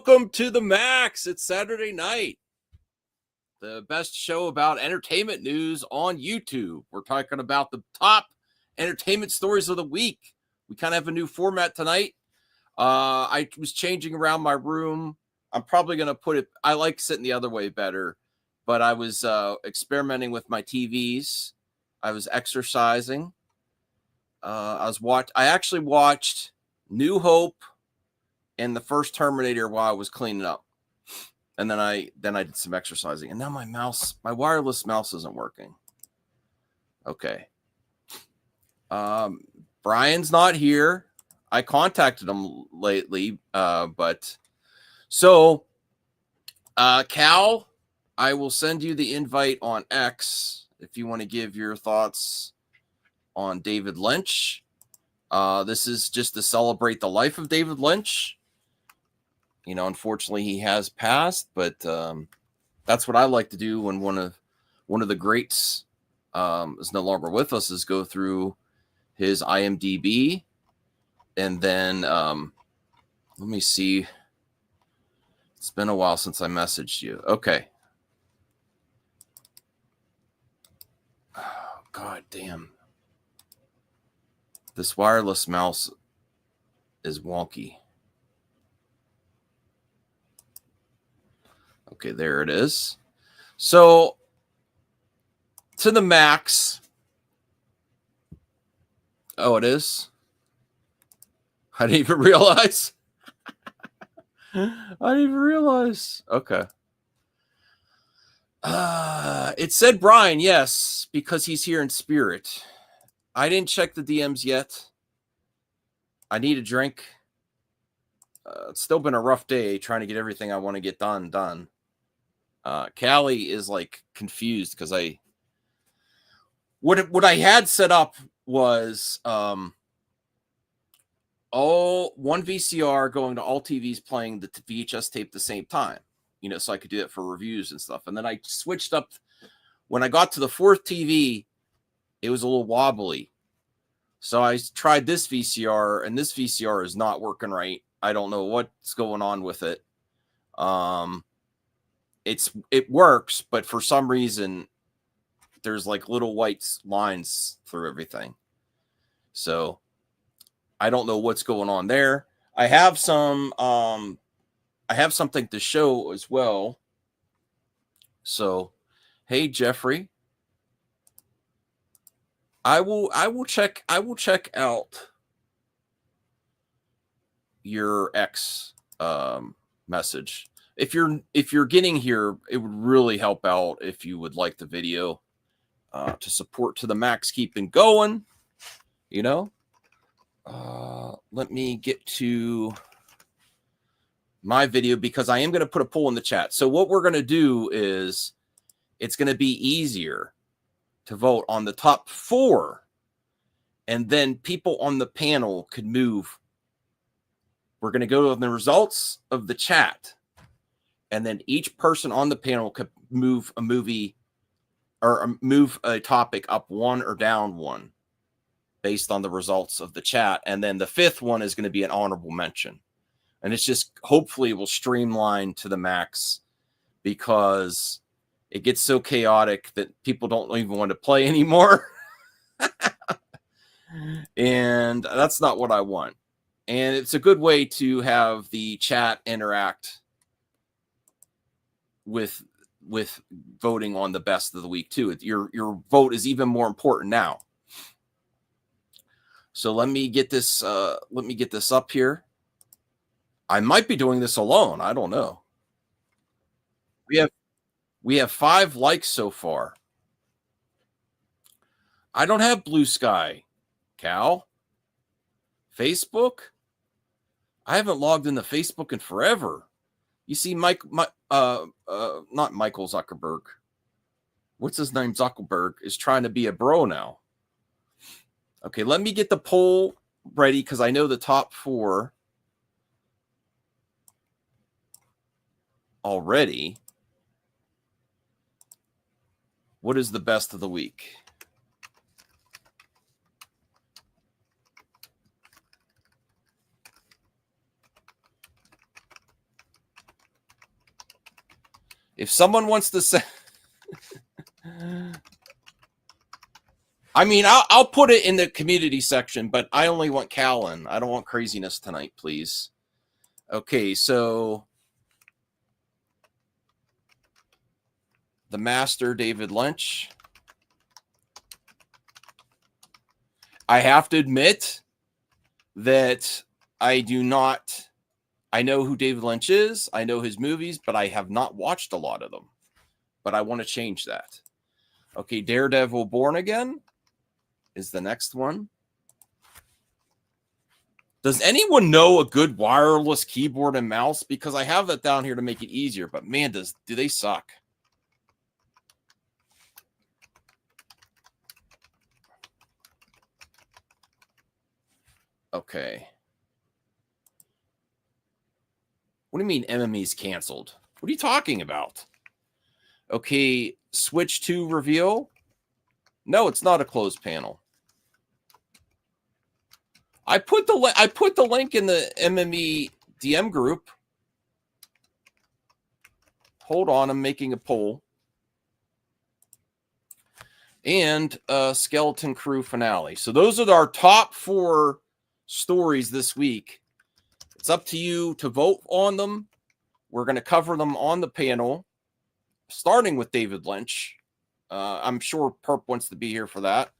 Welcome to the Max. It's Saturday night. The best show about entertainment news on YouTube. We're talking about the top entertainment stories of the week. We kind of have a new format tonight. I was changing around my room. I'm probably going to put it, I like sitting the other way better, but I was experimenting with my TVs. I was exercising. I actually watched New Hope and the first Terminator while I was cleaning up. And then I did some exercising. And now my wireless mouse isn't working. Okay. Brian's not here. I contacted him lately, but so Cal, I will send you the invite on X if you want to give your thoughts on David Lynch. This is just to celebrate the life of David Lynch. You know, unfortunately, he has passed, but that's what I like to do when one of the greats is no longer with us, is go through his IMDb, and then let me see. It's been a while since I messaged you. Okay. Oh, God damn. This wireless mouse is wonky. Okay, there it is. So, to the Max. Oh, it is? I didn't even realize. I didn't even realize. Okay. It said Brian, yes, because he's here in spirit. I didn't check the DMs yet. I need a drink. It's still been a rough day trying to get everything I want to get done. Callie is like confused because what I had set up was one VCR going to all TVs playing the VHS tape at the same time, you know, so I could do it for reviews and stuff. And then I switched up when I got to the fourth TV, it was a little wobbly. So I tried this VCR, and this VCR is not working right. I don't know what's going on with it. It works, but for some reason there's like little white lines through everything. So I don't know what's going on there. I have something to show as well. So, hey Jeffrey, I will check out your X message. If you're getting here, it would really help out if you would like the video to support to the Max keeping going, you know. Let me get to my video because I am going to put a poll in the chat. So what we're going to do is it's going to be easier to vote on the top 4, and then people on the panel could move. We're going to go on the results of the chat, and then each person on the panel could move a movie or move a topic up 1 or down 1 based on the results of the chat. And then the 5th one is going to be an honorable mention. And it's just, hopefully it will streamline to the Max, because it gets so chaotic that people don't even want to play anymore. And that's not what I want. And it's a good way to have the chat interact with voting on the best of the week too. Your vote is even more important now. So let me get this up here. I might be doing this alone. I don't know. We have 5 likes so far. I don't have Blue Sky, Cal. Facebook? I haven't logged into Facebook in forever. You see, not Michael Zuckerberg. What's his name? Zuckerberg is trying to be a bro now. Okay, let me get the poll ready because I know the top 4 already. What is the best of the week? If someone wants to say, I mean, I'll put it in the community section, but I only want Callan. I don't want craziness tonight, please. Okay, so the master, David Lynch. I have to admit that I know who David Lynch is. I know his movies, but I have not watched a lot of them. But I want to change that. Okay, Daredevil Born Again is the next one. Does anyone know a good wireless keyboard and mouse? Because I have that down here to make it easier, but man, do they suck. Okay. What do you mean MME's canceled? What are you talking about? Okay, Switch 2 reveal. No, it's not a closed panel. I put the link in the MME DM group. Hold on, I'm making a poll. And Skeleton Crew finale. So those are our top 4 stories this week. It's up to you to vote on them. We're going to cover them on the panel, starting with David Lynch. I'm sure Perp wants to be here for that.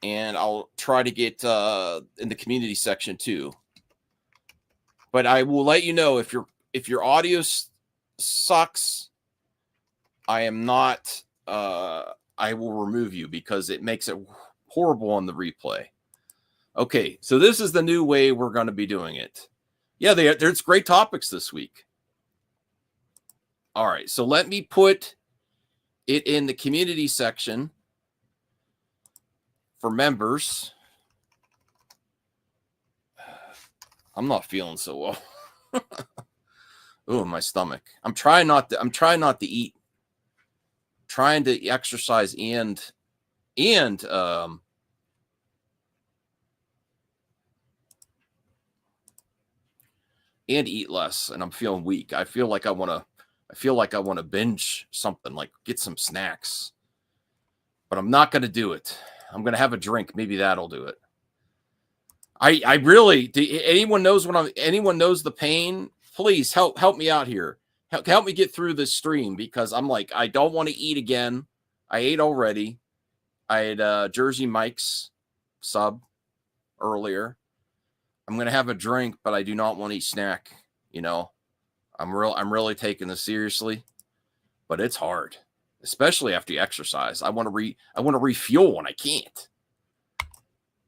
And I'll try to get in the community section too. But I will let you know if your audio sucks, I am not. I will remove you because it makes it horrible on the replay. Okay, so this is the new way we're going to be doing it. Yeah, there's great topics this week. All right, so let me put it in the community section for members. I'm not feeling so well. Oh, my stomach. I'm trying not to eat. Trying to exercise and eat less, and I'm feeling weak. I feel like I want to binge something, like get some snacks. But I'm not going to do it. I'm going to have a drink. Maybe that'll do it. I really, anyone knows the pain, please help me out here. Help me get through this stream, because I'm like, I don't want to eat again. I ate already. I had Jersey Mike's sub earlier. I'm going to have a drink, but I do not want to eat snack. You know, I'm really taking this seriously, but it's hard, especially after you exercise. I want to refuel when I can't.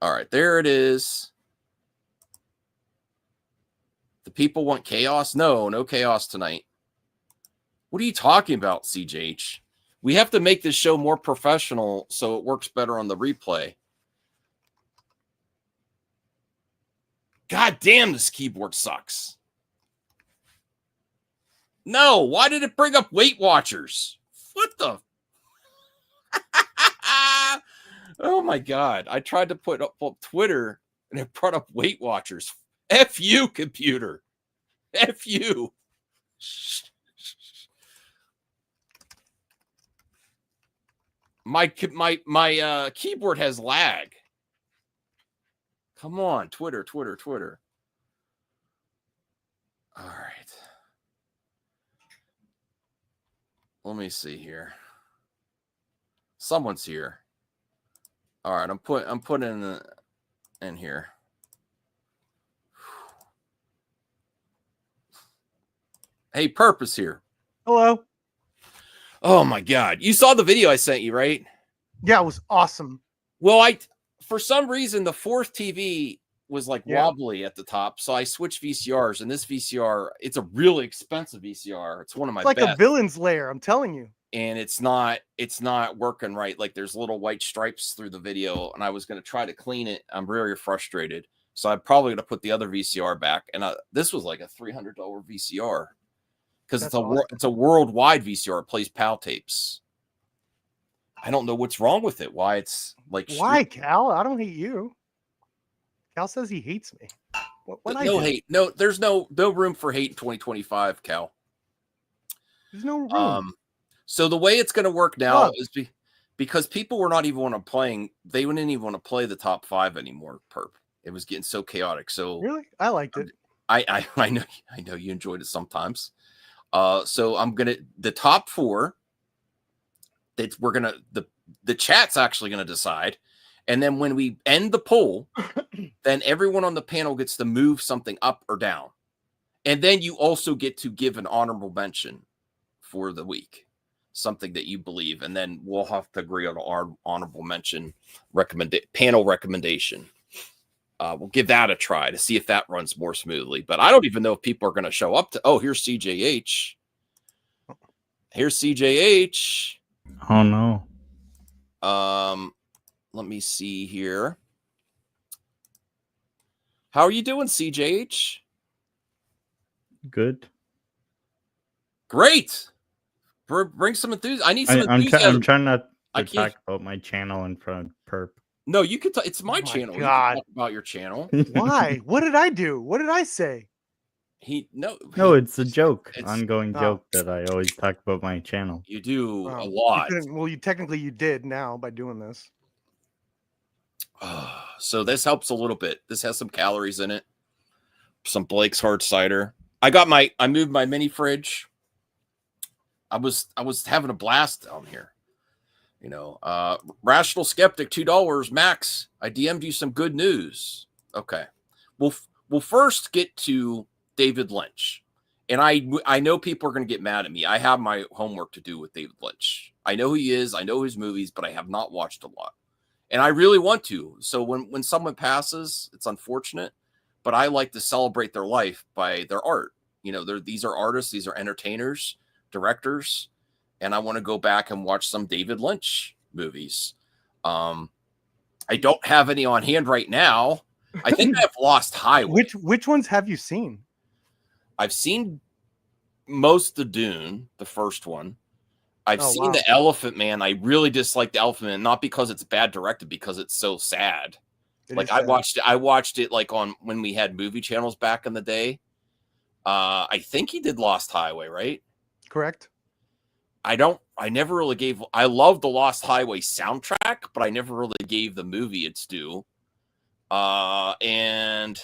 All right, there it is. The people want chaos? No chaos tonight. What are you talking about, CJH? We have to make this show more professional so it works better on the replay. God damn, this keyboard sucks. No, why did it bring up Weight Watchers? What the? Oh my God. I tried to put up Twitter and it brought up Weight Watchers. F you, computer. F you. My keyboard has lag. Come on, Twitter. All right. Let me see here. Someone's here. All right, I'm putting in here. Hey, Purpose here. Hello. Oh my God. You saw the video I sent you, right? Yeah, it was awesome. Well, for some reason, the fourth TV was like wobbly at the top. So I switched VCRs, and this VCR, it's a really expensive VCR. It's one of my best. It's like a villain's lair, I'm telling you. And it's not working right. Like there's little white stripes through the video, and I was going to try to clean it. I'm very frustrated. So I'm probably going to put the other VCR back. And this was like a $300 VCR. Because it's a worldwide VCR. It plays PAL tapes. I don't know what's wrong with it. Why it's like why, Cal? I don't hate you. Cal says he hates me. What no hate. No, there's no room for hate in 2025, Cal. There's no room. So the way it's going to work now Look. is because people were not even want to playing. They wouldn't even want to play the top 5 anymore. Perp. It was getting so chaotic. So Really, I liked it. I know you enjoyed it sometimes. So I'm gonna the top 4 that we're gonna the chat's actually gonna decide, and then when we end the poll, then everyone on the panel gets to move something up or down, and then you also get to give an honorable mention for the week, something that you believe, and then we'll have to agree on our honorable mention panel recommendation. We'll give that a try to see if that runs more smoothly. But I don't even know if people are going to show up to. Oh, here's CJH. Here's CJH. Oh no. Let me see here. How are you doing, CJH? Good. Great. Bring some enthusiasm. I need some I'm enthusiasm. trying not to talk about my channel in front of Perp. No, you could. It's my Oh my channel. God. You can talk about your channel. Why? What did I do? What did I say? No, it's a joke. It's Ongoing joke that I always talk about my channel. You do a You lot. well, you did now by doing this. So this helps a little bit. This has some calories in it. Some Blake's hard cider. I moved my mini fridge. I was having a blast down here. You know, Rational Skeptic, $2. Max, I DM'd you some good news. Okay. We'll first get to David Lynch. And I know people are going to get mad at me. I have my homework to do with David Lynch. I know who he is. I know his movies, but I have not watched a lot. And I really want to. So when someone passes, it's unfortunate. But I like to celebrate their life by their art. You know, these are artists. These are entertainers, directors. And I want to go back and watch some David Lynch movies. I don't have any on hand right now. I think I have Lost Highway. Which ones have you seen? I've seen most of Dune, the first one. I've seen wow. The Elephant Man. I really dislike The Elephant Man, not because it's bad directed, because it's so sad. I watched it like on when we had movie channels back in the day. I think he did Lost Highway, right? Correct. I never really gave. I love the Lost Highway soundtrack, but I never really gave the movie its due. And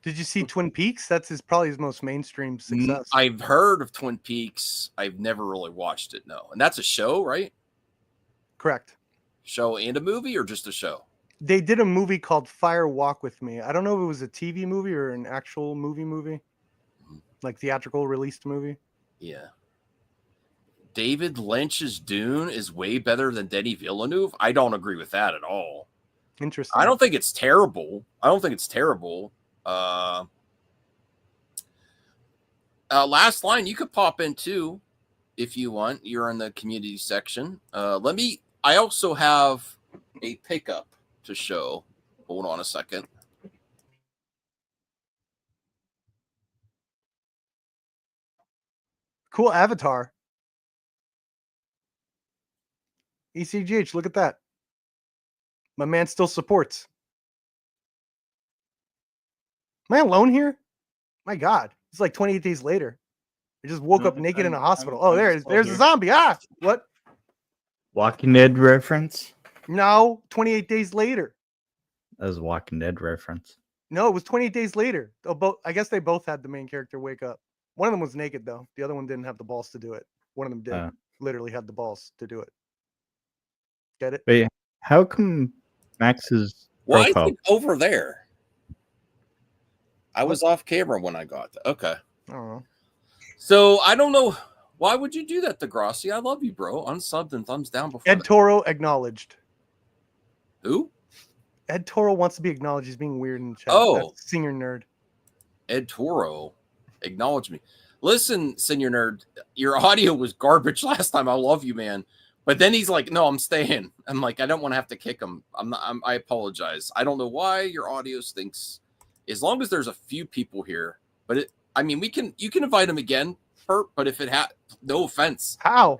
Did you see Twin Peaks? That's probably his most mainstream success. I've heard of Twin Peaks. I've never really watched it. No, and that's a show, right? Correct. Show and a movie, or just a show? They did a movie called Fire Walk with Me. I don't know if it was a TV movie or an actual movie. Like theatrical released movie. Yeah. David Lynch's Dune is way better than Denis Villeneuve. I don't agree with that at all. Interesting. I don't think it's terrible. Last line, you could pop in too if you want. You're in the community section. I also have a pickup to show. Hold on a second. Cool avatar. ECGH, look at that. My man still supports. Am I alone here? My God. It's like 28 days later. I just woke up naked in a hospital. There's a zombie. Ah, what? Walking Dead reference? No, 28 days later. That was a Walking Dead reference. No, it was 28 days later. I guess they both had the main character wake up. One of them was naked, though. The other one didn't have the balls to do it. One of them did. Literally had the balls to do it. Get it? Wait, how come Max's Why profile? is it over there? I was off camera when I got that. Okay. I don't know. So I don't know. Why would you do that, Degrassi? I love you, bro. Unsubbed and thumbs down before. Ed Toro acknowledged. Who? Ed Toro wants to be acknowledged. He's being weird in the chat. Oh. That's Senior Nerd. Ed Toro. Acknowledge me. Listen, Senior Nerd, your audio was garbage last time. I love you, man. But then he's like, no, I'm staying. I'm like, I don't want to have to kick him. I apologize. I don't know why your audio stinks. As long as there's a few people here. But you can invite him again, but if it no offense. How?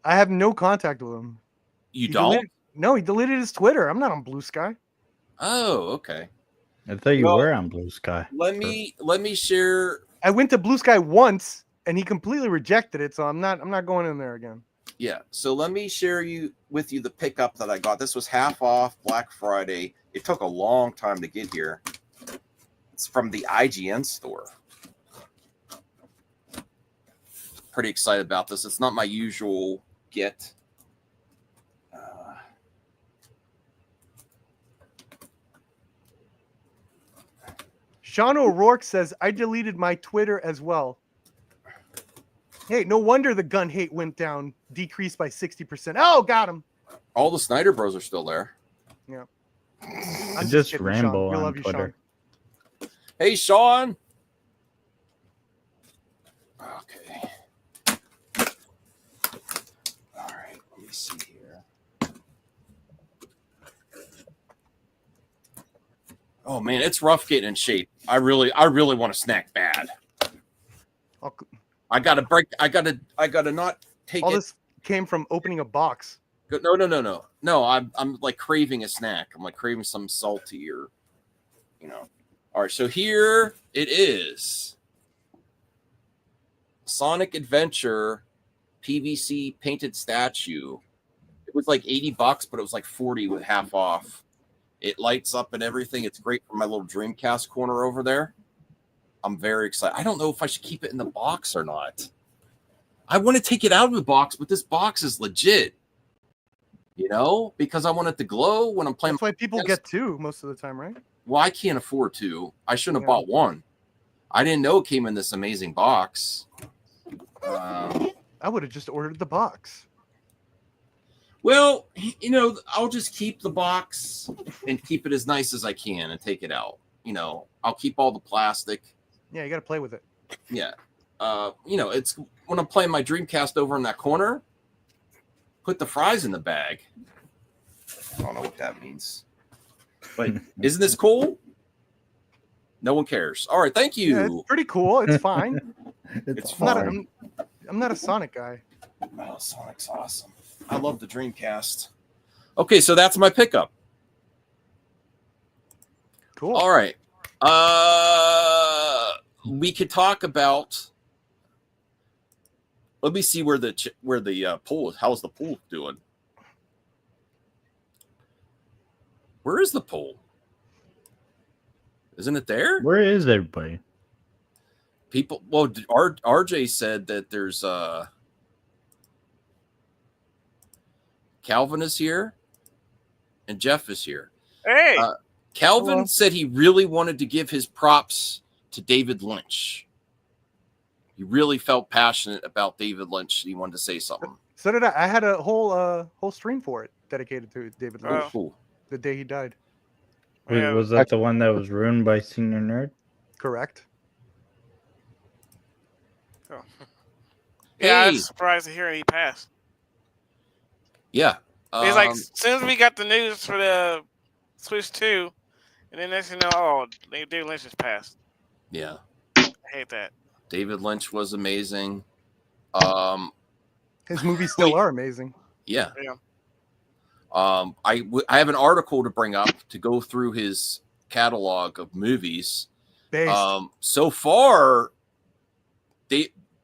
I have no contact with him. You don't? No, he deleted his Twitter. I'm not on Blue Sky. Oh, okay. I thought you were on Blue Sky. Let me share I went to Blue Sky once and he completely rejected it, so I'm not going in there again. Yeah. So let me share with you the pickup that I got. This was half off Black Friday. It took a long time to get here. It's from the IGN store. Pretty excited about this. It's not my usual get. Sean O'Rourke says, I deleted my Twitter as well. Hey, no wonder the gun hate went down, decreased by 60%. Oh, got him. All the Snyder Bros are still there. Yeah. I just kidding, ramble Sean. We on love you, Twitter. Sean. Hey, Sean. Okay. All right. Let me see here. Oh man, it's rough getting in shape. I really want to snack bad. I gotta not take all it. This came from opening a box. No. I'm like craving a snack. I'm like craving some salty or, All right, so here it is. Sonic Adventure PVC painted statue. It was like $80, but it was like 40 with half off. It lights up and everything. It's great for my little Dreamcast corner over there. I'm very excited. I don't know if I should keep it in the box or not. I want to take it out of the box, but this box is legit. Because I want it to glow when I'm playing. That's why people get two most of the time, right? Well, I can't afford two. I shouldn't have bought one. I didn't know it came in this amazing box. I would have just ordered the box. Well, I'll just keep the box and keep it as nice as I can and take it out. I'll keep all the plastic. Yeah, you got to play with it. Yeah. It's when I'm playing my Dreamcast over in that corner, put the fries in the bag. I don't know what that means. But isn't this cool? No one cares. All right, thank you. Yeah, it's pretty cool. It's fine. It's fine. I'm not a Sonic guy. Oh, Sonic's awesome. I love the Dreamcast. Okay, so that's my pickup. Cool. All right. We could talk about. Let me see where the poll is. How's the poll doing? Where is the poll? Isn't it there? Where is everybody? People. Well, RJ said that there's Calvin is here, and Jeff is here. Hey, Calvin said he really wanted to give his props to David Lynch. He really felt passionate about David Lynch. He wanted to say something. So did I. I had a whole stream for it dedicated to David Lynch. Oh, cool. The day he died. Wait, was that the one that was ruined by Senior Nerd? Correct. Oh. Yeah, I was surprised to hear he passed. Yeah. It's like as soon as we got the news for the Switch 2, and then next thing you know, David Lynch has passed. Yeah. I hate that. David Lynch was amazing. His movies still are amazing. Yeah. Yeah. I have an article to bring up to go through his catalog of movies. So far,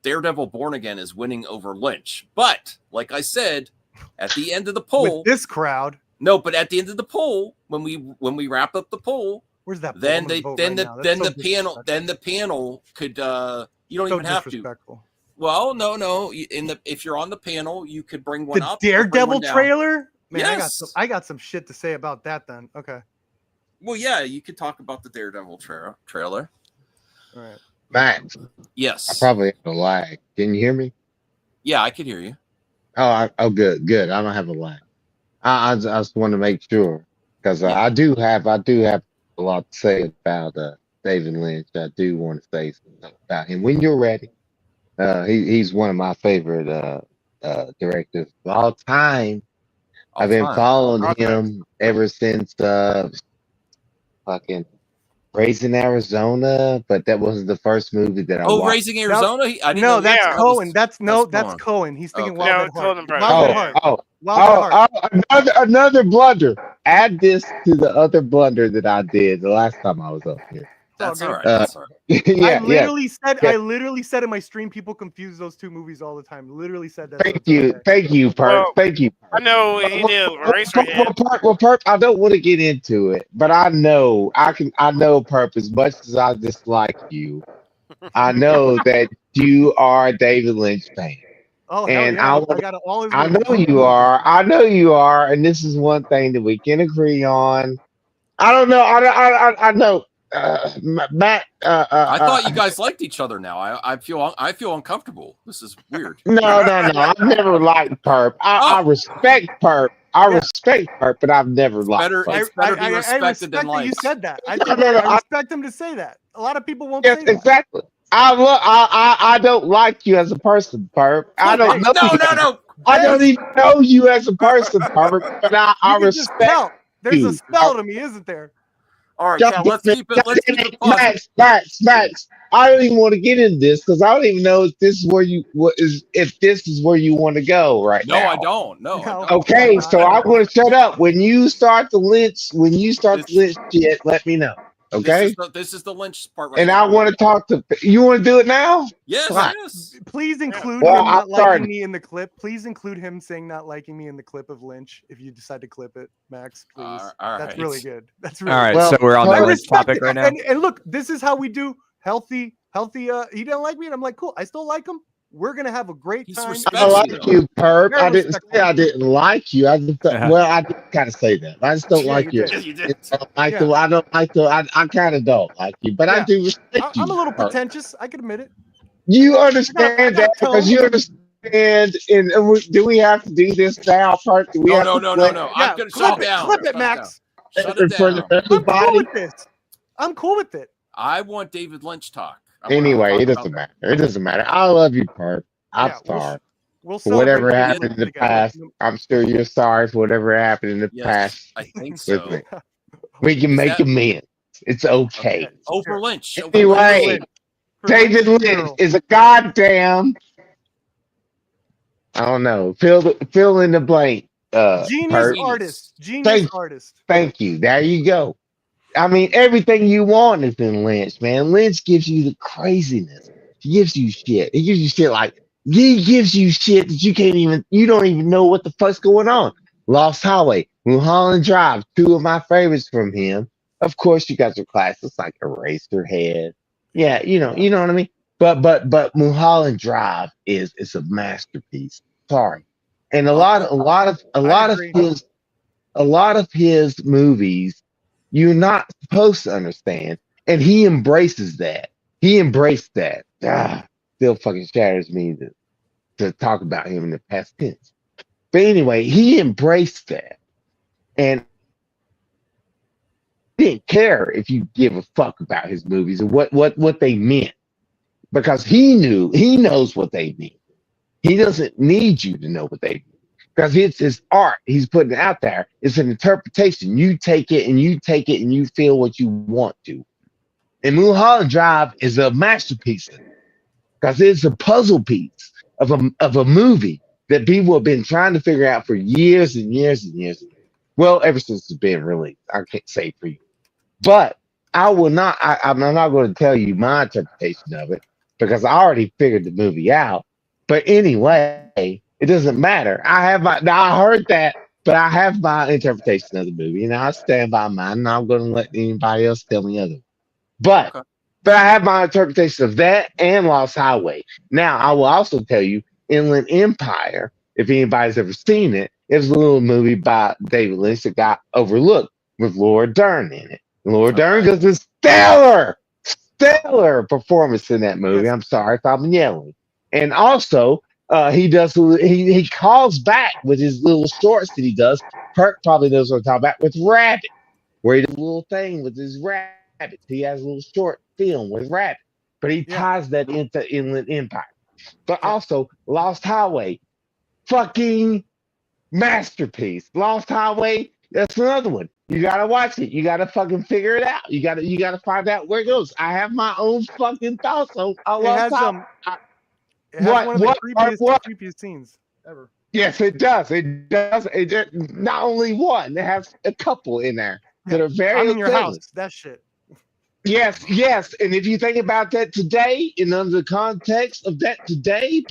Daredevil Born Again is winning over Lynch. But like I said, at the end of the poll, with this crowd. No, but at the end of the poll, when we wrap up the poll, where's that? Then the panel could you don't even have to. Well, no. If you're on the panel, you could bring one up. The Daredevil trailer. Man, yes. I got some shit to say about that then. Okay. Well, yeah, you could talk about the Daredevil trailer. All right. Max. Yes. I probably have a lag. Can you hear me? Yeah, I can hear you. Oh, good. I don't have a lag. I just want to make sure because I do have a lot to say about David Lynch. I do want to say something about him when you're ready. He's one of my favorite directors of all time. I've been following him ever since fucking Raising Arizona, but that wasn't the first movie that I watched. Raising Arizona? I didn't know that's Cohen. That's Cohen. Cohen. He's thinking Okay. Wild at Heart. Wild at Heart. Another blunder. Add this to the other blunder that I did the last time I was up here. That's all good. right. That's all right. yeah, yeah. I literally said in my stream, people confuse those two movies all the time. Literally said that. Thank you, Perp. Well, Thank you. I know he did Eraserhead. Perp, I don't want to get into it, but I know Perp, as much as I dislike you, I know that you are a David Lynch fan. Oh hell And yeah! I got all his. I movies. know you are. I know you are, and this is one thing that we can agree on. I don't know. I know. Matt. I thought you guys liked each other. Now I feel uncomfortable. This is weird. No. I've never liked Perp. I respect Perp. I respect Perp, but I've never liked Perp. It's better to be I respected respect than that liked. you said that. I I respect him to say that. A lot of people won't Yes, say that. exactly. I don't like you as a person, Perp. I don't know. No. I don't even know you as a person, Perp. But I You can just respect tell. There's you. a spell to me, isn't there? All right, Cal, let's keep it positive. Max. I don't even want to get into this because I don't even know if this is where you want to go right No, now. I don't. No. I don't. Okay, so I want to shut up. When you start the Lynch shit, let me know. Okay. This is the Lynch part right And now. I want to talk to you. Want to do it now? Yes, Fine. yes. Please include Well, him not I'm sorry. liking me in the clip. Please include him saying not liking me in the clip of Lynch. If you decide to clip it, Max, please. All That's right. really good. That's really All right, good. Well, so we're on I the Lynch respect topic it. right now. And look, this is how we do healthy. He didn't like me, and I'm like, cool. I still like him. We're gonna have a great He's time. respected. I like you, Perp. Very I didn't say respectful. I didn't like you. I just Yeah. well, I did kind of say that. I just don't Yeah, like you you. did. You did. I don't like the. I kind of don't like you, but I Yeah. do respect you. I'm a little Perp. pretentious. I can admit it. You I understand got that because tone. you understand. Do we have to do this now, Perp? Do we have to No. play Yeah, I'm gonna clip shut it. down. Clip it, Shut it Max. down. Shut in it front of down. I'm cool everybody? with this. I'm cool with it. I want David Lynch talk. I wanna Anyway, talk it about doesn't that. matter. It doesn't matter. I love you, Perp. I'm Yeah, sorry we'll for whatever celebrate happened in the together. past. I'm sure you're sorry for whatever happened in the Yes, past. I think with so. me. We can Is make that- amends. It's okay. Okay. Over Lynch. Over Anyway, Lynch. For David Lynch's Lynch funeral. is a goddamn. I don't know. Fill in the blank. Genius Perp. artist. Genius artist. Thank you. There you go. I mean, everything you want is in Lynch, man. Lynch gives you the craziness. He gives you shit. He gives you shit that you don't even know what the fuck's going on. Lost Highway, Mulholland Drive, two of my favorites from him. Of course, you got your classics like Eraserhead. Yeah, you know what I mean. But Mulholland Drive is a masterpiece. Sorry, and a lot of his movies you're not supposed to understand, and he embraces that. He embraced that. Still fucking shatters me to talk about him in the past tense. But anyway, he embraced that, and he didn't care if you give a fuck about his movies and what they meant, because he knows what they mean. He doesn't need you to know what they mean. Because it's his art. He's putting it out there. It's an interpretation. You take it and you feel what you want to. And Mulholland Drive is a masterpiece because it's a puzzle piece of a movie that people have been trying to figure out for years and years and years. Well, ever since it's been released. I can't say for you. But I'm not going to tell you my interpretation of it because I already figured the movie out. But anyway, it doesn't matter. I heard that, but I have my interpretation of the movie, and I stand by mine. And I'm going to let anybody else tell me other. But I have my interpretation of that and Lost Highway. Now, I will also tell you, Inland Empire. If anybody's ever seen it, it was a little movie by David Lynch that got overlooked with Laura Dern in it. Laura Dern does a stellar performance in that movie. Yes. I'm sorry if I'm yelling. And also, he calls back with his little shorts that he does. Kirk probably knows what I'm talking about with Rabbit, where he does a little thing with his rabbits. He has a little short film with Rabbit, but he ties that into Inland Empire. But also, Lost Highway, fucking masterpiece. Lost Highway, that's another one. You gotta watch it. You gotta fucking figure it out. You gotta find out where it goes. I have my own fucking thoughts on Lost Highway. It has one of the creepiest scenes ever. Yes, it does. It does. Not only one. It has a couple in there that are very I'm in your equivalent. house. That shit. Yes. And if you think about that today, and under the context of that today,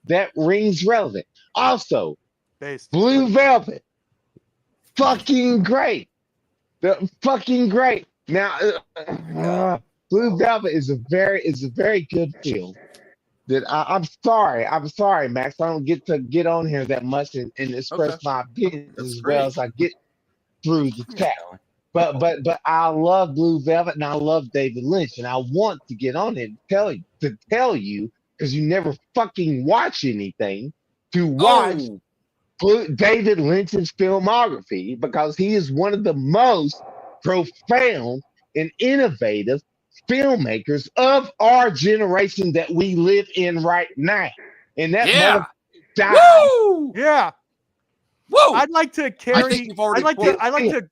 that rings relevant. Also, Based. Blue Velvet, fucking great. The fucking great. Now, Blue Velvet is a very good film. That I'm sorry, Max. I don't get to get on here that much and express Okay. my opinions That's as well great. as I get through the Yeah, chat. Alan. But I love Blue Velvet and I love David Lynch and I want to get on it to tell you because you never fucking watch anything to watch Oh, David Lynch's filmography because he is one of the most profound and innovative filmmakers of our generation that we live in right now. And that yeah. died. Woo! Yeah. Woo! I'd like to I carry. think you've already I'd like to.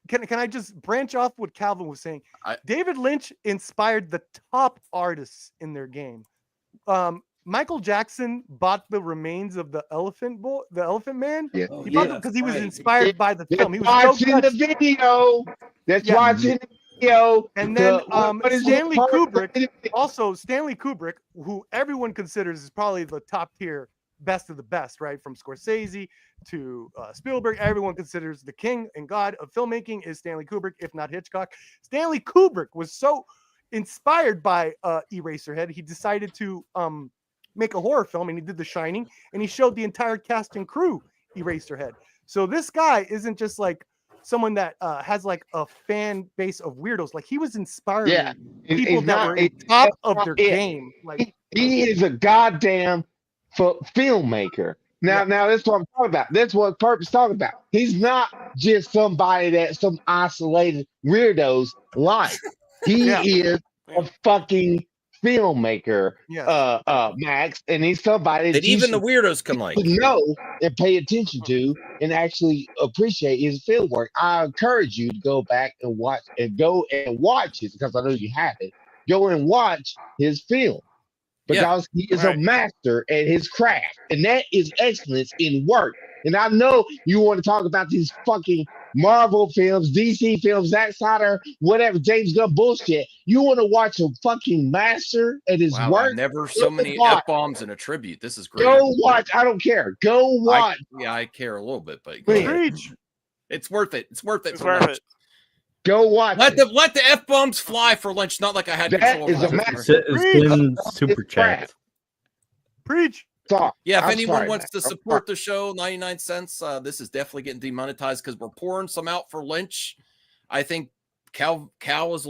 Can I just branch off what Calvin was saying? David Lynch inspired the top artists in their game. Michael Jackson bought the remains of the Elephant Man. Yeah. Oh, He bought yeah, them because he was right. inspired by the That's film. He was so watching the touched. video. That's Yeah. watching the video. And then What is Stanley it? Kubrick, also Stanley Kubrick, who everyone considers is probably the top tier, best of the best, right? From Scorsese to Spielberg, everyone considers the king and god of filmmaking is Stanley Kubrick, if not Hitchcock. Stanley Kubrick was so inspired by Eraserhead, he decided to make a horror film, and he did The Shining, and he showed the entire cast and crew Eraserhead. So this guy isn't just like someone that has like a fan base of weirdos. Like he was inspiring people that were in top of their game. Like he is a goddamn filmmaker. Now that's what I'm talking about. That's what Purpose talking about. He's not just somebody that some isolated weirdos like. He is a fucking filmmaker, Max, and he's somebody that even the weirdos can like know and pay attention to and actually appreciate his film work. I encourage you to go back and watch it because I know you haven't. Go and watch his film because he is a master at his craft, and that is excellence in work. And I know you want to talk about these fucking Marvel films, DC films, Zack Snyder, whatever, James Gunn bullshit. You want to watch a fucking master at his work? Never so many F-bombs in a tribute. This is great. Go watch. I don't care. Go watch. I care a little bit, but it's worth it. It's worth it. It's worth it. Go watch. Let the F-bombs fly for Lynch. Not like I had control is of a that. master. It's been super chat. Preach. Sorry. Yeah, if I'm anyone sorry, wants to support the show, 99 cents. This is definitely getting demonetized because we're pouring some out for Lynch. I think Cal is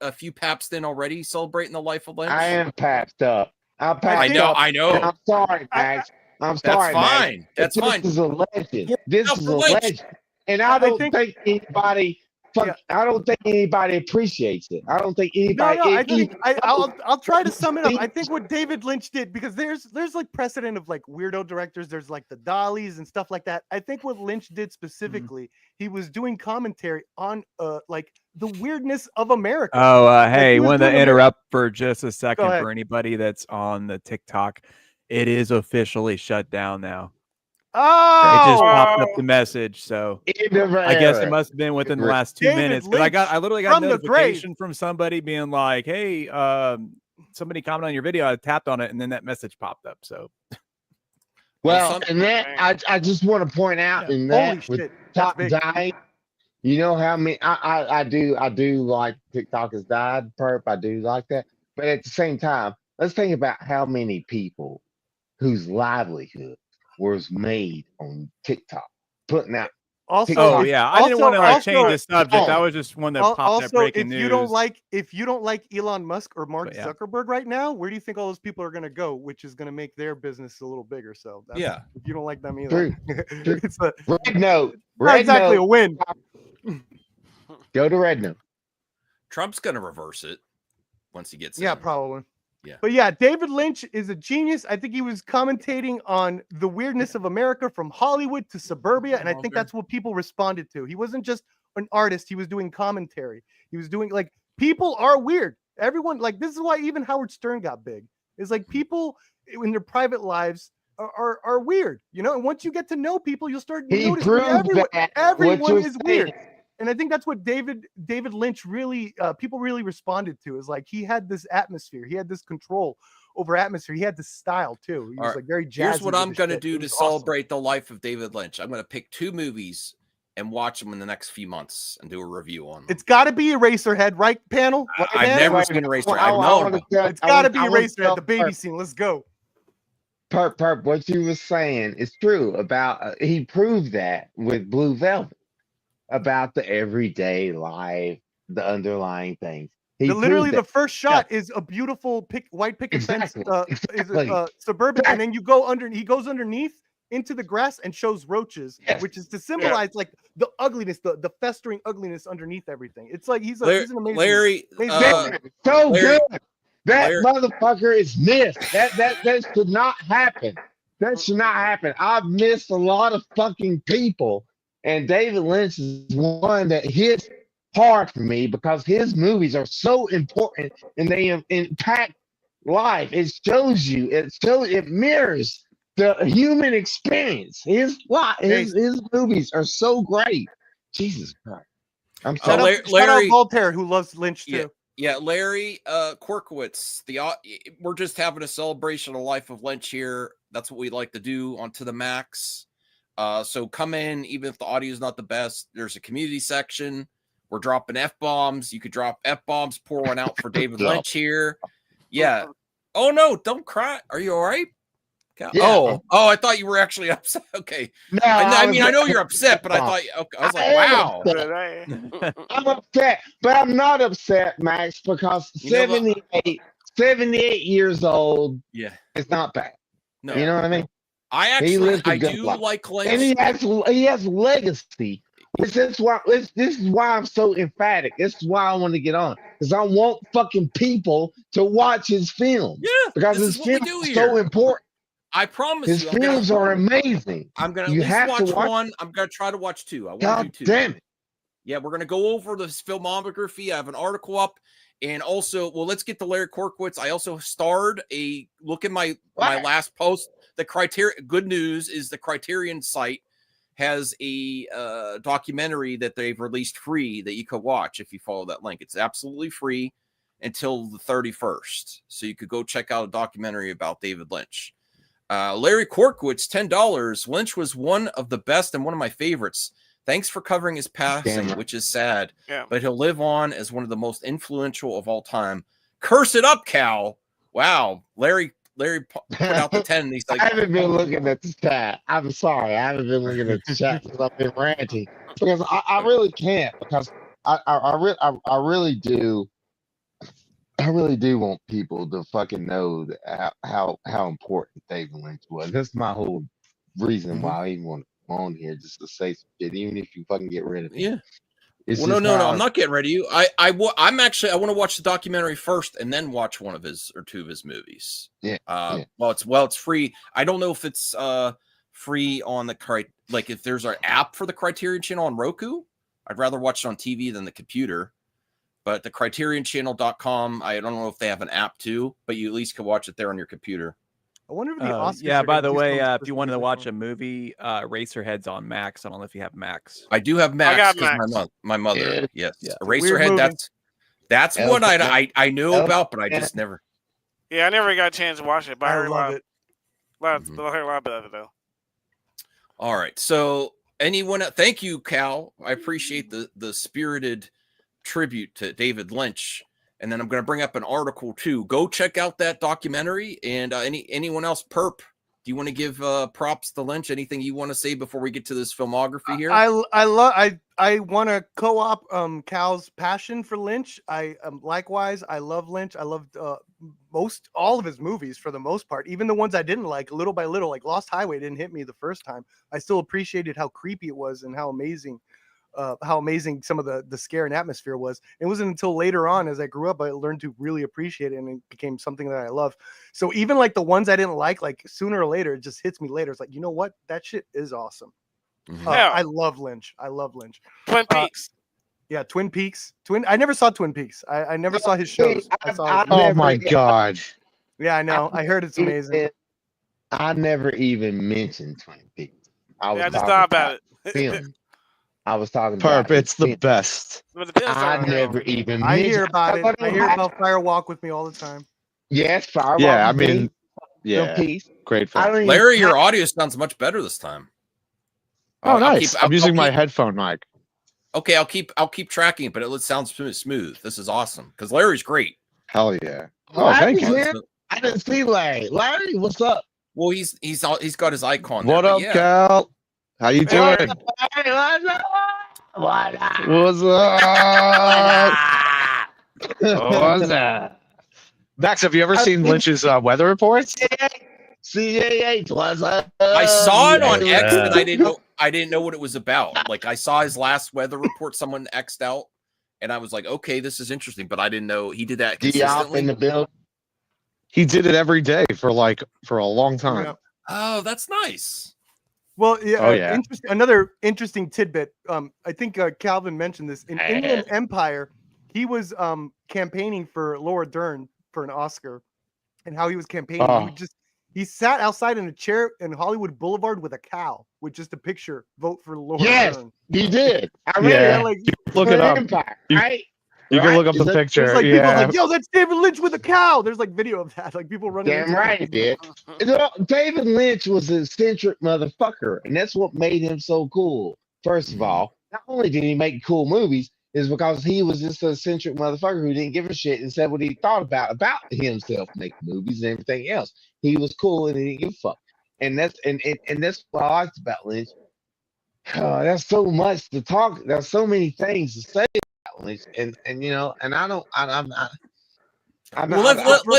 a few paps in already celebrating the life of Lynch. I am papped up. I know. I'm sorry, Max. I'm sorry. That's fine. Max. That's fine. This is a legend. This is a legend. And I don't think anybody. I don't think anybody appreciates it. I don't think anybody. I'll try to sum it up. I think what David Lynch did, because there's like precedent of like weirdo directors. There's like the Dollies and stuff like that. I think what Lynch did specifically, he was doing commentary on like the weirdness of America. Oh, hey, want to interrupt for just a second for anybody that's on the TikTok. It is officially shut down now. Oh, it just popped up the message, so I guess it must have been within the last 2 minutes because I literally got a notification from somebody being like, "Hey, somebody commented on your video." I tapped on it, and then that message popped up. So, well, and that I just want to point out in that with Top died. You know how many I do like TikTok has died. Perp, I do like that, but at the same time, let's think about how many people whose livelihood was made on TikTok, putting out. Also, I didn't want to change the subject. I was just one that popped up breaking news. If you don't like Elon Musk or Mark Zuckerberg right now, where do you think all those people are going to go? Which is going to make their business a little bigger. So if you don't like them either, it's a Red Note. Not exactly a win. Go to Red Note. Trump's going to reverse it once he gets in. Probably. Yeah. But yeah, David Lynch is a genius. I think he was commentating on the weirdness of America from Hollywood to suburbia. And I think that's what people responded to. He wasn't just an artist. He was doing commentary. He was doing like, people are weird. Everyone, like, this is why even Howard Stern got big. It's like people in their private lives are weird, you know? And once you get to know people, you'll start noticing everyone is weird. And I think that's what David Lynch really people really responded to, is like he had this atmosphere, he had this control over atmosphere, he had this style too. He was like very jazzy. Here's what I'm going to do to celebrate awesome. the life of David Lynch. I'm going to pick 2 movies and watch them in the next few months and do a review on them. It's got to be Eraserhead, right, panel? Right, I've never seen Eraserhead. I know. It's got to be Eraserhead, the baby scene. Let's go. Perp, what you were saying is true about he proved that with Blue Velvet, about the everyday life, the underlying things. Literally, the first shot is a beautiful white picket fence, suburban, and then you go under. He goes underneath into the grass and shows roaches, which is to symbolize like the ugliness, the festering ugliness underneath everything. It's like he's an amazing Larry. Good. That motherfucker is missed. That should not happen. That should not happen. I've missed a lot of fucking people, and David Lynch is one that hits hard for me because his movies are so important and they impact life. It shows you. It mirrors the human experience. His movies are so great. Jesus Christ! I'm sorry. Shout out Voltaire, who loves Lynch too. Yeah, Larry Korkowitz. We're just having a celebration of the life of Lynch here. That's what we like to do on To the Max. So come in, even if the audio is not the best. There's a community section. We're dropping F-bombs. You could drop F-bombs. Pour one out for David Lynch here. Yeah. Oh no! Don't cry. Are you all right? Yeah. Oh, I thought you were actually upset. Okay. No, I mean, I know you're upset, but I thought, okay, I was like, wow. I'm upset, but I'm not upset, Max, because 78 years old is not bad. No. You know what I mean? I do like Lynch. And he has legacy. This is why I'm so emphatic. This is why I want to get on. Because I want fucking people to watch his film. Yeah. Because his film is so important. I promise his films are amazing. I'm gonna watch one. I'm gonna try to watch 2. I want to do 2. Damn it. Yeah, we're gonna go over this filmography. I have an article up, and also, let's get to Larry Korkowitz. I also starred look at my last post. The Criterion. Good news is the Criterion site has a documentary that they've released free that you could watch if you follow that link. It's absolutely free until the 31st, so you could go check out a documentary about David Lynch. Larry Korkowitz, $10. Lynch was one of the best and one of my favorites. Thanks for covering his passing, which is sad, but he'll live on as one of the most influential of all time. Curse it up, Cal. Wow. Larry put out the 10. And he's like, I haven't been looking at the chat. I'm sorry. I haven't been looking at the chat because I've been ranting. Because I really can't. Because I really do. I really do want people to fucking know how important David Lynch was. That's my whole reason why I even want to come on here, just to say some shit, even if you fucking get rid of me. Yeah. No, I'm not getting rid of you. I want to watch the documentary first and then watch one of his or 2 of his movies. Well, it's free. I don't know if it's free on if there's an app for the Criterion channel on Roku. I'd rather watch it on TV than the computer. But the CriterionChannel.com, I don't know if they have an app too, but you at least can watch it there on your computer. I wonder if the Oscars. Yeah, by the way, if you wanted to watch a movie, Eraserhead's on Max. I don't know if you have Max. I do have Max. I got Max. My mother. Yes. Eraserhead. That's one I knew about, but I just never. Yeah, I never got a chance to watch it, but I love it. I heard a lot about it though. All right. So thank you, Cal. I appreciate the spirited tribute to David Lynch. And then I'm going to bring up an article too. Go check out that documentary. And anyone else, Perp, do you want to give props to Lynch? Anything you want to say before we get to this filmography here? I want to co-op Cal's passion for Lynch. Likewise, I love Lynch. I loved all of his movies for the most part, even the ones I didn't like. Little by little, like Lost Highway didn't hit me the first time. I still appreciated how creepy it was and how amazing some of the scare and atmosphere was. It wasn't until later on, as I grew up, I learned to really appreciate it, and it became something that I love. So even like the ones I didn't like sooner or later, it just hits me later. It's like, you know what? That shit is awesome. I love Lynch. Twin Peaks. Yeah, Twin Peaks. I never saw Twin Peaks. I never saw his shows. Oh my God. Yeah, I know. I heard it's amazing. I never even mentioned Twin Peaks. I just thought about it. Film. I was talking about. Perp, it's the best. But the Pins I don't never even. I hear mentioned- about it. I hear I- about Firewalk with me all the time. Yes, Firewalk. Yeah, I with me, mean, no yeah, peace. great I film. don't even. Larry, your audio sounds much better this time. Oh, nice. keep- I'm using my keep- headphone mic. Okay, I'll keep tracking it, but it sounds smooth. This is awesome because Larry's great. Hell yeah. Oh, Larry's thank you. here. I didn't see Larry. Larry, what's up? Well, he's got his icon. What there, up, but yeah. Cal? How you doing? Hey, what's up? What up? What's up? What's up? Max, have you ever seen Lynch's weather reports? CAH, what's up? I saw it on Yeah. X, and I didn't know what it was about. Like I saw his last weather report, someone X'd out, and I was like, okay, this is interesting, but I didn't know he did that Diop in consistently. the building. He did it every day for a long time. Yeah. Oh, that's nice. Well, yeah. Oh, yeah. Another interesting tidbit. I think Calvin mentioned this in Inland Empire. He was campaigning for Laura Dern for an Oscar, and how he was campaigning. Oh. He sat outside in a chair in Hollywood Boulevard with a cow with just a picture. Vote for Laura Yes, Dern. he did. I read Yeah. it. Like, Look it up. Empire, You- right? You can Right? look up Is the that- picture. there's like people Yeah. like, yo, that's David Lynch with a cow. There's like video of that. Like people running. Damn into right he did. You know, David Lynch was an eccentric motherfucker, and that's what made him so cool. First of all, not only did he make cool movies, is because he was just an eccentric motherfucker who didn't give a shit and said what he thought about himself making movies and everything else. He was cool and he didn't give a fuck. And that's what I liked about Lynch. There's so much to talk. There's so many things to say about Lynch, and you know, and I don't. Well,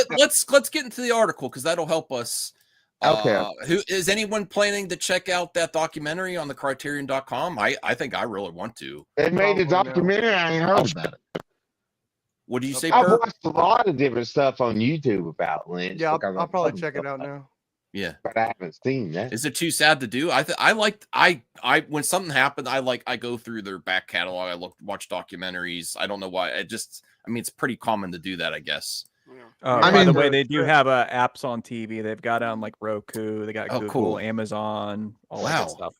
let's get into the article because that'll help us. Okay. Who is anyone planning to check out that documentary on the criterion.com? I think I really want to. They made a Probably not. documentary. I ain't heard about it. What do you say, I've Per? watched a lot of different stuff on YouTube about Lynch. Yeah, because I'll I probably love check it stuff out like now. Yeah. that, But I haven't seen that. Is it too sad to do? I when something happened, I go through their back catalog. I watch documentaries. I don't know why. It's pretty common to do that, I guess. By mean, the way, they do have apps on TV. They've got on like Roku. They got Google, cool. Amazon, all that good stuff.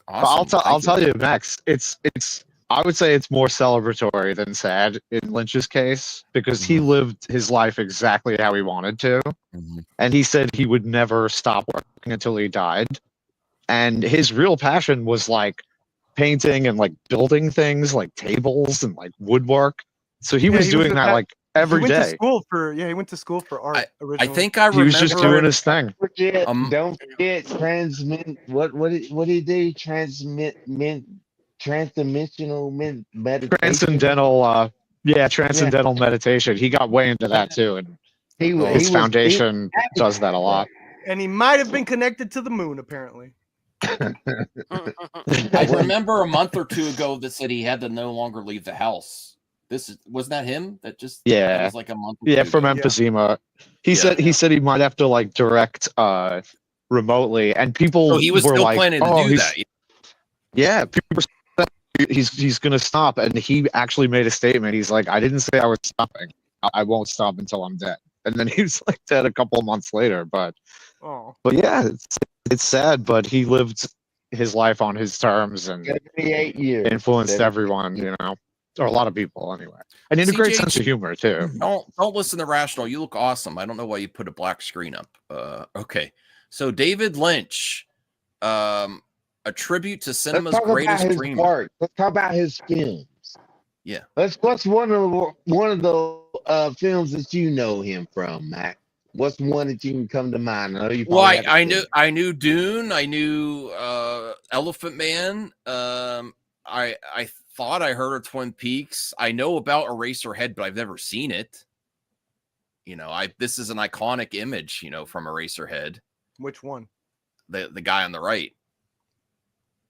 But Awesome. I'll tell you, Max. It's I would say it's more celebratory than sad in Lynch's case because he lived his life exactly how he wanted to, and he said he would never stop working until he died. And his real passion was like painting and like building things like tables and like woodwork. So he was doing that like every he went day. he went to school for art I originally. think I He remember. was just doing his thing. Don't forget transmit. What did he do? Transdimensional meditation. Transcendental meditation. He got way into that too, and his foundation does that a lot. And he might have been connected to the moon, apparently. I remember a month or two ago that said he had to no longer leave the house. Wasn't that him? That was like a month. Or two From ago. emphysema. He said he might have to like direct remotely, and people So he was were still like, planning to do that. Yeah, people were saying he's gonna stop, and he actually made a statement. He's like, I didn't say I was stopping. I won't stop until I'm dead. And then he was like dead a couple of months later. But yeah, it's sad, but he lived his life on his terms and 78 years. influenced everyone, or a lot of people anyway. And he had a great CJ, sense of humor too. Don't listen to Rational. You look awesome. I don't know why you put a black screen up. Okay. So David Lynch, a tribute to cinema's greatest dream. Let's talk about his films. Yeah. What's one of the films that you know him from, Mac? What's one that you can come to mind? I knew Dune. I knew Elephant Man. I thought I heard of Twin Peaks. I know about Eraserhead, but I've never seen it. This is an iconic image, from Eraserhead. Which one? The guy on the right.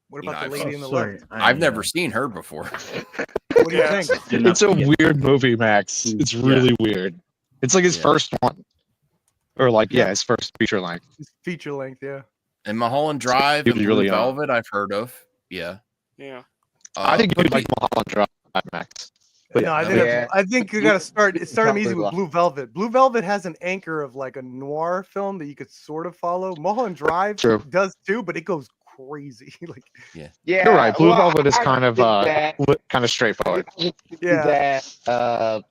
What about the lady in the left? I've never seen her before. What do you think? It's a weird movie, Max. It's really weird. It's like his first one. Or his first feature length. Feature length, yeah. And Mulholland Drive and Blue Velvet, I've heard of. Yeah. Yeah. I think you'd like Mulholland Drive, Max. But no, I think you got to start them easy with Blue Velvet. Blue Velvet has an anchor of like a noir film that you could sort of follow. Mulholland Drive does too, but it goes crazy. Like, Yeah, You're right. Blue Velvet is I kind of can see that. kind of straightforward. I can see Yeah. that.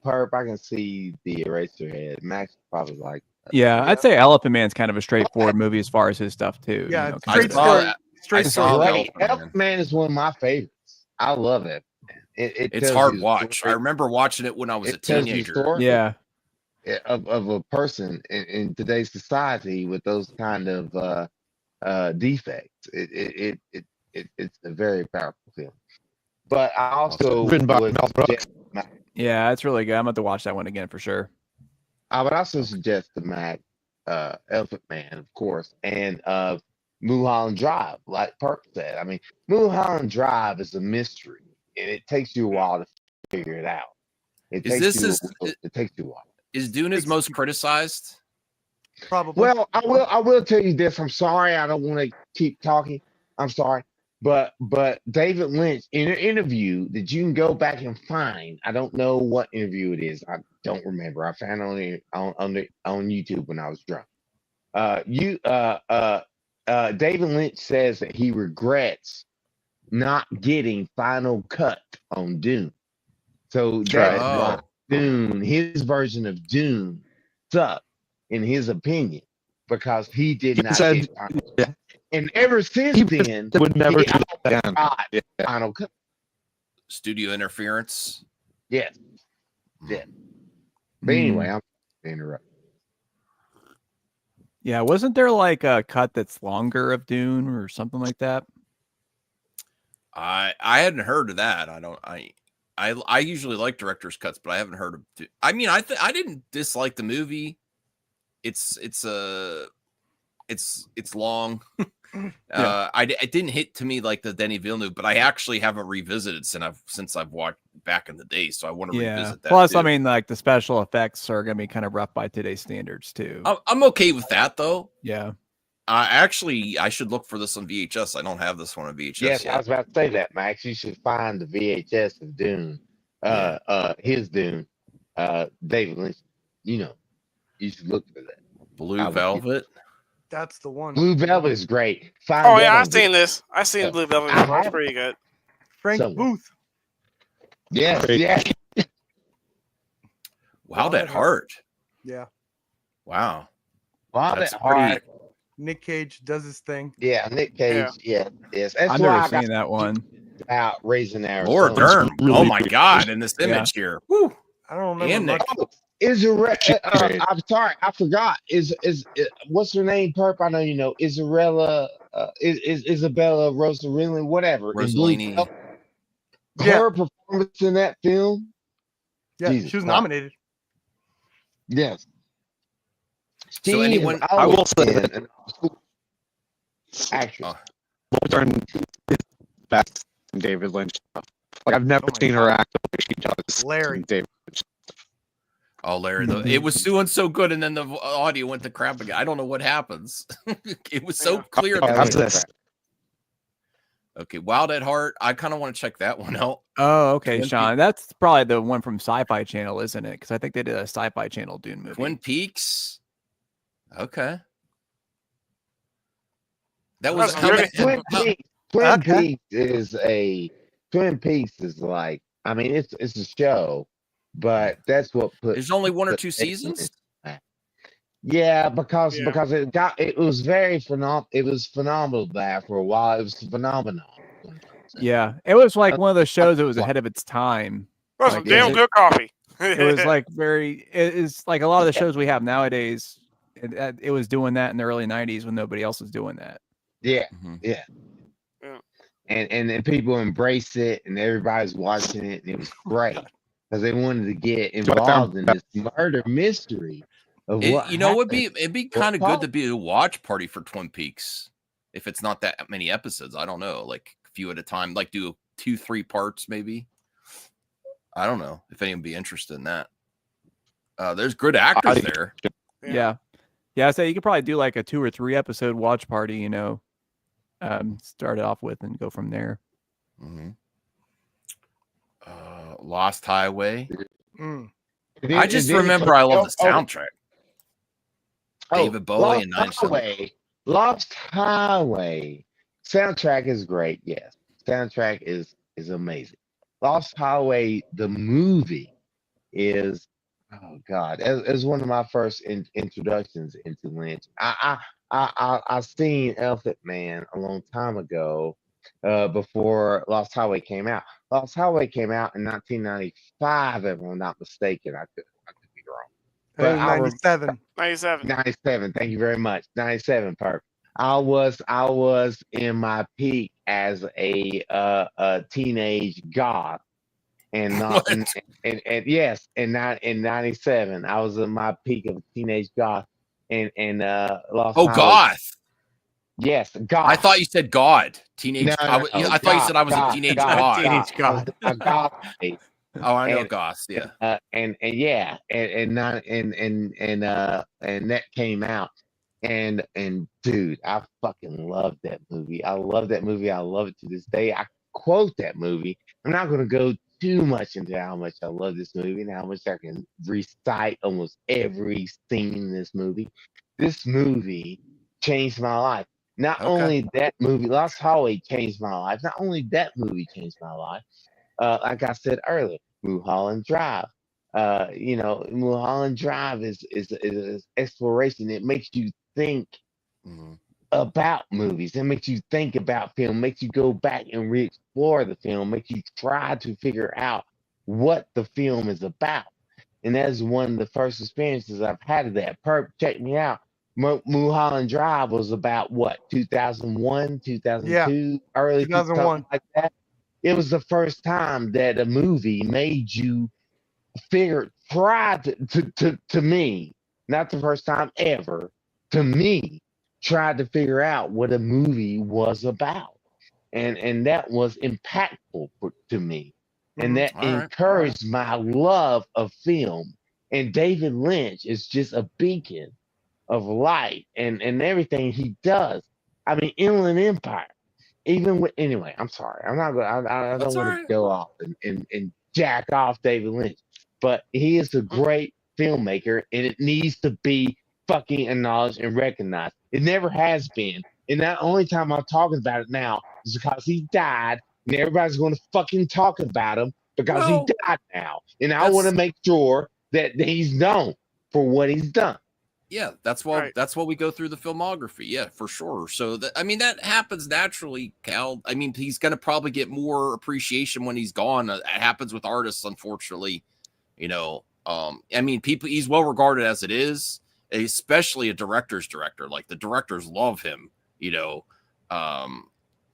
Perp, I can see the Eraserhead. Max probably like that. Yeah, I'd say Elephant Man's kind of a straightforward movie as far as his stuff too. Yeah, you know, straight compared to- story. I Straight saw story. Great. Elephant Man. Elephant Man is one of my favorites. I love it. It It's tells hard you the watch. I story- remember watching it when I was a it tells you the teenager. story Yeah, of a person in today's society with those kind of defects. It's a very powerful film. But I also Written by would Mel Brooks. suggest, yeah, it's really good. I'm about to watch that one again for sure. I would also suggest the Mac, Elephant Man, of course, and Mulholland Drive, like Perk said. I mean, Mulholland Drive is a mystery, and it takes you a while to figure it out. It takes you a while. Is Dune his most criticized? Probably. Well, I will tell you this. I'm sorry. I don't want to keep talking. I'm sorry. But David Lynch in an interview that you can go back and find. I don't know what interview it is. I don't remember. I found it on YouTube when I was drunk. David Lynch says that he regrets not getting final cut on Dune. So that's why Dune, his version of Dune, sucked in his opinion because he did not get final cut. And ever since then, would never do that again. final cut. Studio interference. Yes. Yeah. But anyway, I'm interrupting. Yeah, wasn't there like a cut that's longer of Dune or something like that? I hadn't heard of that. I usually like director's cuts, but I haven't heard of. I mean, I didn't dislike the movie. It's long. It didn't hit to me like the Denis Villeneuve, but I actually haven't revisited since I've watched back in the day, so I want to revisit that. Plus, too. I mean, like the special effects are going to be kind of rough by today's standards too. I'm okay with that though. Yeah. Actually, I should look for this on VHS. I don't have this one on VHS. Yes, yet. I was about to say that, Max. You should find the VHS of Dune. His Dune. David Lynch. You know, you should look for that. Blue Velvet. That's the one. Blue Velvet is great. Oh yeah, I've seen this. I've seen Blue Velvet. It's pretty good. Frank Booth. Yes, yes. Wow, that heart. Yeah. Wow. Wow, That's that pretty. hard. Nick Cage does his thing. Yeah, Nick Cage. Yeah, yes. That's I've why never I got seen that one. about raising Arizona. Laura Dern. Oh my God! In this image here. Woo. I don't remember And much. Nick. I'm sorry, I forgot. Is what's her name? Perp, I know you know. Isabella Rossellini, whatever. in Blue Rossellini. Velvet. Yeah. Her performance in that film. Yeah, Jesus she was Christ. nominated. Yes. So anyone- I will say that actress. Turn is best in David Lynch stuff. Like I've never Oh my seen her God. act the way she does. Larry. in David Lynch. Oh, Larry, it was doing so good, and then the audio went to crap again. I don't know what happens. It was so clear. How's this? Okay, Wild at Heart. I kind of want to check that one out. Oh, okay, Twin Sean. That's probably the one from Sci-Fi Channel, isn't it? Because I think they did a Sci-Fi Channel Dune movie. Twin Peaks. Okay. That was Twin Peaks is like, I mean, it's a show, but that's what put. There's only one or two seasons. Yeah, because it was very phenomenal. It was phenomenal there for a while. It was phenomenal. Yeah, it was like one of those shows that was ahead of its time. Well, some Like, damn good coffee. It was like it's like a lot of the shows we have nowadays. It was doing that in the early '90s when nobody else was doing that. Yeah, Mhm. yeah. Yeah. And then people embraced it, and everybody's watching it, and it was great because they wanted to get involved in this murder mystery of what You know, happened. it'd be kind of good to be a watch party for Twin Peaks if it's not that many episodes. I don't know, like a few at a time, like do 2-3 parts maybe. I don't know if anyone would be interested in that. There's good actors there. Yeah. I say you could probably do like a 2 or 3 episode watch party. You know, start it off with and go from there. Mm-hmm. Lost Highway. Mm. I just remember I love the soundtrack. David Bowie and Nine Cents. Lost Highway Soundtrack is great. Yes, soundtrack is amazing. Lost Highway, the movie, is oh god, as one of my first introductions into Lynch. I seen Elephant Man a long time ago, before Lost Highway came out. Lost Highway came out in 1995, if I'm not mistaken. I could be wrong, It but was 97. 97. 97. Thank you very much. 97. Perfect. I was in my peak as a teenage goth, and not What? and yes, and not in 97. I was in my peak of teenage goth, and Lost Oh, Highway. goth. Yes, goth. I thought you said God. Teenage. No, I thought you said I was a teenage God. Teenage God. A goth. Oh, I know And goths. Yeah. and yeah, and not and that came out, and dude, I fucking love that movie. I love that movie. I love it to this day. I quote that movie. I'm not gonna go too much into how much I love this movie and how much I can recite almost every scene in this movie. This movie changed my life. Not Okay. only that movie, Lost Highway changed my life. Not only that movie changed my life. Like I said earlier, Mulholland Drive. Mulholland Drive is exploration. It makes you think about movies. It makes you think about film. Makes you go back and re-explore the film. Makes you try to figure out what the film is about. And that is one of the first experiences I've had of that. Perp, check me out. Mulholland Drive was about what, 2001, 2002, early 2001. like that. It was the first time that a movie made you try to me, not the first time ever, to me, tried to figure out what a movie was about. And that was impactful to me. And that encouraged my love of film. And David Lynch is just a beacon of light and everything he does. I mean, Inland Empire. Even with anyway, I'm sorry. I'm not gonna. I don't want to go off and jack off David Lynch, but he is a great filmmaker, and it needs to be fucking acknowledged and recognized. It never has been, and the only time I'm talking about it now is because he died, and everybody's going to fucking talk about him because he died now, and I want to make sure that he's known for what he's done. Yeah, that's why we go through the filmography. Yeah, for sure. So that happens naturally, Cal. I mean, he's going to probably get more appreciation when he's gone. It happens with artists, unfortunately. He's well regarded as it is, especially a director's director. Like the directors love him.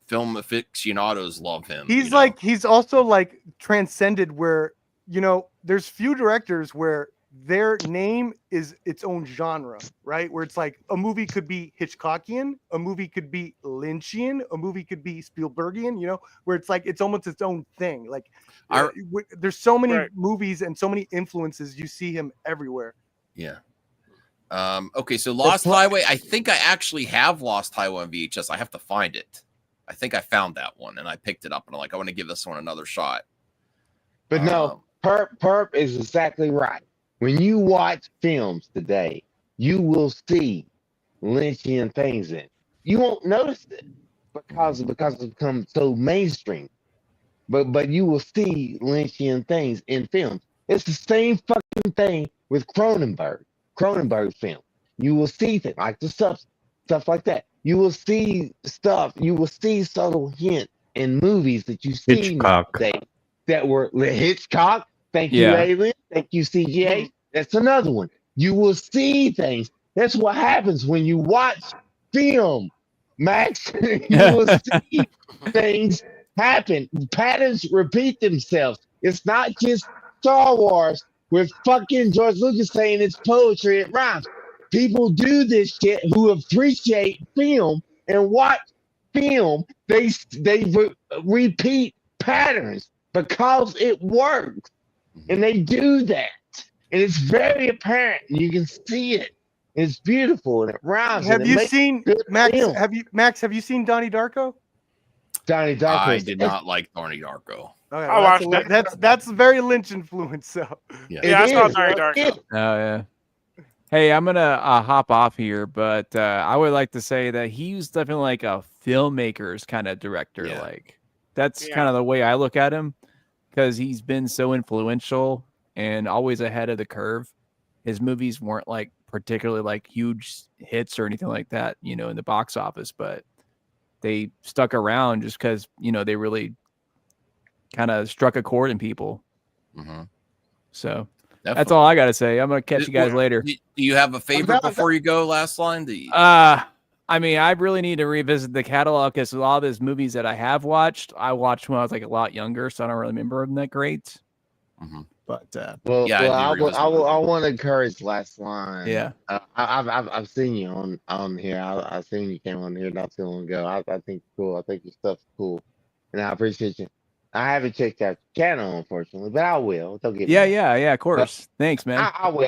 Film aficionados love him. He's also like transcended where, there's few directors where their name is its own genre, right? Where it's like a movie could be Hitchcockian, a movie could be Lynchian, a movie could be Spielbergian, where it's like it's almost its own thing. Like there's so many movies and so many influences. You see him everywhere. Yeah. Okay, so Lost Highway. I think I actually have Lost Highway on VHS. I have to find it. I think I found that one and I picked it up and I'm like, I want to give this one another shot. But no, Perp is exactly right. When you watch films today, you will see Lynchian things in. You won't notice it because it's become so mainstream. But you will see Lynchian things in films. It's the same fucking thing with Cronenberg film. You will see things like the stuff like that. You will see stuff. You will see subtle hints in movies that you see nowadays that were Hitchcock. Thank you, Alien. Thank you, CGA. That's another one. You will see things. That's what happens when you watch film, Max. You will see things happen. Patterns repeat themselves. It's not just Star Wars with fucking George Lucas saying it's poetry, it rhymes. People do this shit who appreciate film and watch film. They repeat patterns because it works. And they do that. And it's very apparent. You can see it. It's beautiful and it rhymes. Have you seen Max? Have you seen Donnie Darko? Donnie Darko. I did not like Donnie Darko. Okay, I watched that. That's very Lynch influence. So I saw Donnie Darko. Oh yeah. Hey, I'm gonna hop off here, but I would like to say that he's definitely like a filmmaker's kind of director. Yeah. Like that's kind of the way I look at him, because he's been so influential and always ahead of the curve. His movies weren't like particularly like huge hits or anything like that, you know, in the box office, but they stuck around just because, you know, they really kind of struck a chord in people. So that's all I got to say. I'm going to catch you guys later. Do you have a favorite before you go? Last line? I mean, I really need to revisit the catalog because a lot of those movies that I have watched, I watched when I was like a lot younger, so I don't really remember them that great. But I want to encourage Last Line. Yeah, I've seen you on here. I've seen you came on here not too long ago. I think it's cool. I think your stuff's cool, and I appreciate you. I haven't checked out your channel, unfortunately, but I will. Don't get me wrong. Yeah, of course. Thanks, man. I will.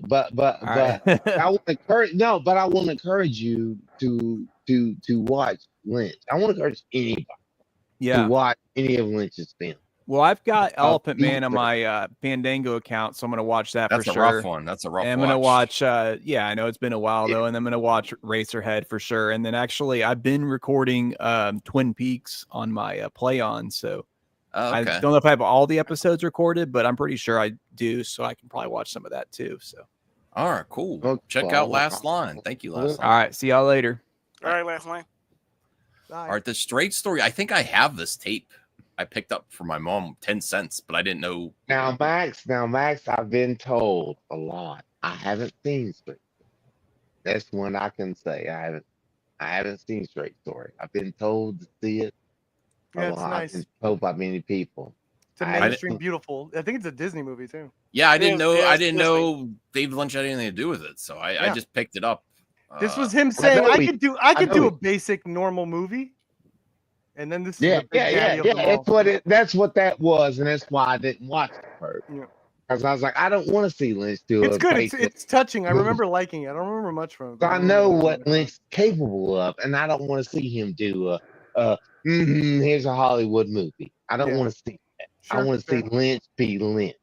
But I want to encourage. No, but I want to encourage you to watch Lynch. I want to encourage anybody to watch any of Lynch's films. Well, I've got Elephant Man on my Fandango account, so I'm going to watch that for sure. That's a rough one. That's a rough one. I'm going to watch, I know it's been a while, though, and I'm going to watch Racerhead for sure. And then actually, I've been recording Twin Peaks on my Play On, so I don't know if I have all the episodes recorded, but I'm pretty sure I do, so I can probably watch some of that, too. So, all right, cool. Check out Last Line. Thank you, Last Line. All right, see y'all later. All right, Last Line. All right, the Straight Story. I think I have this tape. I picked up for my mom 10 cents, but I didn't know. Now, Max, I've been told a lot. I haven't seen Straight Story. That's one I can say. I haven't seen Straight Story. I've been told to see it. Yeah, it's nice. I've been told by many people. It's a mainstream, beautiful. I think it's a Disney movie too. Yeah, I didn't know David Lynch had anything to do with it, so I just picked it up. This was him saying I could do a basic normal movie. And then this that's what that was, and that's why I didn't watch it first. Because I was like, I don't want to see Lynch do it. It's good. It's touching. I remember liking it. I don't remember much from it. I know what Lynch's capable of, and I don't want to see him do here's a Hollywood movie. I don't want to see that. I want to see Lynch be Lynch.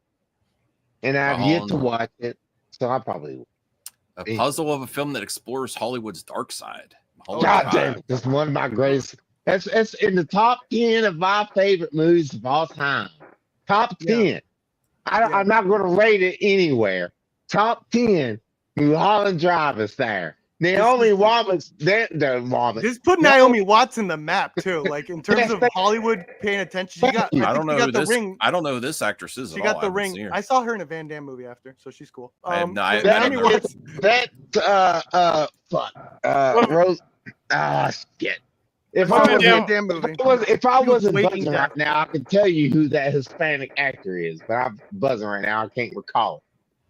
And I've yet to watch it, so I probably will. A puzzle of a film that explores Hollywood's dark side. God damn it. That's one of my greatest. That's in the top 10 of my favorite movies of all time. Top 10. I'm not going to rate it anywhere. Top 10. Mulholland Drive is there. Naomi Watts. This put Naomi Watts in the map too. Like in terms of Hollywood paying attention, she got. I don't know who this. I don't know who this actress is. She got the ring. I saw her in a Van Damme movie after, so she's cool. Naomi Watts. Rose. Shit. If I wasn't buzzing right now, I could tell you who that Hispanic actor is, but I'm buzzing right now. I can't recall it.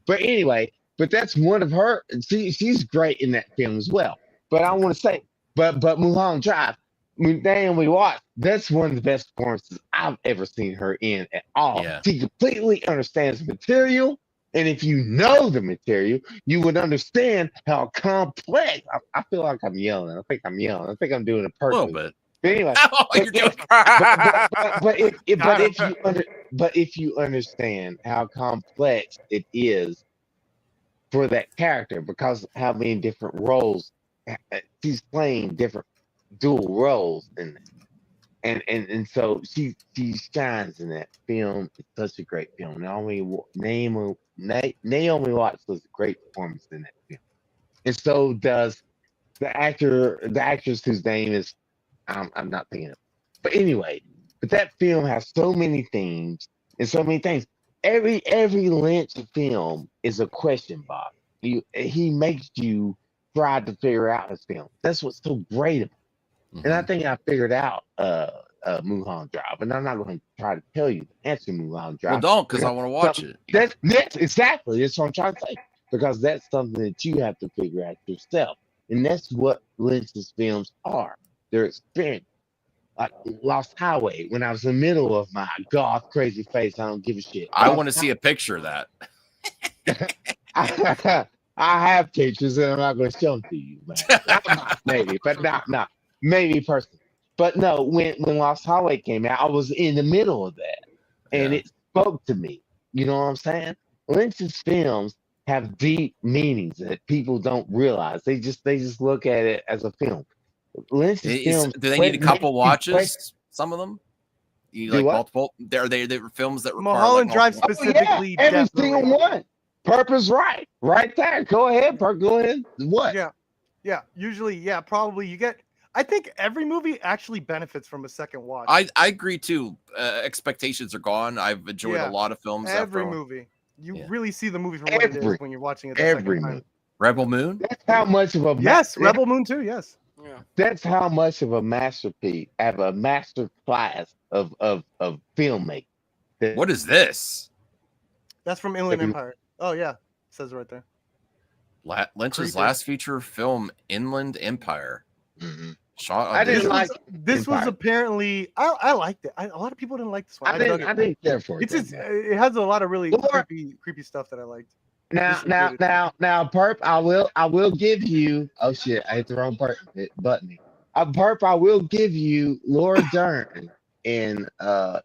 But anyway, that's one of her. She's great in that film as well. But I want to say, but Mulholland Drive, Naomi Watts, that's one of the best performances I've ever seen her in at all. Yeah. She completely understands the material. And if you know the material, you would understand how complex. I feel like I'm yelling. I think I'm yelling. I think I'm doing it perfectly. A little bit. But anyway, if you understand how complex it is for that character, because how many different roles she's playing, different dual roles in that. And so she shines in that film. It's such a great film. Naomi Watts does a great performance in that film, and so does the actress whose name is I'm not thinking of. But anyway, that film has so many themes and so many things. Every Lynch film is a question box. He makes you try to figure out his film. That's what's so great about it. And I think I figured out Mulholland Drive, and I'm not going to try to tell you the answer to Mulholland Drive. Well, don't, because I want to watch it. That's exactly. That's what I'm trying to say. Because that's something that you have to figure out yourself, and that's what Lynch's films are. They're experience. Like Lost Highway, when I was in the middle of my goth crazy face, I don't give a shit. I want to see a picture of that. I have pictures, and I'm not going to show them to you. Maybe, but not. Maybe personally. But no, when Lost Highway came out, I was in the middle of that. And it spoke to me. You know what I'm saying? Lynch's films have deep meanings that people don't realize. They just look at it as a film. Lynch's films. Do they need a couple watches? Some of them. You Do like what? multiple? They were films that require Mulholland like Drive multiple. specifically. Every definitely. single one. Purpose right there. Go ahead, Perp. Go ahead. What? Yeah. Usually, probably you get. I think every movie actually benefits from a second watch. I agree too. Expectations are gone. I've enjoyed a lot of films. Every movie, you really see the movie for what it is when you're watching it. Every movie. Rebel Moon. That's how much of a Rebel Moon too. Yes. Yeah. That's how much of a masterpiece, of a master class of filmmaking. What is this? That's from Inland Empire. Oh yeah, it says right there. Lynch's last feature film, Inland Empire. Mm-hmm. Shot on I didn't like this was apparently I liked it. A lot of people didn't like this one. I didn't care for it. It has a lot of really creepy stuff that I liked. Now, Perp, I will give you. Oh shit, I hit the wrong button. Perp, I will give you Laura Dern in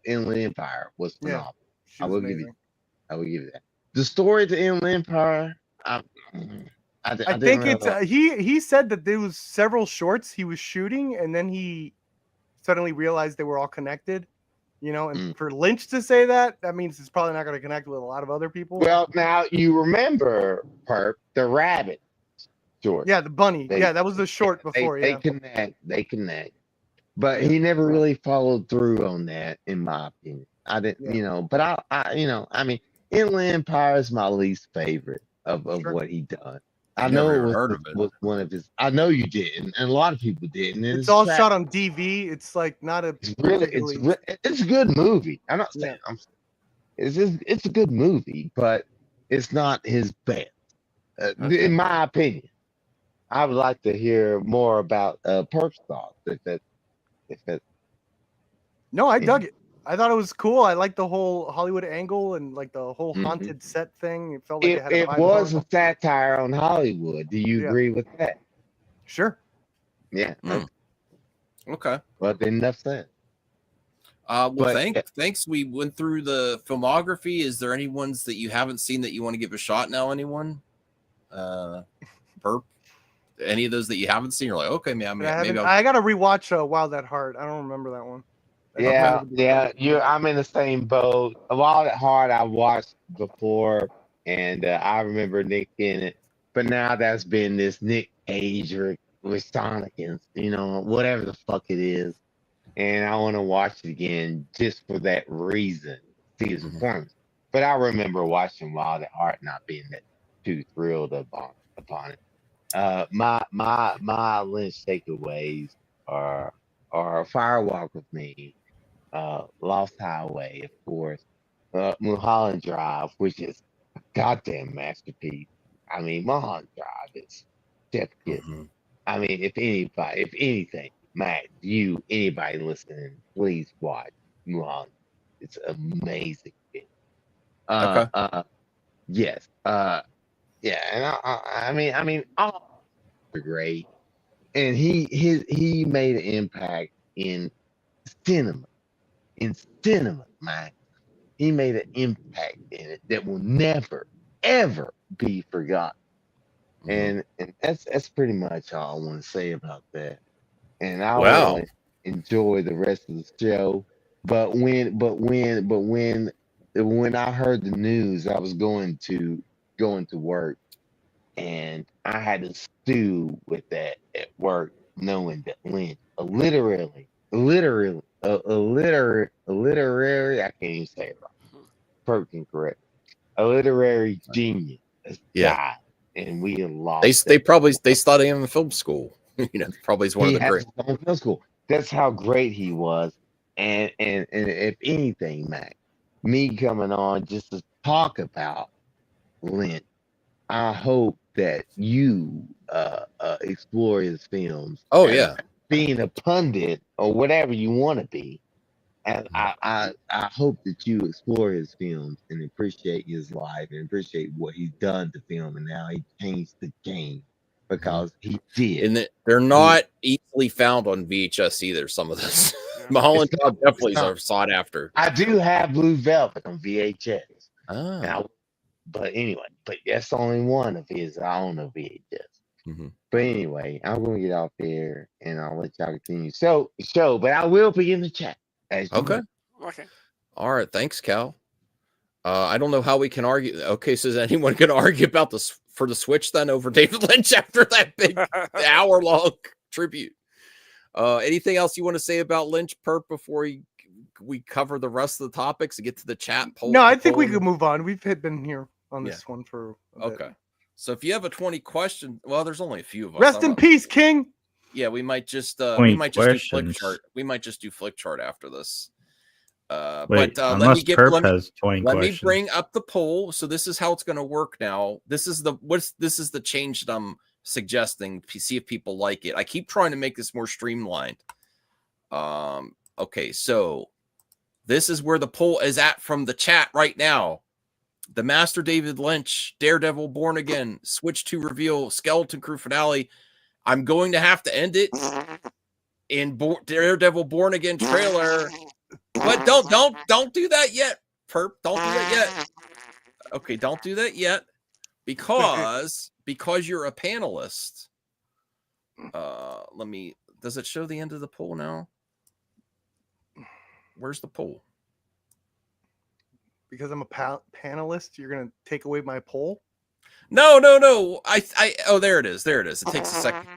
Inland Empire was phenomenal. I will give you that. The story to Inland Empire. I think it's he said that there was several shorts he was shooting, and then he suddenly realized they were all connected. And for Lynch to say that means it's probably not going to connect with a lot of other people. Well, now you remember, Perp, the rabbit short. Yeah, the bunny. That was the short before. They connect. But he never really followed through on that, in my opinion. I didn't, but I mean, Inland Empire is my least favorite of what he done. I know it was one of his. I know you didn't, and a lot of people didn't. It's all shot on DV. It's like not a. It's a good movie. I'm not saying it's a good movie, but it's not his best, in my opinion. I would like to hear more about Perp's thoughts. No, I dug it. I thought it was cool. I liked the whole Hollywood angle and like the whole haunted set thing. It felt like it was a satire on Hollywood. Do you agree with that? Sure. Yeah. Okay. Well, then enough said. Thanks. We went through the filmography. Is there any ones that you haven't seen that you want to give a shot now? Anyone? Perp? Any of those that you haven't seen? You're like, okay, man, maybe I got to rewatch Wild at Heart. I don't remember that one. I'm in the same boat. Wild at Heart I watched before, and I remember Nick in it. But now that's been this Nick Cage with Sonic and whatever the fuck it is, and I want to watch it again just for that reason, see his performance. But I remember watching Wild at Heart, not being that too thrilled upon it. My Lynch takeaways are Firewalk with Me, Lost Highway, of course, Mulholland Drive, which is a goddamn masterpiece. I mean, Mulholland Drive is chef kiss. I mean, if anything, Matt, anybody listening, please watch Mulholland. It's amazing. Yes. Yeah, and I mean, all are great, and he made an impact in cinema, man. He made an impact in it that will never, ever be forgotten. And that's pretty much all I want to say about that. And I will enjoy the rest of the show. But when I heard the news, I was going to work, and I had to stew with that at work, knowing that Lynch, a literary, I can't even say it right. Perfect, correct. A literary genius died, and we lost. They probably study him in film school. Probably is one of the great film school. That's how great he was. And if anything, Mac, me coming on just to talk about Lynch, I hope that you explore his films. Oh yeah, being a pundit or whatever you want to be, and I hope that you explore his films and appreciate his life and appreciate what he's done to film and how he changed the game, because he did. And they're not easily found on VHS either. Some of those. Mulholland Drive definitely are sought after. I do have Blue Velvet on VHS. Oh. But anyway, but that's only one of his own VHS. But anyway, I'm gonna get off there and I'll let y'all continue. So, but I will be in the chat. Okay. Okay. All right. Thanks, Cal. I don't know how we can argue. Okay, so is anyone going to argue about this for the Switch then over David Lynch after that big hour-long tribute? Anything else you want to say about Lynch, Perp, before we cover the rest of the topics and get to the chat poll? No, I think we could move on. We've been here on this one for a bit. Okay. So if you have a 20 question, well, there's only a few of us. Rest in peace, King. Yeah, we might just do flick chart. We might just do flick chart after this. Wait, but let me bring up the poll. So this is how it's going to work now. This is the change that I'm suggesting. See if people like it. I keep trying to make this more streamlined. Okay, so this is where the poll is at from the chat right now. The Master David Lynch, Daredevil Born Again, Switch 2 reveal, Skeleton Crew finale. I'm going to have to end it in Daredevil Born Again trailer. But don't do that yet, Perp. Don't do that yet. Okay, don't do that yet. Because you're a panelist. Does it show the end of the poll now? Where's the poll? Because I'm a panelist, you're gonna take away my poll? No. There it is. It takes a second.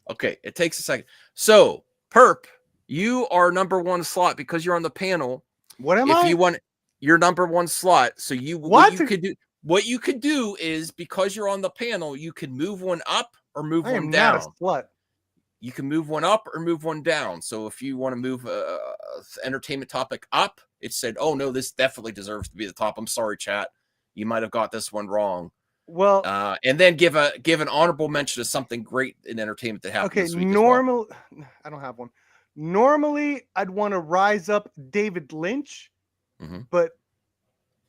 Okay, it takes a second. So, Perp, you are number one slot because you're on the panel. What am I? If you want your number one slot, so what you could do is, because you're on the panel, you can move one up or move one down. What? You can move one up or move one down. So if you want to move entertainment topic up, it said, "Oh no, this definitely deserves to be the top." I'm sorry, chat. You might have got this one wrong. Well, and then give an honorable mention to something great in entertainment that happened this week. I don't have one. Normally, I'd want to rise up David Lynch, but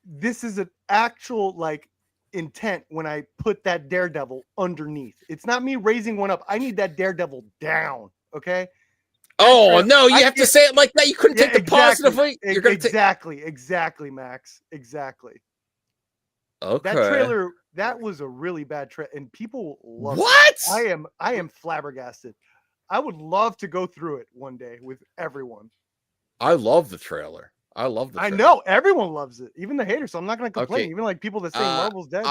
this is an actual intent when I put that Daredevil underneath. It's not me raising one up. I need that Daredevil down. Okay. Oh no, you have to say it like that. You couldn't take the positively. Exactly, Max. Exactly. Okay. That trailer, that was a really bad trailer, and people love what? It. I am flabbergasted. I would love to go through it one day with everyone. I love the trailer. I know everyone loves it, even the haters. So I'm not going to complain. Okay. Even people that say Marvel's dead.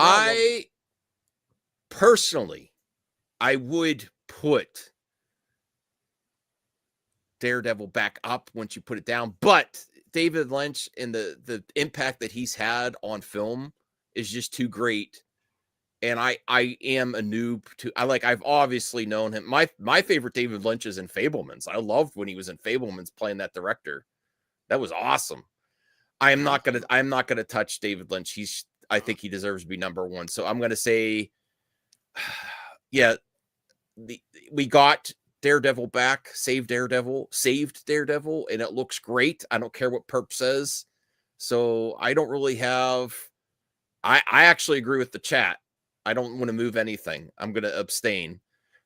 Personally, I would put Daredevil back up once you put it down, but David Lynch and the impact that he's had on film is just too great. And I am a noob to I've obviously known him. My favorite David Lynch is in Fabelmans. I loved when he was in Fabelmans playing that director. That was awesome. I'm not gonna touch David Lynch. I think he deserves to be number one. So I'm gonna say, yeah, we got Daredevil back, saved Daredevil, and it looks great. I don't care what Perp says. So I don't really have. I actually agree with the chat. I don't want to move anything. I'm going to abstain.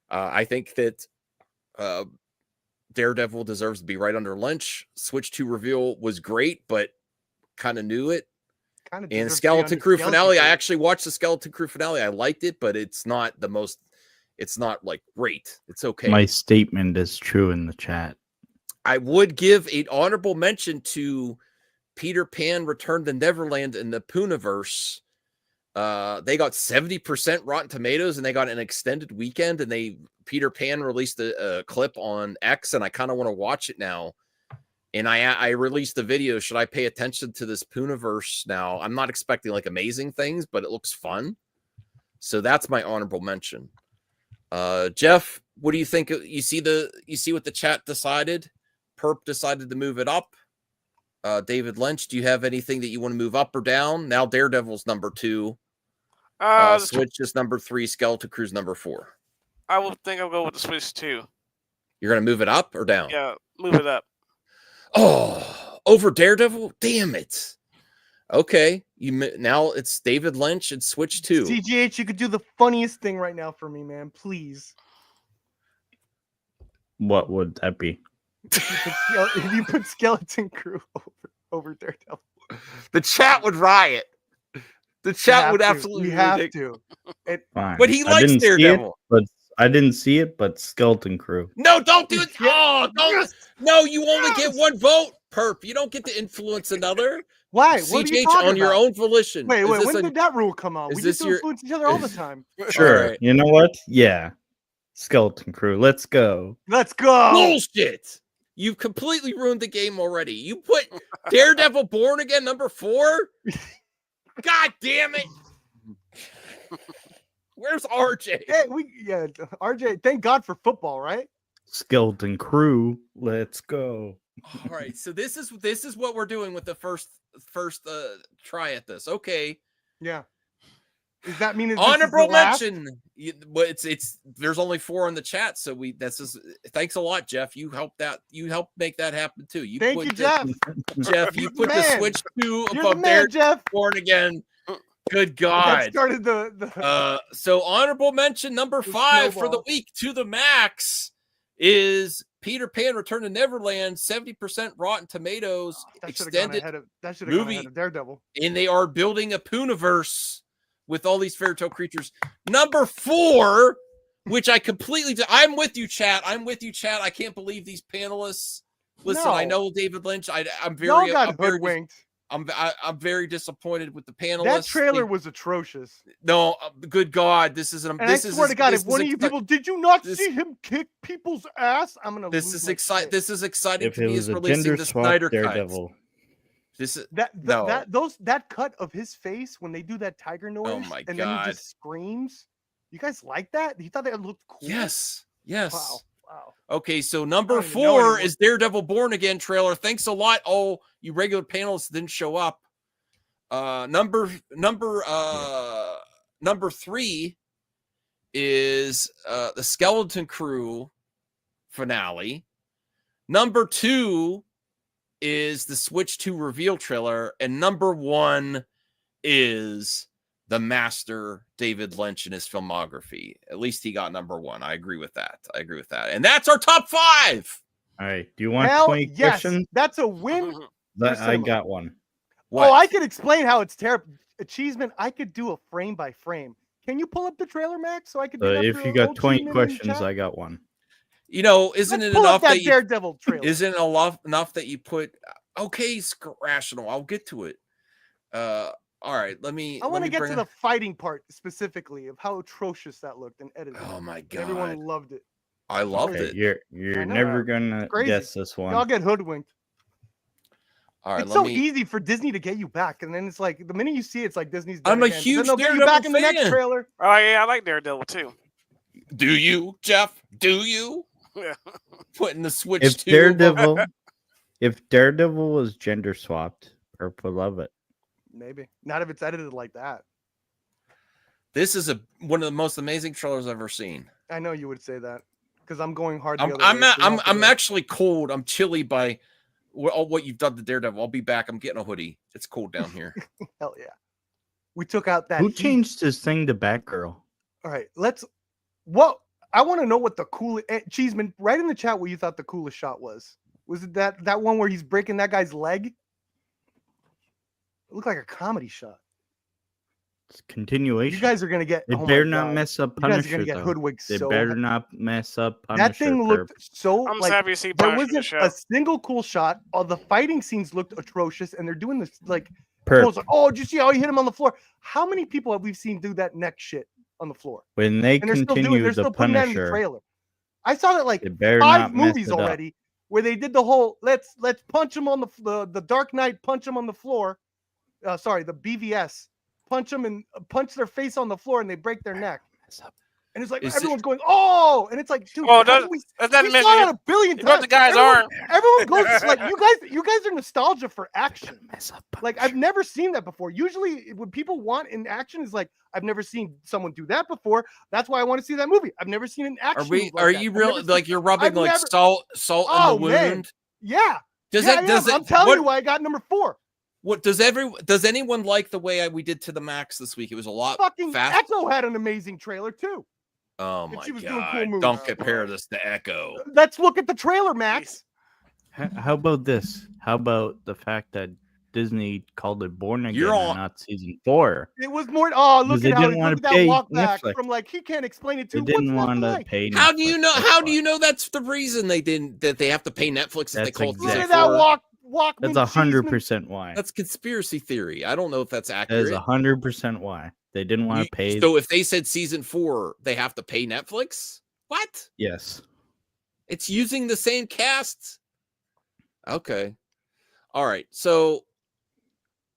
I think that Daredevil deserves to be right under Lynch. Switch 2 reveal was great, but kind of knew it. And Skeleton Crew finale, I actually watched the Skeleton Crew finale. I liked it, but it's not great. It's okay. My statement is true in the chat. I would give an honorable mention to Peter Pan Return to Neverland in the Poonaverse. They got 70% Rotten Tomatoes, and they got an extended weekend, and Peter Pan released a clip on X, and I kind of want to watch it now. And I released the video. Should I pay attention to this Poonaverse now? I'm not expecting amazing things, but it looks fun. So that's my honorable mention. Jeff, what do you think? You see what the chat decided? Perp decided to move it up. David Lynch, do you have anything that you want to move up or down? Now Daredevil's number 2. Switch is number 3. Skeleton Crew's number 4. I would think I'll go with the Switch 2. You're going to move it up or down? Yeah, move it up. Oh, over Daredevil? Damn it. Okay, now it's David Lynch and Switch 2. CGH, you could do the funniest thing right now for me, man. Please. What would that be? If you put Skeleton Crew over Daredevil. The chat would riot. The chat would absolutely We have to. Fine. But he I likes didn't see it, Daredevil. but I didn't see it, but Skeleton Crew. No, don't do it. Yeah. Oh, don't. Yes. No, you only Yes. get one vote. Perp. You don't get to influence another. Why? What are you CJ talking on your about? own volition. Wait, Is this when a- did that rule come out? is We this used to your- influence each other all the time. Sure. All right. You know what? Yeah. Skeleton Crew. Let's go. Let's go. Bullshit. You've completely ruined the game already. You put Daredevil Born Again number 4? God damn it. Where's RJ? Hey, RJ, thank God for football, right? Skeleton Crew. Let's go. All right, so this is what we're doing with the first try at this. Okay. Yeah. Does that mean Honorable mention? But it's there's only 4 in the chat, so thanks a lot, Jeff. You helped make that happen too. Thank you, Jeff. Jeff, you put the Man. Switch 2 You're the above man, there. Jeff. Born Again. Good That God. started the So honorable mention number The 5 for the snowball. week to the max is Peter Pan Return to Neverland, 70% Rotten Tomatoes, that should have gone extended, ahead of gone movie. ahead of Daredevil. and they are building a Pooniverse with all these fairy tale creatures. Number 4, which I'm with you, chat. I can't believe these panelists. Listen, I No. know David Lynch. I'm very, Y'all got I'm very, hoodwinked. I'm very disappointed with the panelists. That trailer was atrocious. No, good God, this is And I swear to God, if one of you people did you not see him kick people's ass, I'm gonna. This lose is my exciting. shit. This is exciting If to it me. was Is a releasing gender the swap Snyder cut. Daredevil. This is That no. that cut of his face when they do that tiger noise, my and then he God. just screams. You guys like that? You thought that looked cool? Yes. Wow. Okay, so number don't even know 4 anymore. is Daredevil Born Again trailer. Thanks a lot. Oh, you regular panelists didn't show up. Number 3 is the Skeleton Crew finale. Number 2 is the Switch 2 reveal trailer, and number 1 is the master David Lynch in his filmography. At least he got number 1. I agree with that. And that's our top 5. All right. Do you want Hell 20 yes, questions? that's a win. I cinema. got one. What? Oh, I could explain how it's terrible. Achievement, I could do a frame by frame. Can you pull up the trailer, Max, so I could? Do that If for you got old 20 Achievement in questions, chat? I got one. You know, isn't Let's it pull up enough that you Daredevil trailer? isn't it enough that you put okay, rational. I'll get to it. All right, let me I want to get bring to the fighting part specifically of how atrocious that looked and edited. Oh my And everyone God. loved it. I loved Okay, it. You're I know. never gonna Crazy. guess this one. Y'all get hoodwinked. All right, It's let so me easy for Disney to get you back, and then it's like the minute you see it, it's like Disney's. I'm dead a again. But huge then they'll get you Daredevil back in the next fan. trailer. Oh yeah, I like Daredevil too. Do you, Jeff? Do you? Yeah. Putting the Switch If 2 above- Daredevil was gender swapped, Purple love it. Maybe not if it's edited like that. This is one of the most amazing trailers I've ever seen. I know you would say that because I'm going hard. I'm actually cold. I'm chilly by what you've done to Daredevil. I'll be back. I'm getting a hoodie. It's cold down here. Hell yeah. We took out that. Who heat. changed his thing to Batgirl? All right, I want to know what the coolest Cheeseman. Right in the chat what you thought the coolest shot was. Was it that one where he's breaking that guy's leg? It looked like a comedy shot. It's continuation. You guys are gonna get. They oh my better not God. mess up You guys Punisher. are gonna get though. hoodwinked. They so better bad. not mess up Punisher. That thing looked so. I'm like, just happy to see there Punisher in the wasn't show. a single cool shot. All the fighting scenes looked atrocious, and they're doing this like. Perp. Like, oh, did you see how he hit him on the floor? How many people have we seen do that neck shit on the floor? When they And they're still continue they're the still putting that in the Punisher, trailer. I saw that like they better 5 not mess movies it up. already where they did the whole let's punch him on the Dark Knight, punch him on the floor. Sorry, the BVS, punch them and punch their face on the floor and they break their neck. And it's like everyone's going, oh, and it's like, dude, Well, we that doesn't saw mention that it. a billion You broke times. the guy's everyone, arm. Everyone goes like, you guys are nostalgia for action. Like I've never seen that before. Usually, when people want in action, is like I've never seen someone do that before. That's why I want to see that movie. I've never seen an action. movie like Are that. you I've real never like seen- you're rubbing I've like never- salt Oh, in the man. wound? Yeah. Does Yeah, it? I Does am. it? I'm telling what, you why I got number 4. What does anyone like the way we did to the max this week? It was a lot Fucking fast. Echo had an amazing trailer too. Oh And my she was doing cool God! moves. Don't compare this to Echo. Let's look at the trailer, Max. How about this? How about the fact that Disney called it Born Again You're and on- not season 4. It was more. Oh, look Because they at how didn't look wanna at that pay walk back Netflix. from like he can't explain it They to. didn't What's want not to like? pay. How do you Netflix, know? that's How do why. you know that's the reason that they have to pay Netflix if they That's call it Look season at that 4? Walkman. That's Cheeseman. 100% why. That's conspiracy theory. I don't know if that's That is accurate. 100% why. They didn't want to pay. So if they said season 4, they have to pay Netflix? What? Yes. It's using the same cast. Okay. All right. So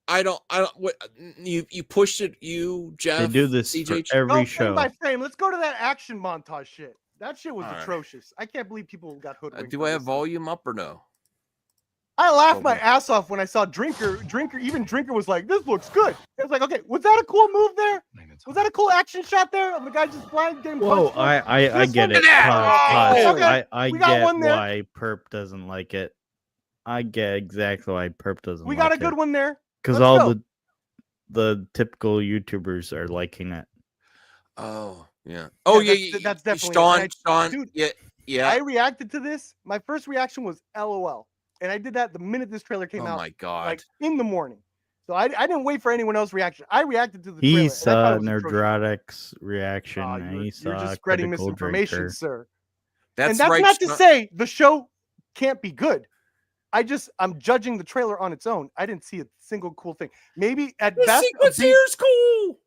I don't what you pushed it, you Jeff. They do this for CJ. every No, show. frame by frame. Let's go to that action montage shit. That shit was All right. atrocious. I can't believe people got hoodwinked. Do on I have this. volume up or no? I laughed my Okay. ass off when I saw Drinker. Even Drinker was like, "This looks good." I was like, "Okay, was that a cool move there? Was that a cool action shot there of the guy just flying getting Whoa, punched?" I This get one- it. Oh, okay. I We got get one there. why Perp doesn't like it. I get exactly why Perp doesn't We like got a good one there. Because Let's all go. the typical YouTubers are liking it. Oh, yeah. Oh, Yeah, yeah. that's definitely Sean, it. Sean. Dude, Yeah. Yeah. I reacted to this. My first reaction was LOL, and I did that the minute this trailer came Oh out, my God. like in the morning. So I didn't wait for anyone else's reaction. I reacted to the trailer. He and I thought saw it was atrocious. Nerdrotic's reaction. Ah, and he you're saw just spreading Critical misinformation, Drinker. sir. That's And that's right. not to Sean. say the show can't be good. I'm judging the trailer on its own. I didn't see a single cool thing. Maybe at The best, a sequence beat- here is cool.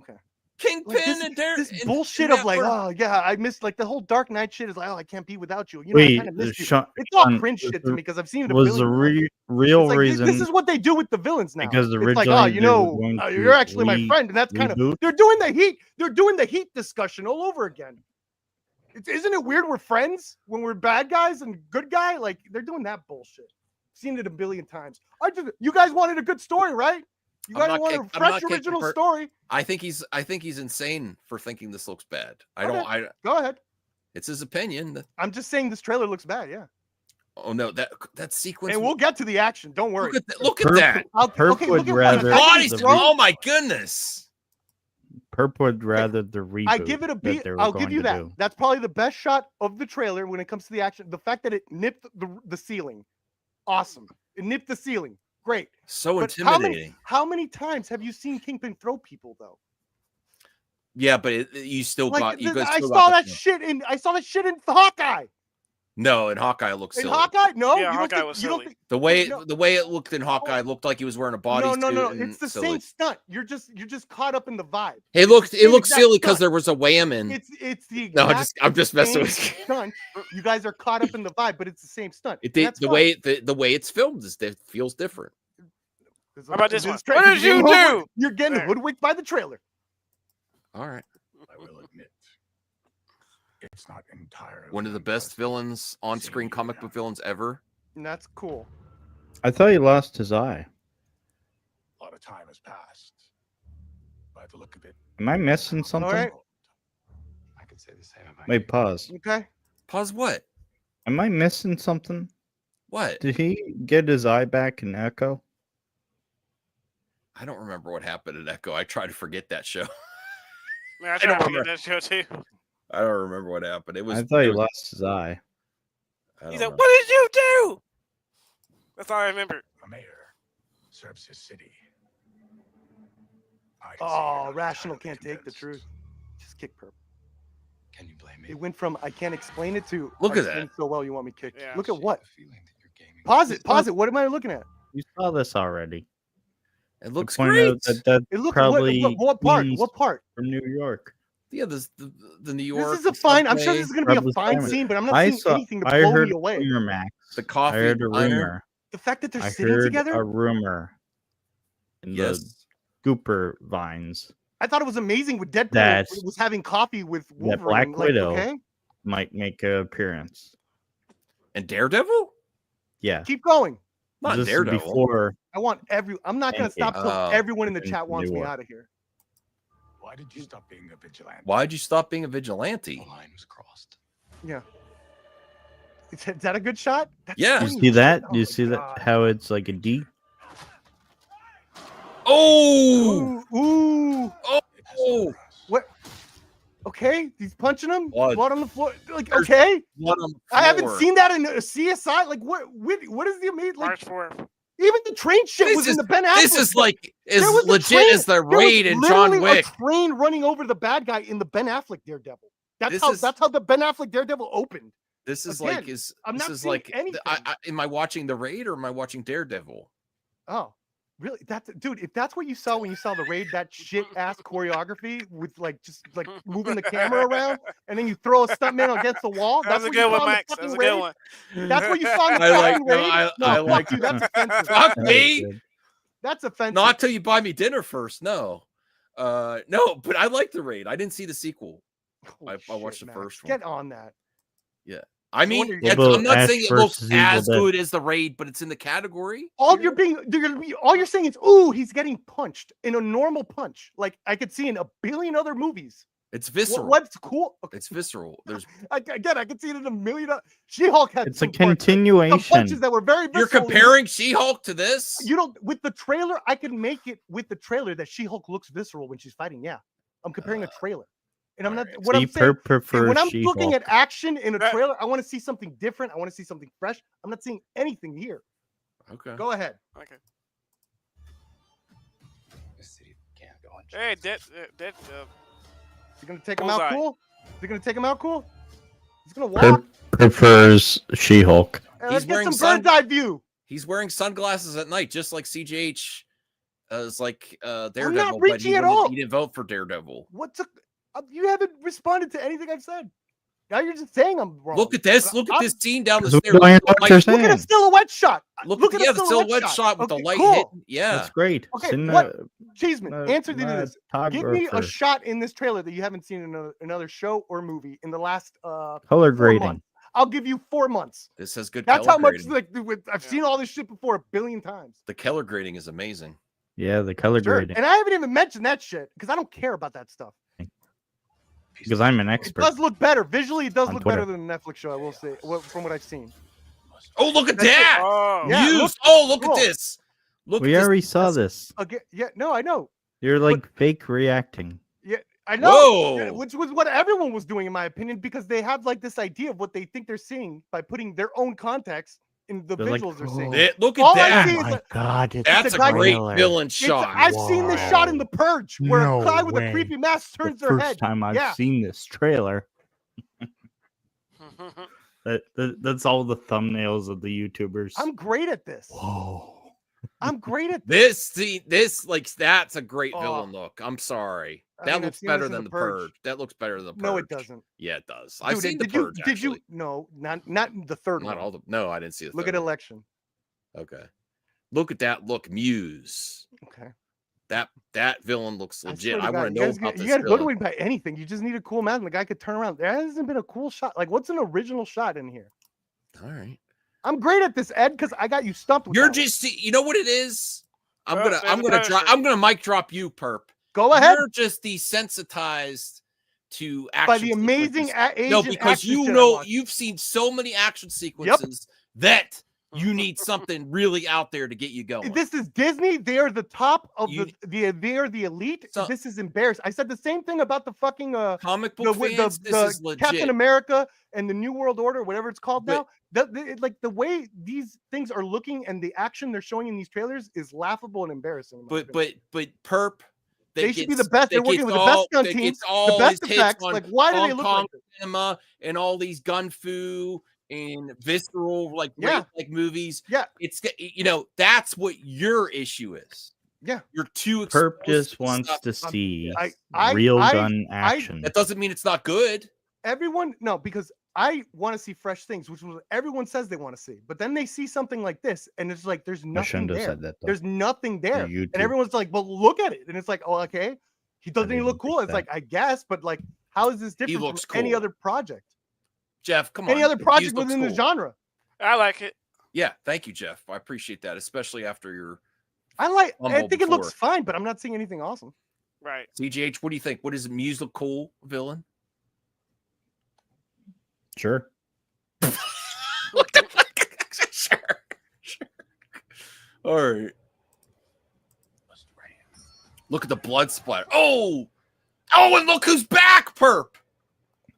okay. Kingpin Like and Daredevil. this bullshit of like, oh yeah, I missed like the whole Dark Knight shit is like, oh, I can't be without you. You know, I Wait, kind of missed you. Sean- It's all Sean, cringe shit to me because I've seen it a Was billion the times. real It's like, reason this is what they do with the villains now. because It's like, originally oh, they you were know, going to you're actually my friend, and that's kind of reboot? they're doing the heat. They're doing the heat discussion all over again. Isn't it weird? We're friends when we're bad guys and good guy. Like they're doing that bullshit. Seen it a billion times. You guys wanted a good story, right? You I'm guys not wanted kick- a I'm not fresh kicking original Bert. story. I think he's insane for thinking this looks bad. Okay. Go ahead. It's his opinion. I'm just saying this trailer looks bad. Yeah, Oh no, that sequence. and we'll get to the action. Don't worry. Look at that. Perp would at rather what Body the the scroll. Oh my goodness. Perp would rather the reboot. I give it a that beat. they were I'll going give you to that. do. That's probably the best shot of the trailer when it comes to the action. The fact that it nipped the ceiling, awesome. It nipped the ceiling, great. So But intimidating. how many times have you seen Kingpin throw people though? Yeah, but you still got. You guys I still saw got that the- shit in. I saw that shit in Hawkeye. No, in Hawkeye it looks In silly. Hawkeye, no. Yeah, you Hawkeye don't was think, you don't silly. think, The way No. the way it looked in Hawkeye looked like he was wearing a bodysuit. no. and It's the silly. same stunt. You're just caught up in the vibe. It looked same looked exact silly because stunt. there was a whammon. It's the No, exact I'm just messing with same you. stunt. You guys are caught up in the vibe, but it's the same stunt. It And did that's the fine. way the way it's filmed feels different. How about this one? tra- What did you're you getting do? hoodwinked- You're getting There. hoodwinked by the trailer. All right. I will admit, it's not entirely. One of the best villains, on-screen comic book villains ever. And that's cool. I thought he lost his eye. A lot of time has passed. By the look of it, Am I missing something? right. I could say the same about Wait, pause. Okay. Pause what? Am I missing something? What? Did he get his eye back in Echo? I don't remember what happened at Echo. I try to forget that show. Man, I I tried don't to get remember. that show too. I don't remember what happened. It was. I thought he it was- lost his eye. I He's don't like, know. "What did you do?" That's all I remember. the mayor serves his city. I can see Oh, you're not rational entirely can't take the convinced. truth. Just kick Perp. Can you blame me? It went from I can't explain it to Look I at that. explained so well you want me kicked. Yeah. Look at what? The feeling that you're gaming. Pause it. Pause it. What am I looking at? You saw this already. It looks Point great. out that It looks probably what part? means What part? from New York. Yeah, the New York. This is a fine. I'm sure subway, this is going to be a Probably fine Simon. scene, but I'm not I seeing saw. anything to I blow heard me away. rumor, Max. the I coffee. heard a diner. rumor. The fact that they're I sitting heard together. a rumor in the Yes. Gooper vines I thought it was amazing with Deadpool That- was having coffee with that Wolverine. Black like, Widow- okay, might make an appearance. And Daredevil? Yeah, keep going. Not this is Daredevil. before. I'm not going to stop till Oh. everyone in the And chat wants me New out of here. Why did you stop being a vigilante? Why'd you stop being a The vigilante? line was crossed. Yeah. Is that a good shot? That's Yeah. You swinging see that? shit. You Oh see my that? God. How it's like a D? Oh! Ooh. It has Oh. over us. What? Okay, he's punching him. Blood. Blood on the floor. Like, There's okay. Blood on the I haven't floor. seen that in a CSI. Like, what is the amazing? Like, March 4th. Even the train shit was in the Ben Affleck. This is like as There was a legit train- as the there was raid in John literally Wick. A train running over the bad guy in the Ben Affleck Daredevil. That's how the Ben Affleck Daredevil opened. This is Again, like I'm this not is seeing like anything. am I watching the raid or am I watching Daredevil? Oh, really? Dude, if that's what you saw when you saw the raid, that shit ass choreography with like just like moving the camera around and then you throw a stuntman against the wall. That's a what good you one, saw in the Max. fucking That's a raid? good one. That's what you saw in the I like- fucking no, raid? I- No, I fuck like- you. That's offensive. Fuck That was me. good. That's offensive. Not till you buy me dinner first. No. No, but I like the raid. I didn't see the sequel. Holy I watched shit, the Max. first one. Get on that. I No mean, wonder you're I'm getting- not Ash saying it looks versus Evil as Dead. good as the raid, but it's in the category. All here. all you're saying is, ooh, he's getting punched in a normal punch. Like I could see in a billion other movies. It's visceral. What's cool? Okay. It's visceral. There's I could see it in a million. She-Hulk had It's a some punches, some continuation. punches that were very you're visceral. comparing She-Hulk to this. You don't with the trailer. I can make it with the trailer that She-Hulk looks visceral when she's fighting. Yeah, I'm comparing a trailer, and I'm not. alright. What I'm saying. prefers When I'm She-Hulk. looking at action in a Right. trailer, I want to see something different. I want to see something fresh. I'm not seeing anything here. Okay. Go ahead. Okay. Hey, You're gonna take him out Bullseye. cool. You're gonna take him out cool. He's gonna walk. Prefers She-Hulk. And let's He's get wearing some bird's eye view. He's wearing sunglasses at night, just like CJH is like Daredevil. not but reaching he at wouldn't- all. He didn't vote for Daredevil. You haven't responded to anything I've said. Now you're just saying I'm wrong. Look at this. But Look at I'm- this scene down the Because we stairs. don't know what Light- you're Look at a saying. silhouette shot. Look at the silhouette shot with Okay, the light cool. hitting. Yeah. That's great. Okay, Cheeseman, uh, answer me this. Give me a shot in this trailer that you haven't seen in another show or movie in the last color 4 grading. months. I'll give you 4 months. This has good That's color how much grading. I've seen all this shit before a billion times. The color grading is amazing. Yeah, the color Sure. grading. And I haven't even mentioned that shit because I don't care about that stuff. Because I'm an It expert. does look better. Visually, it does On look Twitter. better than the Netflix show, I will say, from what I've seen. Oh, look at That's it. that! Oh, Yeah, Muse. Look cool. at this. Look We at this. already saw this. Again, yeah, no, I know. You're like fake reacting. Yeah, I know. Whoa. Yeah, which was what everyone was doing, in my opinion, because they have like this idea of what they think they're seeing by putting their own context in the They're like, visuals they're seeing. "Oh, Look All at I that. see is God, That's a a guy- great villain It's- shot. I've seen this shot in The Purge where No a guy with way. a creepy mask turns the their first head. time I've Yeah. seen this trailer. That's all the thumbnails of the YouTubers. I'm great at this. Whoa. I'm great at this. This like that's a great Oh. villain look. I'm sorry. I That mean, I've looks seen better this in than The the Purge. Purge. That looks better than the Purge. No, it doesn't. Yeah, it does. I've Dude, seen the did you? Purge. Did you? actually. No, not the third Not one. all the. No, I didn't see the. Look third at one. election. Okay. Look at that look, Muse. Okay. That villain looks I legit. swear to I God, want to you know guys about you this. gotta go to villain. him by anything. You just need a cool mask. And the guy could turn around. There hasn't been a cool shot. Like, what's an original shot in here? All right. I'm great at this, Ed, because I got you stumped. With You're that one. just. You know what it is. I'm Well, gonna. there's I'm a gonna Punisher. drop. I'm gonna mic drop you, Perp. Go ahead. You're just desensitized to action By the amazing sequences. Asian No, because action you shit I know watch. you've seen so many action sequences that you need something really out there to get you going. This is Disney. They are the top of You- they are the elite. So- This is embarrassing. I said the same thing about the fucking Comic book fans, this is legit. Captain America and the New World Order, whatever it's called But- now. Like the way these things are looking and the action they're showing in these trailers is laughable and embarrassing. in my opinion. But Perp, they should be the best. They're working with the best gun teams, the best effects. Like, why do they look like this? cinema and all these gun fu and visceral like Yeah. rape, like movies? Yeah. It's that's what your issue is. Yeah. You're too Perp exposed just to wants stuff. to see I- real I- gun action. That doesn't mean it's not good. Everyone, no, because I want to see fresh things, which is what everyone says they want to see. But then they see something like this, and it's like there's I nothing shouldn't have there. said that though. There's nothing there, YouTube. and everyone's like, "Well, look at it," and it's like, "Oh, okay." He doesn't didn't even look think cool. It's that. like, I guess, but like, how is this different looks from any cool. other project? Jeff, come on. Any other Hughes project looks within the cool. genre? I like it. Yeah, thank you, Jeff. I appreciate that, especially after your I Humble think it looks before. fine, but I'm not seeing anything awesome. Right. CGH. What do you think? What is Muse look cool villain? Sure. What the fuck? Sure. All right. Look at the blood splatter. Oh, and look who's back, Perp.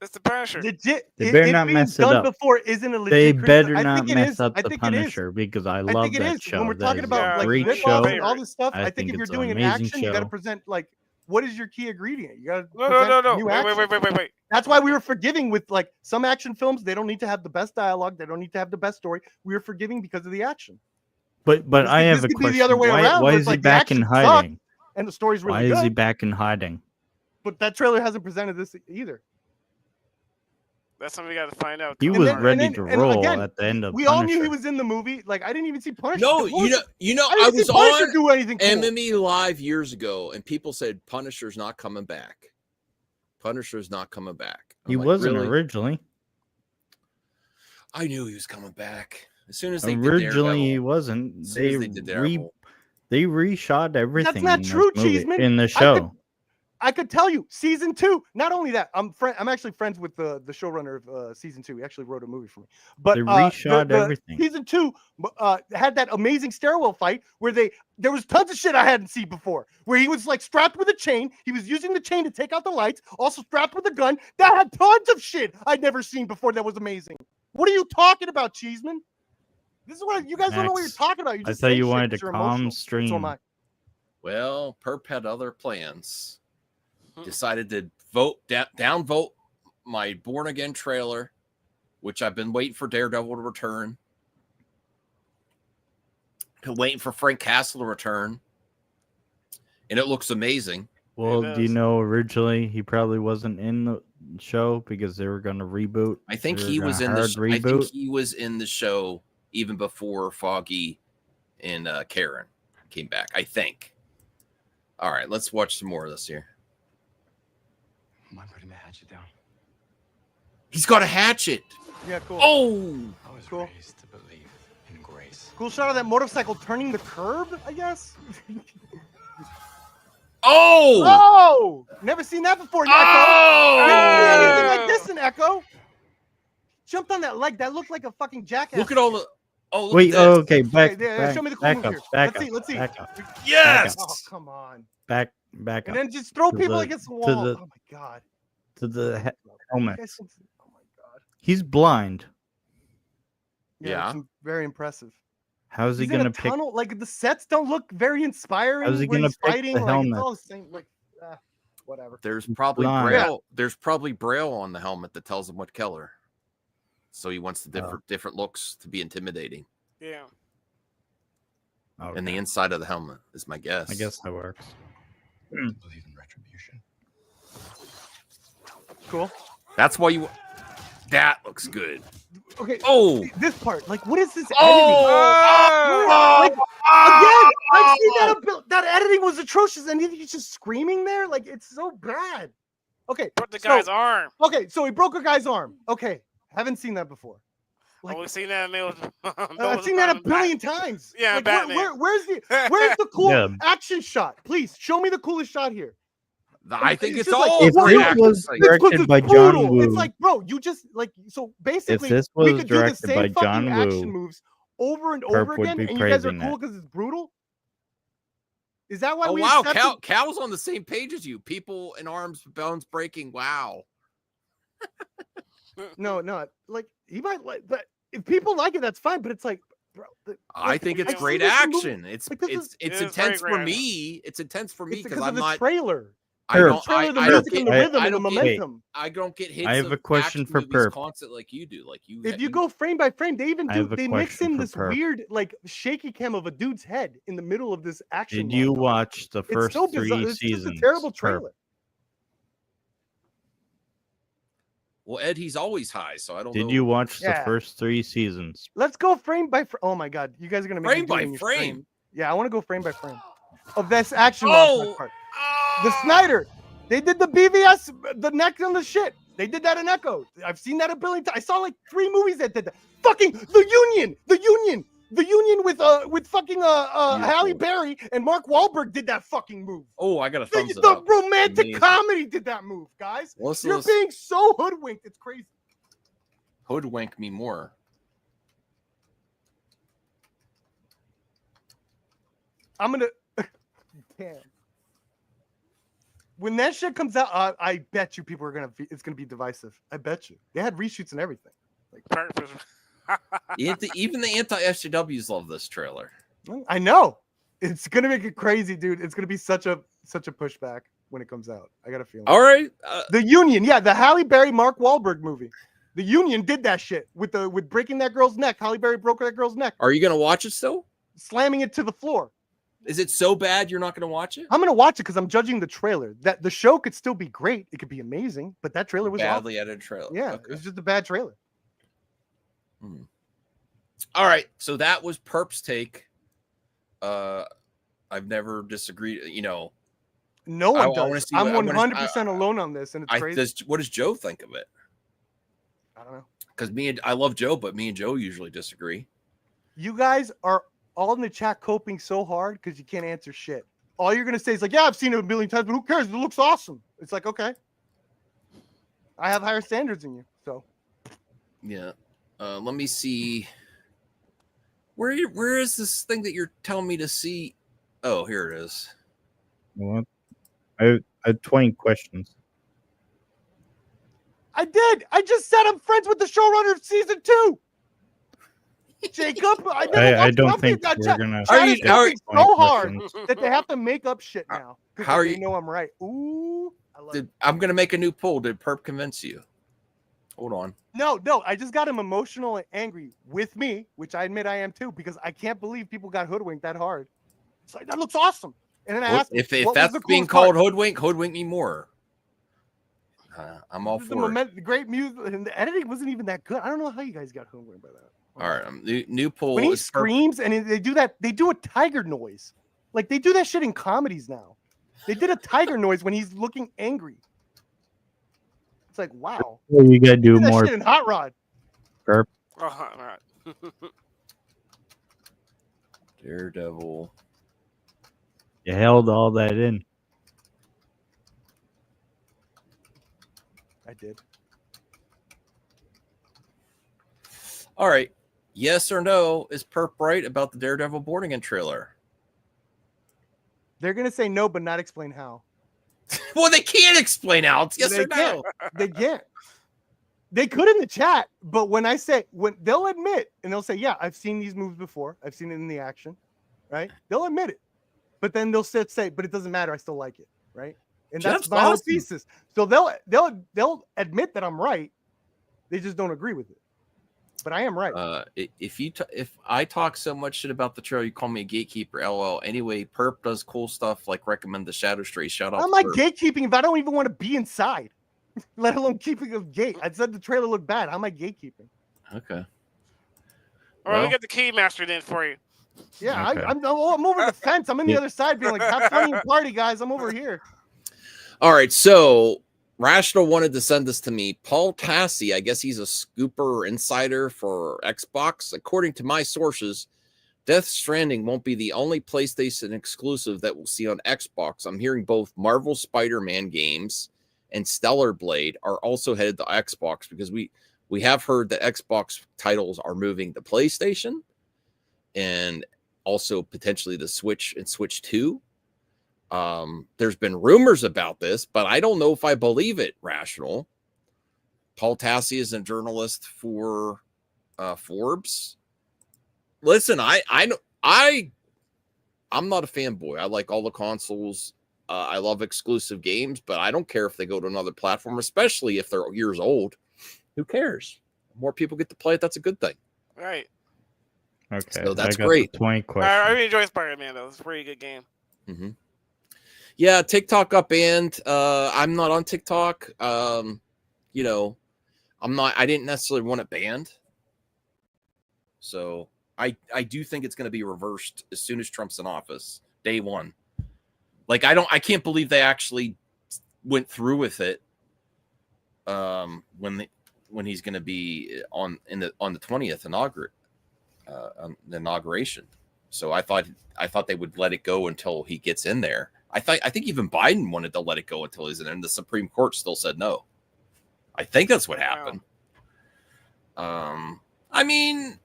It's the Punisher. Legit. They better it not being mess it done up. before isn't a legit They criticism. better I not think it mess is. up I the think it is. Punisher because I I love think it that is. show. When we're That talking is about a like great rip-offs show. and all this stuff, I I think think if you're it's an doing an amazing action, you got to show. present like what is your key ingredient? You got to No. new Wait, action. wait. That's why we were forgiving with like some action films. They don't need to have the best dialogue. They don't need to have the best story. We were forgiving because of the action. But I have a This could be question. the other way around. Why where is it's he like the back in action sucked hiding? and the story's Why really is he good. back in hiding? But that trailer hasn't presented this either. That's something we got to find out. He Tom was Hardy. ready to and roll again, at the end of we Punisher. all knew he was in the movie. Like I didn't even see Punisher. No, I I was on do anything cool. MMA Live years ago, and people said Punisher's not coming back. Punisher's not coming back. I'm He like, wasn't really? originally. I knew he was coming back as soon as they Originally, he did wasn't. As soon as they did Daredevil. They reshot everything. not in this true, movie- Cheeseman. in the show. I could tell you, season 2. Not only that, I'm actually friends with the showrunner of season 2. He actually wrote a movie for me. But They reshot everything. Season 2 had that amazing stairwell fight where there was tons of shit I hadn't seen before. Where he was like strapped with a chain. He was using the chain to take out the lights. Also strapped with a gun. That had tons of shit I'd never seen before. That was amazing. What are you talking about, Cheeseman? This is what you guys don't know what you're Max, talking about. You I just thought say you shit wanted 'cause to you're calm emotional. stream. So am I. Well, Perp had other plans. Decided to downvote my Born Again trailer, which I've been waiting for Daredevil to return. Been waiting for Frank Castle to return, and it looks amazing. Well, do you know originally he probably wasn't in the show because they were going to reboot? I think They were he gonna was in the. hard I think reboot. he was in the show even before Foggy and Karen came back. I think. All right, let's watch some more of this here. Am I putting the hatchet down? He's got a hatchet. Yeah, cool. Oh, I was Cool. raised to believe in grace. Cool shot of that motorcycle turning the curb, I guess. oh, Oh! Never seen that before, Echo. Never seen anything like this in Echo. Jumped on that leg. That looked like a fucking jackass. Look at all the. Oh, look Wait, at this. okay, back, Okay, yeah, back, show me the cool back move up, here. back Let's up, see, let's see. back up, Yes. Oh, come on. back And up then just throw To people the- against the to wall. the- Oh my god. to the You helmet. guys can see- Oh my god. He's blind. Yeah. It's very impressive. How's he He's in gonna a pick? tunnel. Like the sets don't look very inspiring. How's he where gonna he's pick fighting? the Like helmet? it's all the same. Like whatever. There's probably Blind. braille. There's probably braille on the helmet that tells him what color. So he wants the Oh. different looks to be intimidating. Yeah. Okay. And the inside of the helmet is my guess. I guess that works. To believe in retribution. Cool. That's why you. That looks good. Okay. Oh. This part. Like what is this Oh. editing? Again, I've seen that editing was atrocious, and he's just screaming there. Like it's so bad. Okay, Broke the guy's arm. Okay, so he broke a guy's arm. Okay, haven't seen that before. Like, We've seen that in those. I've seen that a billion times. Yeah, like, Batman. where's the cool Yeah. action shot? Please show me the coolest shot here. I think it's just like, all If great this action was sites. directed It's by John brutal. Woo, It's like, bro, you just like so basically this we was could do the directed same by fucking John action Woo, moves over and Perp over would again, be and you guys are praising cool it. because it's brutal. Is that why Oh we wow, accepted- Cal's on the same page as you. People in arms, bones breaking. Wow. No, like he might like, but if people like it, that's fine. But it's like, bro, I think it's I've great seen this movie- action. It's like, this it's is- it's It is very intense great for action. me. It's intense for me It's because because of I'm the not. trailer. I Perp. don't. Trailer, the I don't music get. and the I- rhythm I and the don't get. momentum. I don't get hits. I have of a question action for movies Perp. constant like you do. Like you. If you go frame by frame, they even I do. have a They mix question in for this Perp. weird, like shaky cam of a dude's head in the middle of this action. Did you montage. watch the It's first so three bizarre. It's seasons? just a terrible Perp? trailer. Well, Ed, he's always high, so I don't know. Did you watch the Yeah. first 3 seasons? Let's go frame by frame. Oh my god, you guys are gonna make Frame me do it by in your frame? Yeah, I want to go frame by frame of this action Oh! montage part. The Snyder, they did the BVS, the neck on the shit. They did that in Echo. I've seen that a billion times. I saw like 3 movies that did that. Fucking the Union with fucking Halle Berry and Mark Wahlberg did that fucking move. Oh, I got a thumbs it The up. romantic Amazing. comedy did that move, guys. Let's You're being so hoodwinked. It's crazy. hoodwink me more. I'm gonna. Damn. When that shit comes out, I bet you people are it's gonna be divisive. I bet you. They had reshoots and everything. Even the anti-SJWs love this trailer. I know. It's gonna make it crazy, dude. It's gonna be such a pushback when it comes out. I got a feeling. All right. The Union, yeah, the Halle Berry Mark Wahlberg movie. The Union did that shit with breaking that girl's neck. Halle Berry broke that girl's neck. Are you gonna watch it still? Slamming it to the floor. Is it so bad you're not gonna watch it? I'm gonna watch it because I'm judging the trailer. That the show could still be great. It could be amazing, but that trailer was badly awful. edited trailer. Yeah, okay. It was just a bad trailer. All right, so that was Perp's take. I've never disagreed. You know, no one does. I'm 100% alone on this, and it's crazy. What does Joe think of it? I don't know. Because I love Joe, but me and Joe usually disagree. You guys are all in the chat coping so hard because you can't answer shit. All you're gonna say is like, "Yeah, I've seen it a million times, but who cares? It looks awesome." It's like, okay, I have higher standards than you, so yeah. Let me see. Where is this thing that you're telling me to see? Oh, here it is. What? I had 20 questions. I did. I just said I'm friends with the showrunner of season 2. Jacob, I don't think we're gonna. Are you so hard that they have to make up shit now? How are you? They know I'm right. Ooh, I'm gonna make a new poll. Did Perp convince you? Hold on. No. I just got him emotional and angry with me, which I admit I am too, because I can't believe people got hoodwinked that hard. It's like that looks awesome. And then I asked, if that's being called hoodwink me more. I'm all for it. The great music and the editing wasn't even that good. I don't know how you guys got hoodwinked by that. All right, new poll. When he screams and they do that, they do a tiger noise. Like they do that shit in comedies now. They did a tiger noise when he's looking angry. It's like, wow. Well, you gotta do more. That shit in Hot Rod. Perp. Oh, Hot Rod. Daredevil. You held all that in. I did. All right. Yes or no, is Perp right about the Daredevil boarding in trailer? They're gonna say no, but not explain how. Well, they can't explain how. It's yes or no. They can't. They could in the chat, but when they'll admit and they'll say, "Yeah, I've seen these moves before. I've seen it in the action," right? They'll admit it, but then they'll say, "But it doesn't matter. I still like it," right? And that's my whole thesis. So they'll admit that I'm right. They just don't agree with it. But I am right. If I talk so much shit about the trailer, you call me a gatekeeper. LOL. Anyway, Perp does cool stuff like recommend the Shadow Stray. Shout out. How am I gatekeeping if I don't even want to be inside, let alone keeping a gate? I said the trailer looked bad. How am I gatekeeping? Okay. All right, we got the key master then for you. Yeah, okay. I'm over the fence. I'm in the other side, being like, "Have fun and party, guys." I'm over here. All right, so Rational wanted to send this to me. Paul Tassi, I guess he's a scooper insider for Xbox. According to my sources, Death Stranding won't be the only PlayStation exclusive that we'll see on Xbox. I'm hearing both Marvel Spider-Man games and Stellar Blade are also headed to Xbox because we have heard that Xbox titles are moving to PlayStation and also potentially the Switch and Switch 2. There's been rumors about this, but I don't know if I believe it. Rational. Paul Tassi is a journalist for Forbes. Listen, I'm not a fanboy. I like all the consoles. I love exclusive games, but I don't care if they go to another platform, especially if they're years old. Who cares? More people get to play it. That's a good thing. Right. Okay. So that's great. 20 questions. I really enjoy Spider-Man though. It's a pretty good game. Mm-hmm. Yeah, TikTok up and I'm not on TikTok. You know, I didn't necessarily want it banned. So I do think it's going to be reversed as soon as Trump's in office, day one. Like I can't believe they actually went through with it. When he's going to be on the 20th inauguration. So I thought they would let it go until he gets in there. I think even Biden wanted to let it go until he's in there, and the Supreme Court still said no. I think that's what happened. I mean,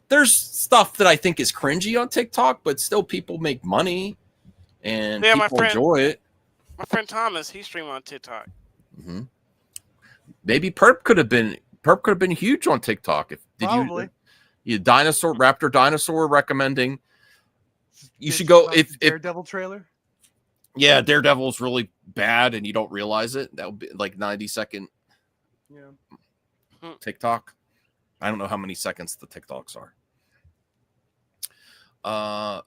there's stuff that I think is cringy on TikTok, but still people make money and people enjoy it. My friend Thomas, he streamed on TikTok. Mm-hmm. Maybe Perp could have been huge on TikTok. Probably. You Raptor Dinosaur recommending. You should go if Daredevil trailer. Yeah, Daredevil's really bad and you don't realize it. That would be like 90-second TikTok. I don't know how many seconds the TikToks are.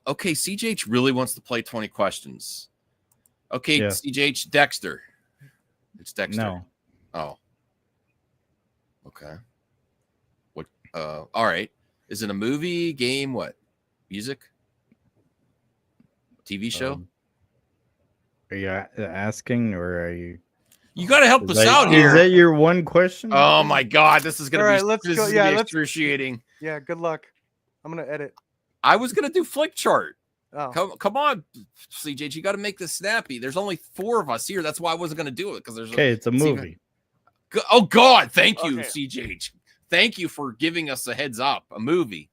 Okay, CJH really wants to play 20 questions. Okay, yeah. CJH, Dexter. It's Dexter. No. Oh. Okay. What? All right. Is it a movie, game, what? Music? TV show? Are you asking or are you? You got to help us out here. Is that your one question? Oh my God, this is gonna be excruciating. Yeah, good luck. I'm gonna edit. I was gonna do flick chart. Oh. Come on, CJ, you got to make this snappy. There's only 4 of us here. That's why I wasn't gonna do it because there's it's a movie. Oh God, thank you, CJ. Thank you for giving us a heads up. A movie.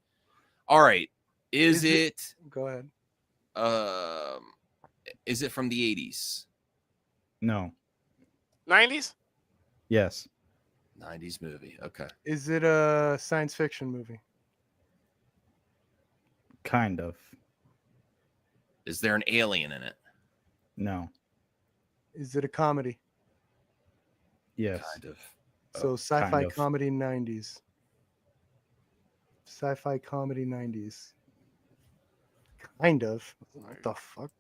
All right, is it? Go ahead. Is it from the 80s? No. 90s? Yes. 90s movie. Okay. Is it a science fiction movie? Kind of. Is there an alien in it? No. Is it a comedy? Yes. Kind of. So sci-fi comedy 90s. Sci-fi comedy 90s. Kind of. What the fuck?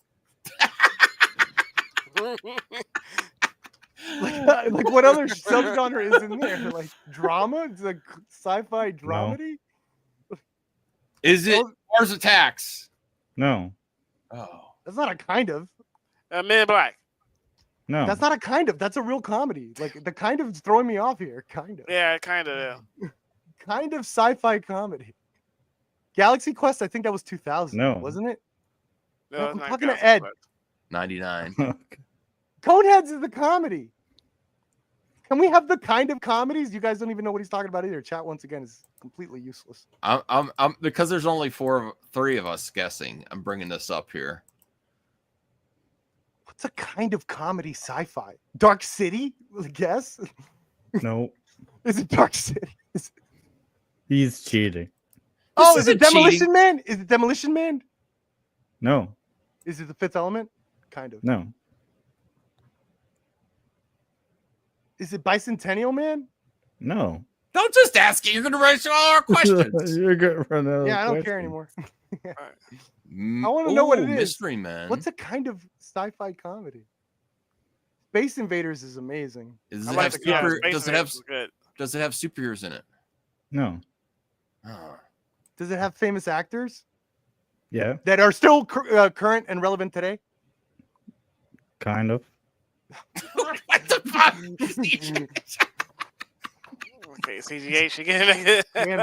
like what other subgenre is in there? Like drama? It's like sci-fi dramedy? No. Is it Mars Attacks? No. Oh. That's not a kind of. Men in Black. No. That's not a kind of. That's a real comedy. Like the kind of is throwing me off here. Kind of. Yeah, kind of. Yeah. Kind of sci-fi comedy. Galaxy Quest, I think that was 2000. No. Wasn't it? No, I'm talking to Ed. 99. Coneheads is the comedy. Can we have the kind of comedies? You guys don't even know what he's talking about either. Chat once again is completely useless. I'm because there's only 3 of us guessing. I'm bringing this up here. What's a kind of comedy sci-fi? Dark City? Guess. No. Is it Dark City? He's cheating. Oh, is it Demolition Man? Is it Demolition Man? No. Is it The Fifth Element? Kind of. No. Is it Bicentennial Man? No. Don't just ask it. You're going to write all our questions. You're going to run out. Yeah, I don't care anymore. I want to know what it is. Mystery Man. What's a kind of sci-fi comedy? Space Invaders is amazing. Does it have superheroes in it? No. Oh. Does it have famous actors? Yeah. That are still current and relevant today? Kind of. What the fuck? Okay, CGH again.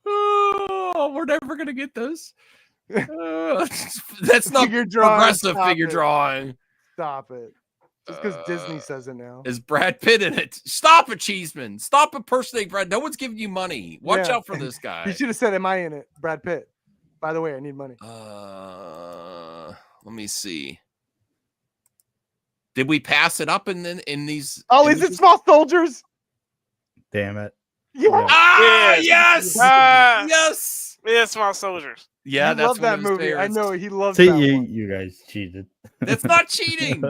Oh, we're never gonna get this. That's not progressive figure drawing. Stop it. Just because Disney says it now. Is Brad Pitt in it? Stop it, Cheeseman. Stop impersonating Brad. No one's giving you money. Watch out for this guy. You should have said, "Am I in it?" Brad Pitt. By the way, I need money. Let me see. Did we pass it up in these? Oh, is it Small Soldiers? Damn it. Yeah. Ah, yes. Yes. Yeah, Small Soldiers. Yeah, that's that movie. Favorites. I know he loves that one. You guys cheated. That's not cheating.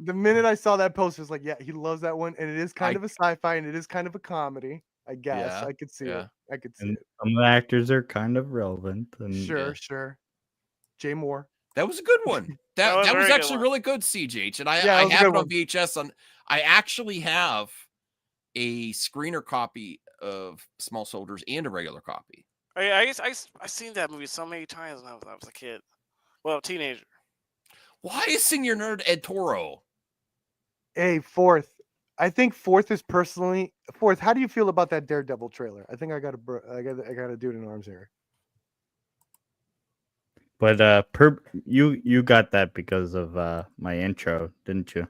The minute I saw that post, I was like, yeah, he loves that one. And it is kind of a sci-fi and it is kind of a comedy. I guess. I could see it. I could see it. Some of the actors are kind of relevant. And, sure. Jay Moore. That was a good one. That was actually really good, CJ. And I have it on VHS. I actually have a screener copy of Small Soldiers and a regular copy. I seen that movie so many times when I was a kid. Well, teenager. Why is Senior Nerd Ed Toro? Hey, Fourth. I think Fourth is personally Fourth. How do you feel about that Daredevil trailer? I think I got to do it in arms here. But you got that because of my intro, didn't you?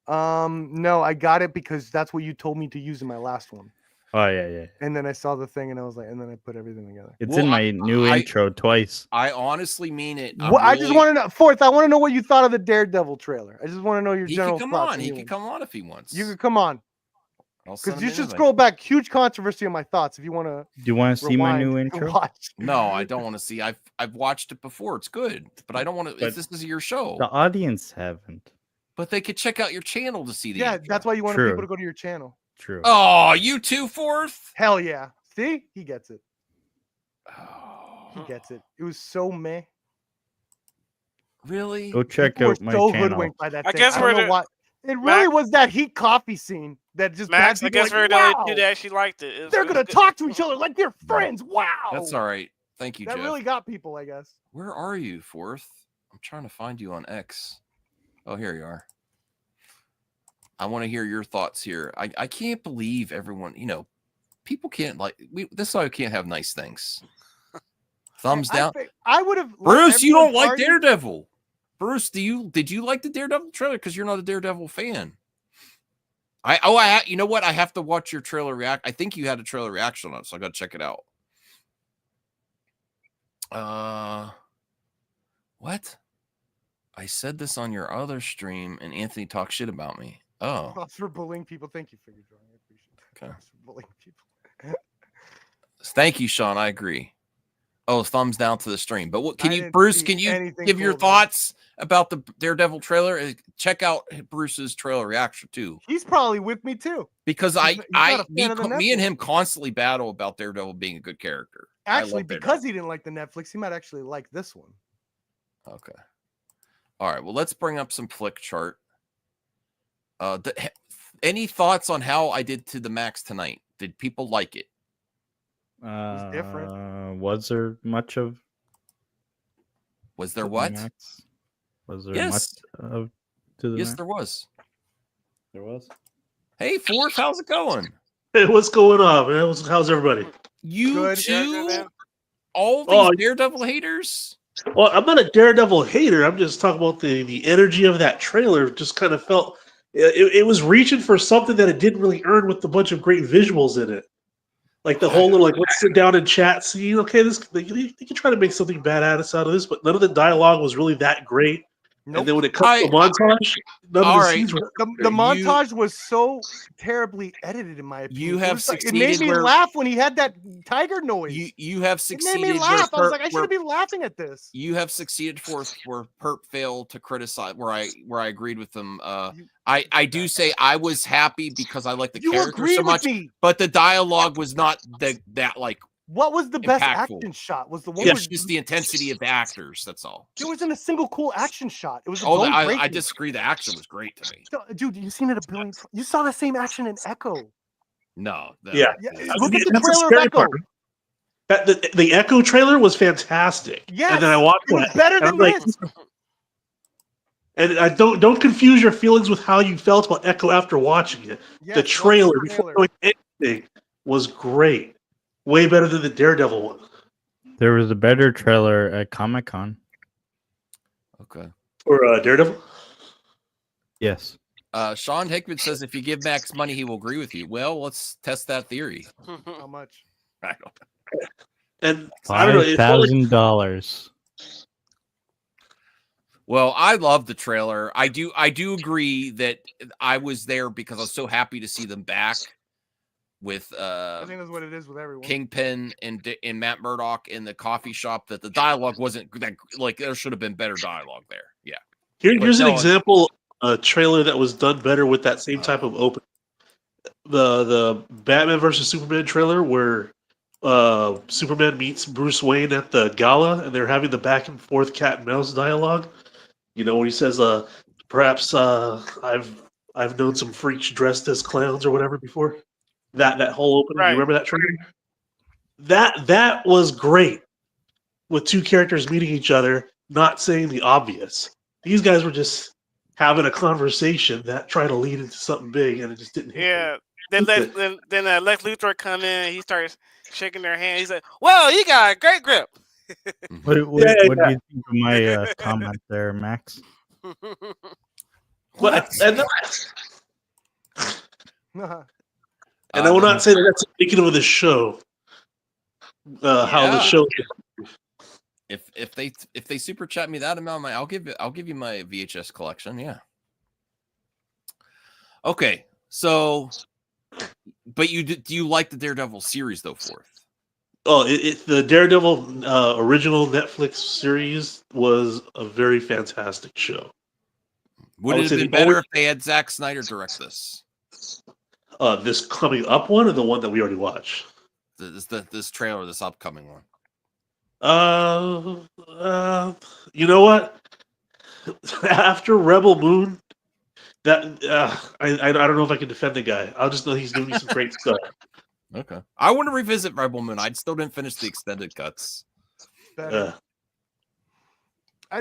No, I got it because that's what you told me to use in my last one. Oh yeah. And then I saw the thing, and I was like, and then I put everything together. It's in my new intro twice. I honestly mean it. I just want to know. Fourth, I want to know what you thought of the Daredevil trailer. I just want to know your general thoughts. He could come on if he wants. You could come on. Because you should scroll back. Huge controversy on my thoughts. If you want to. Do you want to see my new intro? No, I don't want to see. I've watched it before. It's good, but I don't want to. If this is your show, the audience haven't. But they could check out your channel to see the. Yeah, that's why you want people to go to your channel. True. Oh, you too, Fourth? Hell yeah. See? He gets it. He gets it. It was so meh. Really? Go check out my channel. Hoodwinked by that I thing. guess I don't know why. It really was that heat coffee scene that just Max. I guess we're the only two that actually liked it. They're gonna talk to each other like they're friends. Wow. That's all right. Thank you, That Jeff. really got people, I guess. Where are you, Fourth? I'm trying to find you on X. Oh, here you are. I want to hear your thoughts here. I can't believe everyone, people can't this is why we can't have nice things. Thumbs down. I would have. Bruce, you don't like Daredevil. Bruce, did you like the Daredevil trailer? Because you're not a Daredevil fan. You know what? I have to watch your trailer react. I think you had a trailer reaction on it, so I got to check it out. What? I said this on your other stream, and Anthony talked shit about me. Oh. Props for bullying people. Thank you for your drawing. I appreciate it. Okay. Props for bullying people. Thank you, Sean. I agree. Oh, thumbs down to the stream. But what Bruce, can you give your thoughts about the Daredevil trailer? Check out Bruce's trailer reaction too. He's probably with me too. Because me and him constantly battle about Daredevil being a good character. Actually, because he didn't like the Netflix, he might actually like this one. Okay. All right. Well, let's bring up some flick chart. Any thoughts on how I did to the Max tonight? Did people like it? It was different. Was there much of? Was there what? Max? Was there much of to the? Yes, Max? there was. There was. Hey, Fourth, how's it going? Hey, what's going on, man? How's everybody? You too? All these Daredevil haters? Well, I'm not a Daredevil hater. I'm just talking about the energy of that trailer. Just kind of felt it was reaching for something that it didn't really earn with a bunch of great visuals in it. Like the whole little, let's sit down and chat. See, okay, they can try to make something badass out of this, but none of the dialogue was really that great. Nope. And then when it comes to montage, none of the scenes were. The montage was so terribly edited, in my opinion. You have succeeded. It made me laugh when he had that tiger noise. You have succeeded. It made me laugh. I was like, I shouldn't be laughing at this. You have succeeded where Perp failed to criticize. Where I agreed with them. I do say I was happy because I like the character so much, but the dialogue was not that like. What was the best action shot? Was the one? It's just the intensity of the actors. That's all. There wasn't a single cool action shot. It was. I disagree. The action was great to me. Dude, you've seen it a billion. You saw the same action in Echo. No. Look at the trailer of Echo. The Echo trailer was fantastic. Yeah, and then I watched it. Better than this. And I don't confuse your feelings with how you felt about Echo after watching it. Yes, the trailer before doing anything was great. Way better than the Daredevil one. There was a better trailer at Comic-Con. Okay. For Daredevil? Yes. Sean Hickman says if you give Max money, he will agree with you. Well, let's test that theory. How much? I don't know. And $5,000. Well, I love the trailer. I do agree that I was there because I was so happy to see them back. With I think that's what it is with everyone. Kingpin and Matt Murdock in the coffee shop, that the dialogue wasn't that like there should have been better dialogue there. Yeah. Here's an example, a trailer that was done better with that same type of opening. The Batman versus Superman trailer where Superman meets Bruce Wayne at the gala and they're having the back and forth cat and mouse dialogue. You know, when he says, perhaps I've known some freaks dressed as clowns or whatever before. That whole opening, right. You remember that trailer? That was great with two characters meeting each other, not saying the obvious. These guys were just having a conversation that tried to lead into something big, and it just didn't. Yeah. Then Lex Luthor come in. He starts shaking their hand. He's like, "Well, you got a great grip." What do you think of my comment there, Max? What? And I will not say that that's indicative of the show. How the show. If they super chat me that amount, I'll give you my VHS collection. Yeah. Okay, so, but do you like the Daredevil series though, Fourth? Oh, the Daredevil original Netflix series was a very fantastic show. Would it have been better if they had Zack Snyder direct this? This coming up one, or the one that we already watched? This trailer, this upcoming one. You know what? After Rebel Moon, that I don't know if I can defend the guy. I'll just know he's giving me some great stuff. Okay, I want to revisit Rebel Moon. I still didn't finish the extended cuts. I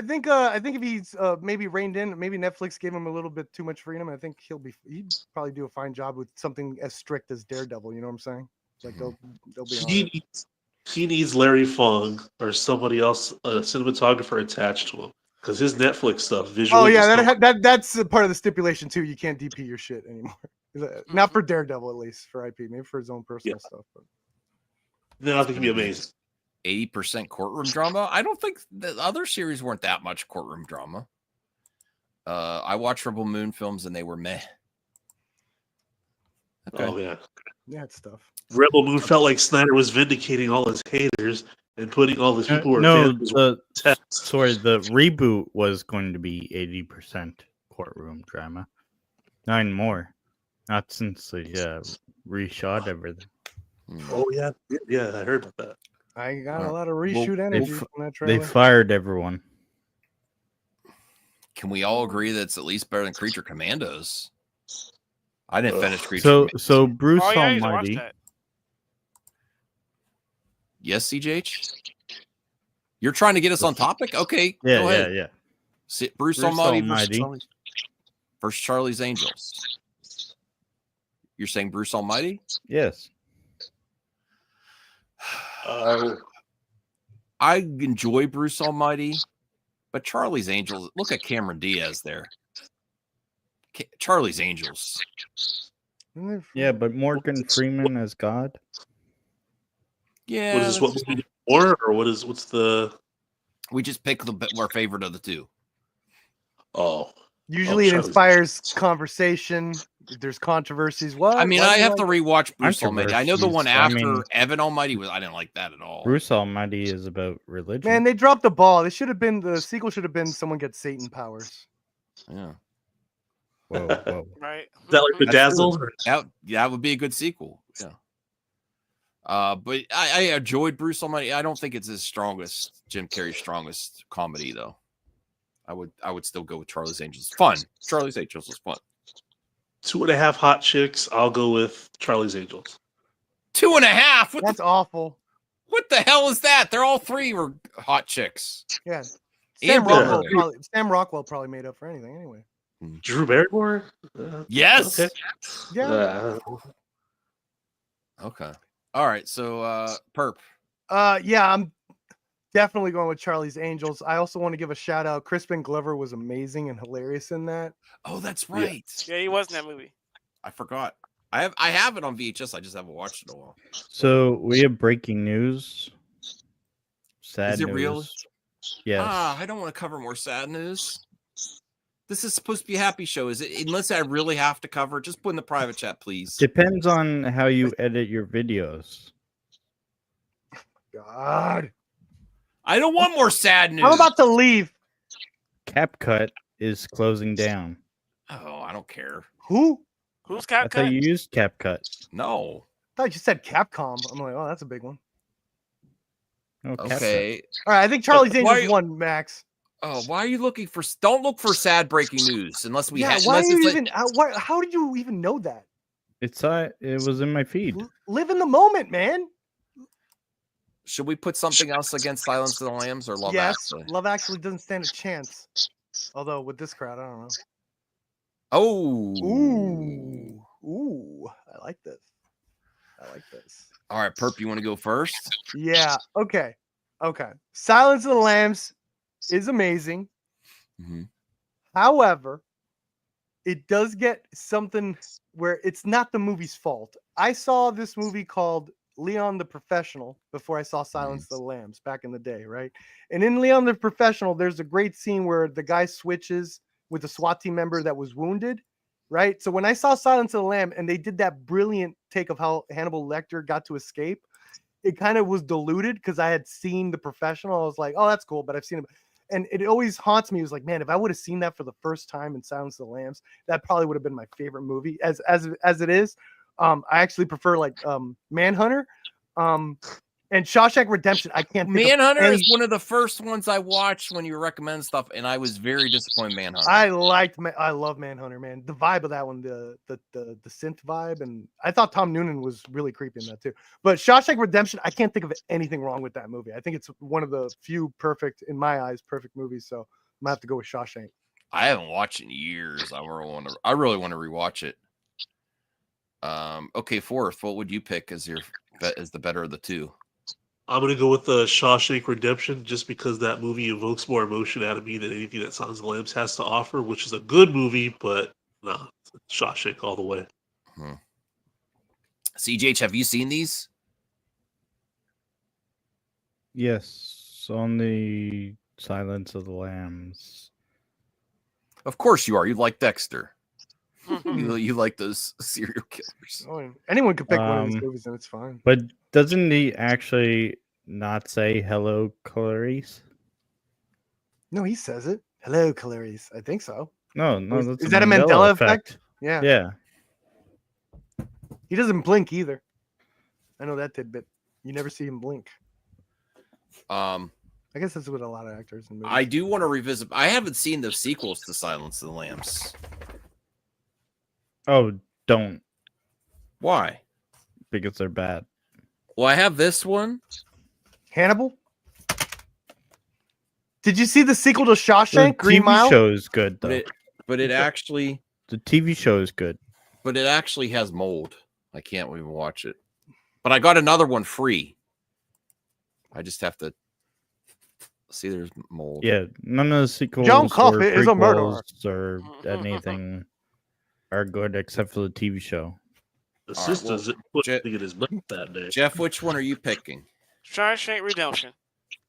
think if he's maybe reined in, maybe Netflix gave him a little bit too much freedom. I think he'd probably do a fine job with something as strict as Daredevil. You know what I'm saying? Like they'll be. He needs Larry Fong or somebody else, a cinematographer attached to him, because his Netflix stuff visually. Oh yeah, that's a part of the stipulation too. You can't DP your shit anymore. Not for Daredevil, at least for IP. Maybe for his own personal stuff. But no, I think it'd be amazing. 80% courtroom drama. I don't think the other series weren't that much courtroom drama. I watched Rebel Moon films and they were meh. Okay. Oh yeah, it's tough. Rebel Moon felt like Snyder was vindicating all his haters and putting all these people. The reboot was going to be 80% courtroom drama. 9 more. Not since they reshot everything. Oh yeah, I heard about that. I got a lot of reshoot energy from that trailer. They fired everyone. Can we all agree that it's at least better than Creature Commandos? I didn't finish Creature. So Bruce Almighty. Yes, CJH. You're trying to get us on topic? Okay. Yeah, go ahead. yeah. Bruce Almighty versus Charlie's Angels. You're saying Bruce Almighty? Yes. I enjoy Bruce Almighty, but Charlie's Angels. Look at Cameron Diaz there. Charlie's Angels. Yeah, but Morgan Freeman as God. Yeah. What is this? What we do more, or what's the? We just pick our favorite of the two. Oh. Usually it inspires conversation. There's controversies. What? I mean, I have to rewatch Bruce Almighty. I know the one after Evan Almighty I didn't like that at all. Bruce Almighty is about religion. Man, they dropped the ball. The sequel should have been someone gets Satan powers. Yeah. Whoa. Right. Is that like Bedazzled? That would be a good sequel. Yeah. But I enjoyed Bruce Almighty. I don't think it's his strongest, Jim Carrey's strongest comedy though. I would still go with Charlie's Angels. Fun. Charlie's Angels was fun. 2.5 hot chicks. I'll go with Charlie's Angels. 2.5. That's awful. What the hell is that? They're all three were hot chicks. Yeah. Sam Rockwell probably made up for anything anyway. Drew Barrymore? Yes. Okay. Yeah. Okay. All right. So Perp. Yeah, I'm definitely going with Charlie's Angels. I also want to give a shout out. Crispin Glover was amazing and hilarious in that. Oh, that's right. Yeah, he was in that movie. I forgot. I have it on VHS. I just haven't watched it in a while. So we have breaking news. Sad Is it news. real? Yes. I don't want to cover more sad news. This is supposed to be a happy show. Is it? Unless I really have to cover it, just put in the private chat, please. Depends on how you edit your videos. God. I don't want more sad news. I'm about to leave. CapCut is closing down. Oh, I don't care. Who? Who's I thought CapCut? you used CapCut. No. I thought you said Capcom. I'm like, oh, that's a big one. No, Okay. All right, I think Charlie's Angels won, Max. Oh, why are you looking for? Don't look for sad breaking news unless we. Yeah, why are you even? How did you even know that? It was in my feed. Live in the moment, man. Should we put something else against Silence of the Lambs or Love Actually? Love Actually doesn't stand a chance. Although with this crowd, I don't know. Oh. Ooh. I like this. All right, Perp, you want to go first? Yeah. Okay. Silence of the Lambs is amazing. Mm-hmm. However, it does get something where it's not the movie's fault. I saw this movie called Leon the Professional before I saw Silence of the Lambs back in the day, right? And in Leon the Professional, there's a great scene where the guy switches with a SWAT team member that was wounded, right? So when I saw Silence of the Lamb and they did that brilliant take of how Hannibal Lecter got to escape, it kind of was diluted because I had seen The Professional. I was like, oh, that's cool, but I've seen it. And it always haunts me. It was like, man, if I would have seen that for the first time in Silence of the Lambs, that probably would have been my favorite movie. As it is, I actually prefer like Manhunter, and Shawshank Redemption. I can't. Manhunter is one of the first ones I watched when you recommend stuff, and I was very disappointed. Manhunter. I love Manhunter, man. The vibe of that one, the synth vibe, and I thought Tom Noonan was really creepy in that too. But Shawshank Redemption, I can't think of anything wrong with that movie. I think it's one of the few perfect, in my eyes, perfect movies. So I'm gonna have to go with Shawshank. I haven't watched it in years. I really want to rewatch it. Okay, fourth. What would you pick as the better of the two? I'm gonna go with the Shawshank Redemption just because that movie evokes more emotion out of me than anything that Silence of the Lambs has to offer, which is a good movie, but no, Shawshank all the way. CJH, have you seen these? Yes, on the Silence of the Lambs. Of course you are. You like Dexter. You like those serial killers. Oh, anyone could pick one of these movies and it's fine. But doesn't he actually not say hello, Clarice? No, he says it. Hello, Clarice. I think so. No, that's is that a Mandela effect? Yeah. Yeah. He doesn't blink either. I know that tidbit. You never see him blink. I guess that's with a lot of actors in movies. I do want to revisit. I haven't seen the sequels to Silence of the Lambs. Oh, don't. Why? Because they're bad. Well, I have this one. Hannibal? Did you see the sequel to Shawshank? Green Mile? The TV show is good, though. But it actually... The TV show is good. But it actually has mold. I can't even watch it. But I got another one free. I just have to... See, there's mold. Yeah, none of the sequels John Coffey is a murderer. Or anything are good except for the TV show. The sisters put it in his butt that day. Jeff, which one are you picking? Shawshank Redemption.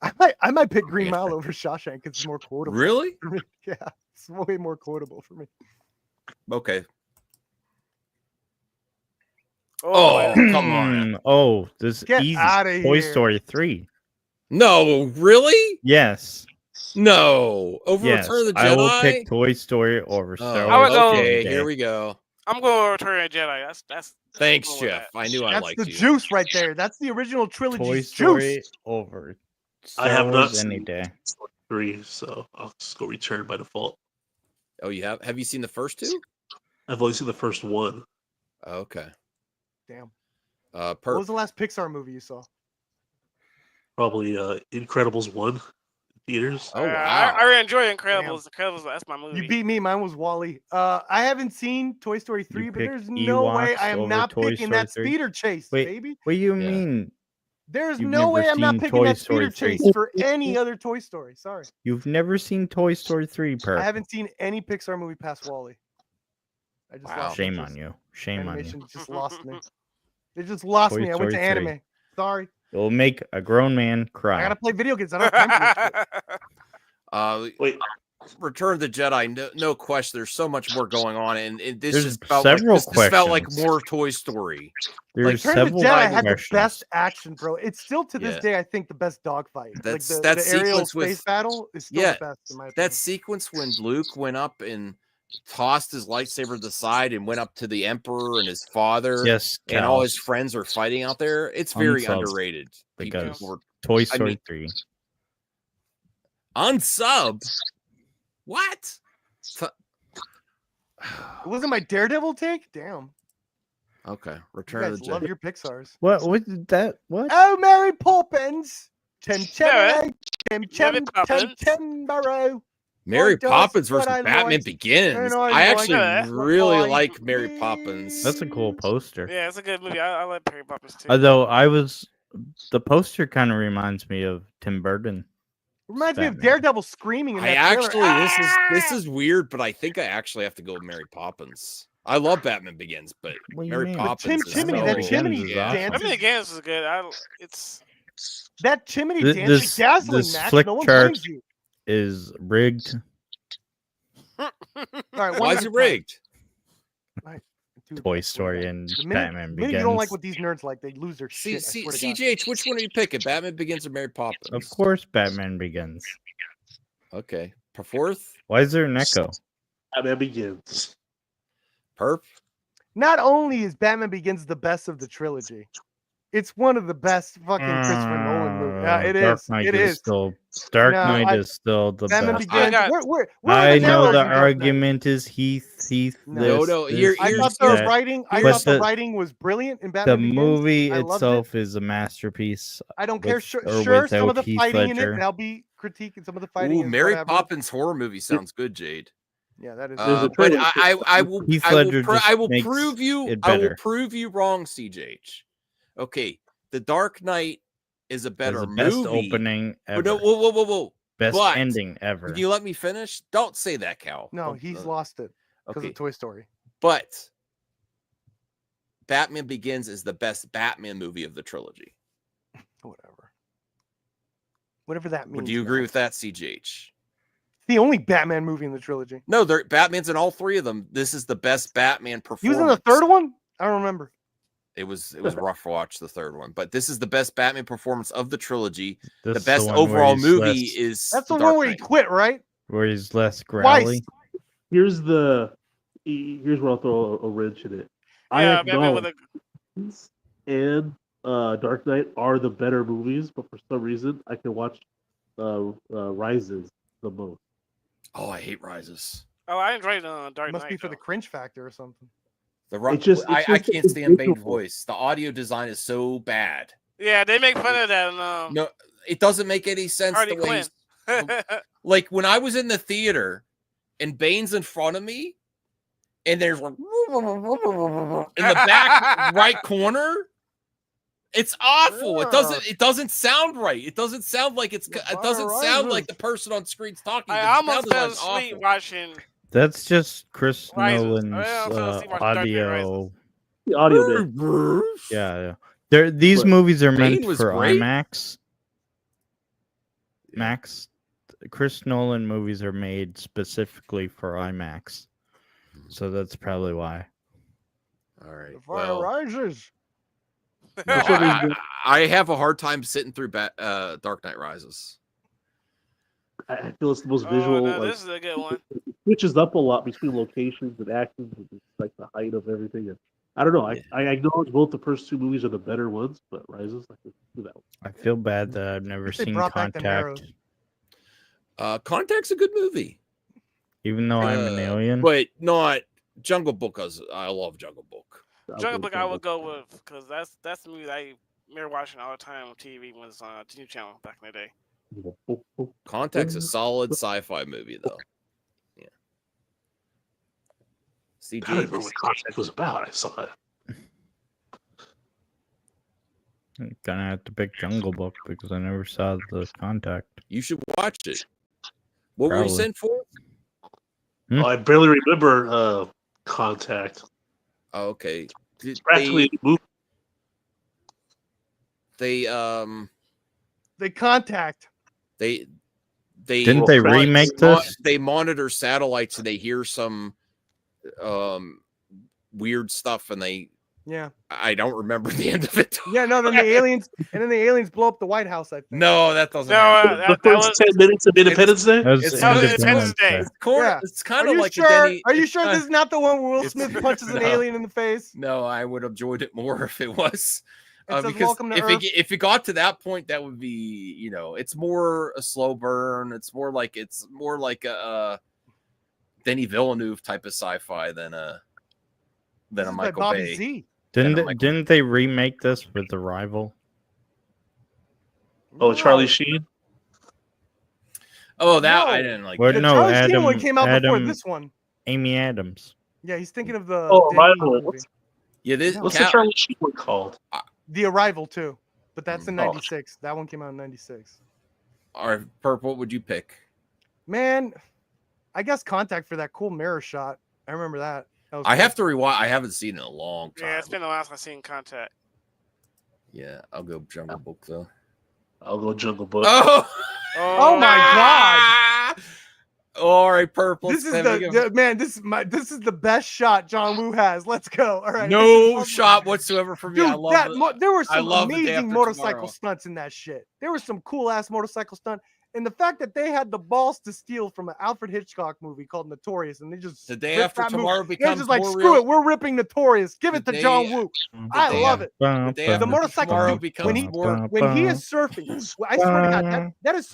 I might pick Green Mile over Shawshank because it's more quotable. Really? Yeah, it's way more quotable for me. Okay. Oh, come on. Oh, this is Get easy. outta Toy here. Story 3. No, really? Yes. No. Over Yes. Return of the Jedi? I will pick Toy Story over Star I would Wars. go- Okay, any here day. we go. I'm going with Return of the Jedi. That's Thanks, I'm going with Jeff. that. I knew I That's liked the you. juice right there. That's the original Toy trilogy's Story juice. over I have Star not Wars any seen day. 3, so I'll just go Return by default. Oh, you have? Have you seen the first two? I've only seen the first one. Okay. Damn. Perp. What was the last Pixar movie you saw? Probably Incredibles 1 in theaters. Oh, wow. I really enjoy Incredibles. Incredibles, that's my movie. You beat me. Mine was Wall-E. I haven't seen Toy Story 3, but picked there's no way Ewoks I am over not Toy picking Story that 3? speeder chase, Wait, baby. what do you Yeah. mean? There's You've no never way I'm not seen picking Toy that Story speeder 3? chase for any other Toy Story. Sorry. You've never seen Toy Story 3, Perp. I haven't seen any Pixar movie past Wall-E. I just Wow. lost Shame interest. on you. Shame on Animation you. just lost me. They just lost Toy me. I went to Story 3. anime. Sorry. It will make a grown man I cry. gotta play video games. I don't have time for this shit. Wait, Return of the Jedi, no question. There's so much more going on, and this There's just felt several like this felt like questions. more Toy Story. There's Return of several the Jedi had the questions. best action, bro. It's still to this Yeah. day, I think, the best dogfight. That's- like that the aerial sequence with- space battle is still Yeah, the best in my opinion. That sequence when Luke went up and tossed his lightsaber to the side and went up to the Emperor and his father, Yes, and all Cal. his friends are fighting out there. It's very Unsub, underrated. because People were Toy I Story mean- 3. unsub. What? It wasn't my Daredevil take? Damn. Okay, You Return of guys the love Jedi. your Pixars. What did that? What? Oh, Mary Poppins. Tim Yeah. Tim Timbarrow. Mary does Poppins what versus I Batman like, Begins. and I I like actually what really I like Mary Poppins. That's a cool poster. Yeah, it's a good movie. I like Mary Poppins too. Although the poster kind of reminds me of Tim Burton. Reminds me of Batman. Daredevil screaming in I that trailer. actually, this is weird, but I think I actually have to go with Mary Poppins. I love Batman Begins, but What do you Mary mean? Poppins But is Chimney, so- that Begins chimney is yeah. dance. I mean, again, this is good. That chimney Th- dance is this- dazzling, this Max. flick No one chart- blames you. Is rigged. All right, Why one is at it a time. rigged? Dude, Toy I swear to Story God. and The Batman minute you don't like Begins. what these nerds like, they lose their shit. I swear to God. CJH, which one are you picking? Batman Begins or Mary Poppins? Of course, Batman Begins. Okay. Fourth? Why is there an echo? Batman Begins. Perp? Not only is Batman Begins the best of the trilogy, it's one of the best fucking Christopher Nolan movies. Yeah, it Dark is. Knight It is is. still Dark No, Knight is still the Batman best. Begins. got- Where I are the know Narrows the in Dark Knight? argument is Heath. No, This, no, this, here- I here's- thought the that. writing. I But thought the writing was brilliant in The Batman Begins. movie I loved itself is a masterpiece. I don't care. with Sure, or sure some of the without Heath fighting in it, Ledger. and I'll be critiquing some of the fighting. Ooh, is Mary whatever. Poppins horror movie sounds good, Jade. Yeah, that is. But I will Heath I will, Ledger pro- just I will makes prove you it I will better. prove you wrong, CJH. Okay, The Dark Knight is a better the best movie. opening But ever. no, whoa. Best But ending ever. Can you let me finish? Don't say that, Cal. No, Don't- he's lost it because okay. of Toy Story. But Batman Begins is the best Batman movie of the trilogy. Whatever that means. Would you agree with that, CJH? The only Batman movie in the trilogy. No, Batman's in all three of them. This is the best Batman performance. He was in the third one. I don't remember. It was rough to watch the third one, but this is the best Batman performance of the trilogy. This the is best the one where overall he's movie less- is That's the Dark one where he Knight. quit, right? Where he's less Twice. growly. Here's where I'll throw a wrench in it. Yeah, I Batman with acknowledge and Dark Knight are the better movies, but for some reason I can watch Rises the most. Oh, I hate Rises. Oh, I enjoyed Dark Must Knight. be for the cringe factor or something. I can't stand Bane's voice. The audio design is so bad. Yeah, they make fun of that. No, it doesn't make any sense Harley the way Quinn. like when I was in the theater and Bane's in front of me and there's like in the back right corner. It's awful. It doesn't sound right. It doesn't sound like it doesn't sound like the person on screen's talking. I It almost sounds fell like asleep awful. watching. That's just Chris Rises. Nolan's I fell asleep watching Dark Knight audio. The audio bit. Yeah. These But movies are Bane meant was for great. IMAX. Max, Chris Nolan movies are made specifically for IMAX, so that's probably why. All right. The fire rises. No, I have a hard time sitting through Dark Knight Rises. I feel it's the most Oh, visual. no, like, this is a good one. it switches up a lot between locations and actions, and it's like the height of everything. And I don't know. I acknowledge both the first two movies are the better ones, but Rises, I can do that one. I feel bad that I've never They seen brought back the Contact, Contact's a good movie, even though I'm an alien. but not Jungle Book. I love Jungle Book. Jungle Book, I would go with because that's the movie I remember watching all the time on TV when it was on the new channel back in the day. Contact's a solid sci-fi movie, though. Yeah. I don't remember what Contact was about. I saw it. I'm gonna have to pick Jungle Book because I never saw the Contact. You should watch it. What were you Probably. saying for? Hmm? I barely remember Contact. Oh, okay. It's practically a movie. They contact. They Didn't they remake this? They monitor satellites and they hear some weird stuff, and I don't remember the end of it. Yeah, no. Then the aliens blow up the White House. I think. No, that doesn't. No, happen. The first 10 minutes of Independence Day? That was It's Independence Day. Day. Yeah. It's kind Are of you like sure? a Denny. Are you it's sure kind- this is not the one where Will it's- Smith punches an no. alien in the face? No, I would have enjoyed it more if it was. It says, Because "Welcome to Earth." if it got to that point, that would be, it's more a slow burn. It's more like a Denis Villeneuve type of sci-fi than a This is by Michael Bobby Bay. Z. Didn't they remake this with The Rival? Oh, Charlie Sheen? Oh, that No. I didn't like. Well, that. The no, Charlie Sheen Adam- one came out before Adam- this one. Amy Adams. Yeah, he's thinking of the Oh, Denis Arrival. movie. Yeah, this What's the Charlie Sheen one called? The Arrival too, but that's in Oh. '96. That one came out in '96. All right, Perp, what would you pick? Man, I guess Contact for that cool mirror shot. I remember that. I have to rewind. I haven't seen it in a long time. Yeah, it's been a while since I've seen Contact. Yeah, I'll go Jungle Book though. I'll go Jungle Book. Oh my god! All right, Purple. This is this is the best shot John Woo has. Let's go. All right. No shot whatsoever for me. Dude, I love there were some The Day amazing After motorcycle Tomorrow. stunts in that shit. There were some cool ass motorcycle stunts. And the fact that they had the balls to steal from an Alfred Hitchcock movie called Notorious, and they just The Day After Tomorrow They're becomes just like, more screw real. it, we're ripping Notorious. Give it to John Woo. I love it. The Day After The motorcycle Tomorrow dude, becomes more. when he is surfing, I swear to God, that is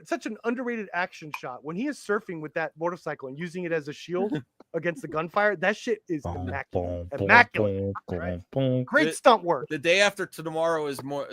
such an underrated action shot. When he is surfing with that motorcycle and using it as a shield against the gunfire, that shit is immaculate. Immaculate. Right? Great stunt work. The Day After Tomorrow is more.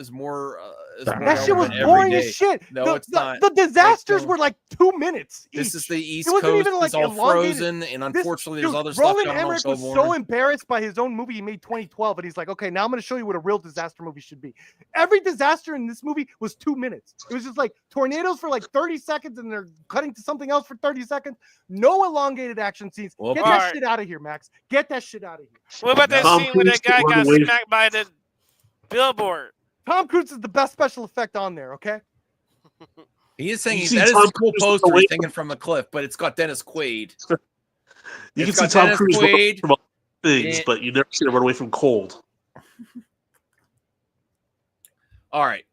That shit was boring as shit. No, it's not. The disasters were like 2 minutes. This is the East It wasn't Coast. even like It's all elongated. frozen, and unfortunately, there's other Roland stuff. Emmerich was so embarrassed by his own movie he made 2012, and he's like, "Okay, now I'm going to show you what a real disaster movie should be." Every disaster in this movie was 2 minutes. It was just like tornadoes for like 30 seconds, and they're cutting to something else for 30 seconds. No elongated action scenes. Well, Get that shit out of here, Max. Get that shit out of here. What about that scene where that guy got smacked by the billboard? Tom Cruise is the best special effect on there. Okay. He is saying You that see is Tom a cool Cruise poster away he's hanging from a cliff, but it's got Dennis Quaid. You It's can got see Tom Dennis Cruise Quaid. run from things, and- but you never see him run away from cold. All right.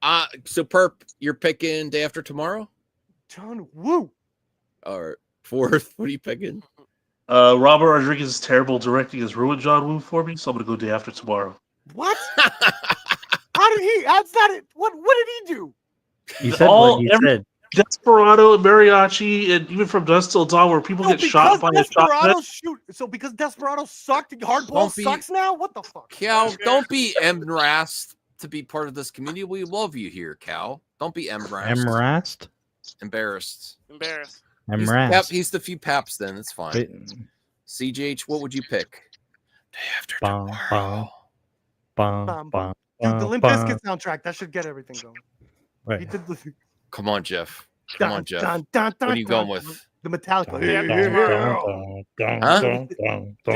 So Perp, you're picking Day After Tomorrow? John Woo. All right. Fourth, what are you picking? Robert Rodriguez's terrible directing has ruined John Woo for me, so I'm gonna go Day After Tomorrow. What? How did he? That's not it. What did he do? He said what he said. Desperado and Mariachi, and even From Dusk Till Dawn, where people get shot by a shotgun. Because Desperado sucked, Hardball sucks now. What the fuck? Cal, don't be embarrassed to be part of this community. We love you here, Cal. Don't be embarrassed. Embarrassed? Embarrassed. He's the few paps then. It's fine. CJH, what would you pick? Day After Tomorrow. Dude, the Limp Bizkit soundtrack, that should get everything going. Right. He did the... Come on, Jeff. Come on, Jeff. What are you going with? The Metallica. Day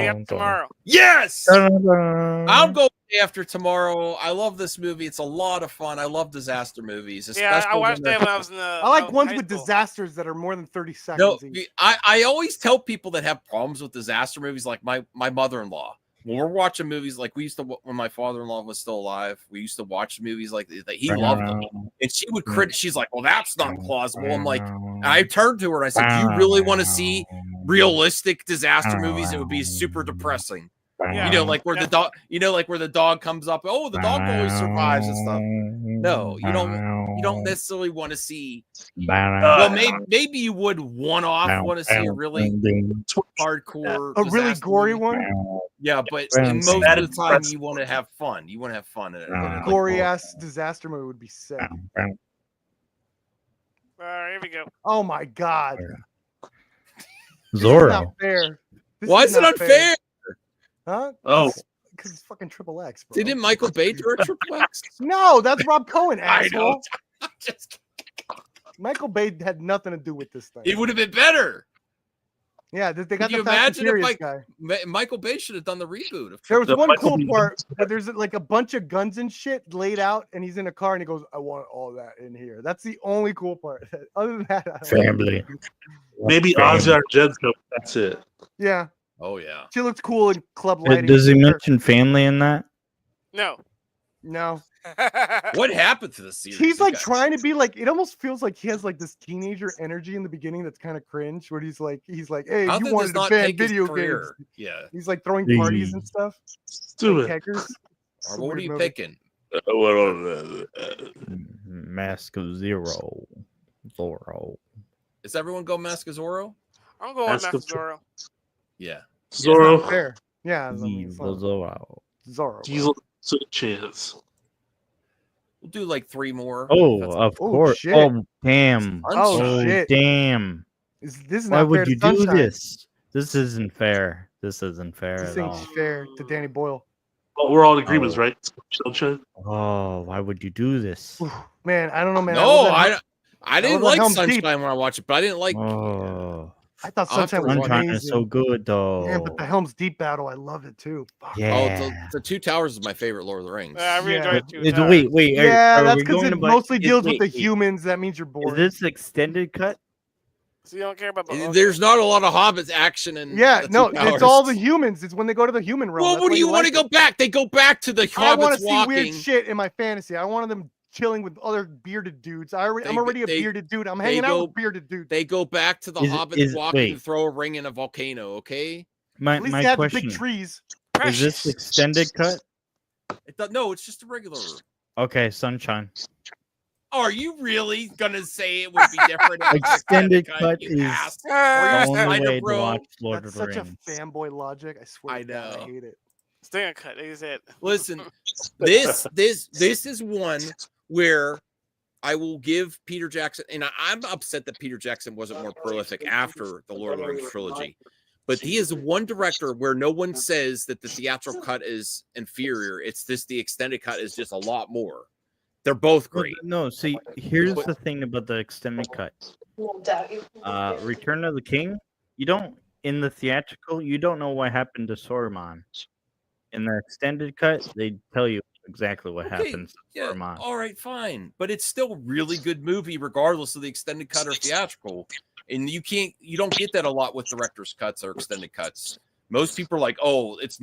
After Tomorrow. Yes! I'll go Day After Tomorrow. I love this movie. It's a lot of fun. I love disaster movies. Yeah, I watched that when I was in the. I like ones with disasters that are more than 30 seconds. No, each. I always tell people that have problems with disaster movies, like my mother-in-law. When we're watching movies, like we used to, when my father-in-law was still alive, we used to watch movies like that. He loved them, and she would criticize. She's like, "Well, that's not plausible." I'm like, I turned to her and I said, "Do you really want to see realistic disaster movies? It would be super depressing." Yeah, you know, like where the dog, where the dog comes up. Oh, the dog always survives and stuff. No, you don't necessarily want to see. Well, maybe you would one-off want to see a really hardcore, a really gory one. Yeah, but most of the time you want to have fun. You want to have fun. Gory ass disaster movie would be sick. Here we go. Oh my god. Zorro. This is not fair. Why is it unfair? Huh? Oh, because it's fucking Triple X. Bro. Didn't Michael Bay direct Triple X? No, that's Rob Cohen. Asshole. I know. Michael Bay had nothing to do with this thing. It would have been better. Yeah, they got Can you the Fast and imagine if Furious guy. Michael Bay should have done the reboot? There was one cool part where there's like a bunch of guns and shit laid out, and he's in a car and he goes, "I want all that in here." That's the only cool part. Other than that, Family. Maybe Ozzy Argento. That's it. Yeah. Oh yeah. She looks cool in club lighting. Does he mention family in that? No. No. What happened to the series? He's like trying to be like. It almost feels like he has like this teenager energy in the beginning that's kind of cringe. Where he's like, "Hey, How you did wanted this to not ban take his video career? games." Yeah. He's like throwing parties and stuff. Do it. Keggers. What are you picking? Mask of Zorro. Is everyone go Mask of Zorro? I'm going Mask of Zorro. Yeah. Zorro. Fair. Yeah. Zorro. Diesel chance. We'll do like 3 more. Oh, of course. Shit. Oh, damn. Oh, shit. Damn. This is Why not fair would to you do Sunshine. this? This isn't fair. This isn't fair This at ain't all. fair to Danny Boyle. Oh, we're all in agreements, right? Sunshine. Oh, why would you do this? Man, I don't know, man. No, I didn't like Sunshine when I watched it, but I didn't like. Oh, I thought Sunshine was Sunshine amazing. is so good though. Man, but the Helm's Deep battle, I love it too. Fuck. Yeah. Oh, the Two Towers is my favorite Lord of the Rings. I really enjoyed Two Wait, Towers. wait. Yeah, are that's we because going it to mostly deals with wait, the wait. humans. That means you're Is bored. this extended cut? So you don't care about the There's not a lot of Hobbits action in. Yeah, the Two no, Towers. it's all the humans. It's when they go to the human realm. Well, That's what why do you want like to go back? They go back to the I want Hobbits to see weird walking. shit in my fantasy. I wanted them chilling with other bearded dudes. I'm already a bearded dude. I'm hanging out with bearded dudes. They go back to the Hobbits walking and throw a ring in a volcano. Okay. At least My they had the question: big trees. Is this extended cut? No, it's just a regular. Okay, Sunshine. Are you really gonna say it would be different? Extended cut is Are you the only Spider way to Bro? watch Lord That's of the such Rings. a fanboy logic. I swear. I to God, know. I hate it. Stand cut. Is it? Listen, this is one where I will give Peter Jackson, and I'm upset that Peter Jackson wasn't more prolific after the Lord of the Rings trilogy. But he is one director where no one says that the theatrical cut is inferior. It's this the extended cut is just a lot more. They're both great. No, see, here's the thing about the extended cut. Return of the King, you don't in the theatrical, you don't know what happened to Saruman. In the extended cut, they tell you exactly what happens to Saruman. All right, fine, but it's still a really good movie, regardless of the extended cut or theatrical. And you don't get that a lot with director's cuts or extended cuts. Most people are like, "Oh, it's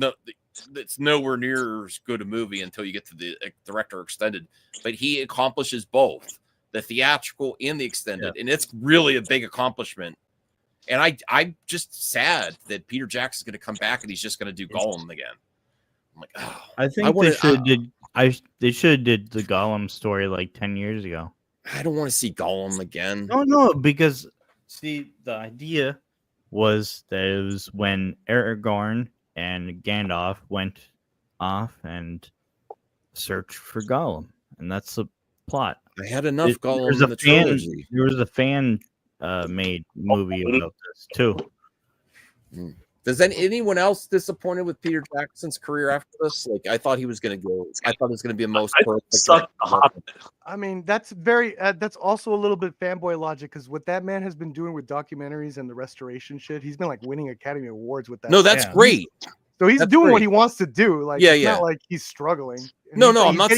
nowhere near as good a movie until you get to the director extended." But he accomplishes both the theatrical and the extended, and it's really a big accomplishment. And I'm just sad that Peter Jackson's going to come back and he's just going to do Gollum again. I'm like, oh, I think they should have did the Gollum story like 10 years ago. I don't want to see Gollum again. No, because see, the idea was that it was when Aragorn and Gandalf went off and searched for Gollum, and that's the plot. I had enough Gollum in the trilogy. There was a fan made movie about this too. Does anyone else disappointed with Peter Jackson's career after this? Like, I thought he was going to go. I thought it was going to be a most perfect. I mean, that's also a little bit fanboy logic because what that man has been doing with documentaries and the restoration shit, he's been like winning Academy Awards with that. No, that's great. So he's doing what he wants to do. Like, it's not like he's struggling. No, I'm not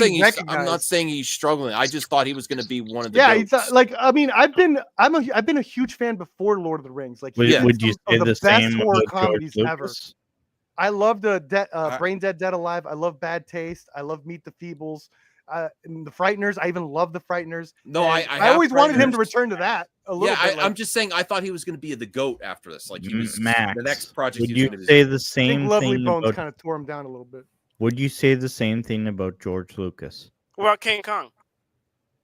saying he's struggling. I just thought he was going to be one of the. Yeah, he's like. I mean, I've been a huge fan before Lord of the Rings. Like, would you say the best same horror about comedies George ever? Lucas? I love the Brain Dead, Dead Alive. I love Bad Taste. I love Meet the Feebles. And the Frighteners. I even love the Frighteners. No, I always wanted him to return to that a little bit. I'm just saying I thought he was going to be the GOAT after this. Like he was Max, the next project. Would you say the same I think Lovely thing Bones about, kind of tore him down a little bit. Would you say the same thing about George Lucas? What about King Kong?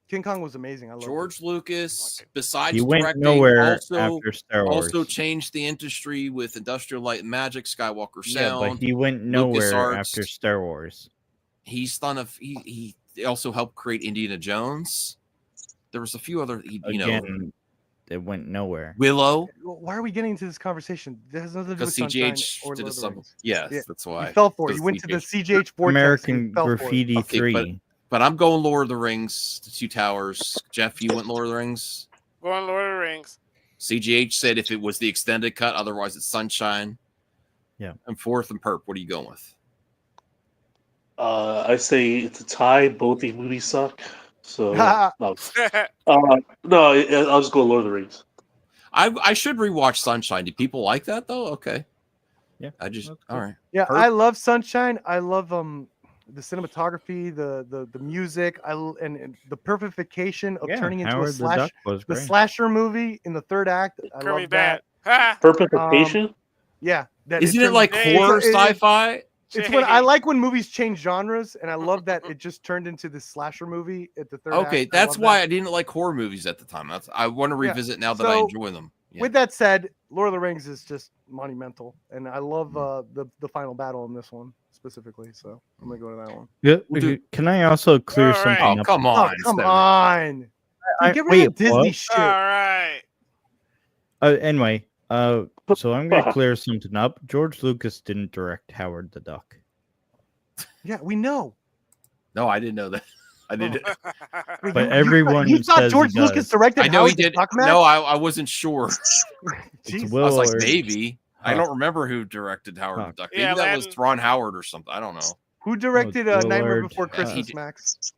King Kong was amazing. I love George Lucas. Besides he went directing, nowhere also, after Star Wars. Also changed the industry with Industrial Light and Magic, Skywalker Sound. Yeah, but he went nowhere LucasArts. after Star Wars. He's done he also helped create Indiana Jones. There was a few other, it went nowhere. Willow. Why are we getting into this conversation? It has nothing to do with CGH Sunshine or did Lord of the some. Rings. Yes, Yeah. that's why. He fell for it. He went to the CGH vortex. American Graffiti Okay, 3. But I'm going Lord of the Rings, The Two Towers. Jeff, you went Lord of the Rings? Going Lord of the Rings. CGH said if it was the extended cut, otherwise it's Sunshine. Yeah. And fourth and Perp, what are you going with? I say it's a tie. Both these movies suck. So no, I'll just go Lord of the Rings. I should rewatch Sunshine. Do people like that though? Okay. Yeah. I just all right. Yeah, Perp? I love Sunshine. I love the cinematography, the music, and the perfection of turning into Howard the slasher movie in the third act. I Kirby love that. Perfection. Yeah, Isn't it like horror sci-fi? It's when I like when movies change genres, and I love that it just turned into this slasher movie at the third act. Okay, that's why I didn't like horror movies at the time. I want to revisit now that I enjoy them. Yeah. With that said, Lord of the Rings is just monumental, and I love the final battle in this one specifically. So I'm gonna go to that one. Yeah. Can I also clear something up? Come on! Come on! Dude, get rid of Disney shit. All right. Anyway, so I'm gonna clear something up. George Lucas didn't direct Howard the Duck. Yeah, we know. No, I didn't know that. I did. But everyone you thought says George he Lucas does. directed? I know Howard he the did. Duck No, Match? I wasn't sure. It's Jeez. Will I was like, or- maybe. I Huh. don't remember who directed Howard Huh. the Duck. Yeah, Maybe that was Aladdin. Ron Howard or something. I don't know. Who directed Will Nightmare Lord, Before he Christmas, did. Max?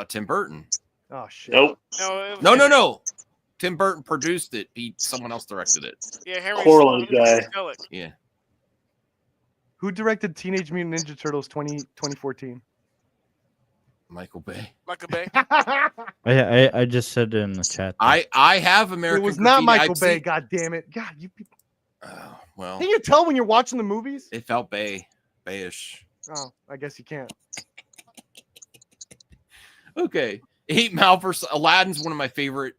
Tim Burton. Oh shit. Nope. No, it was No. Henry. Tim Burton produced it. Someone else directed it. Yeah, Henry Coraline guy. Selick. Yeah. Who directed Teenage Mutant Ninja Turtles 2014? Michael Bay. Michael Bay. I just said it in the chat. I have American. It was not Graffiti. Michael I've Bay. seen- God damn it. God, you people. Well, Can you tell when you're watching the movies? it felt Bayish. Oh, I guess you can't. Okay. 8 Mile versus Aladdin's one of my favorite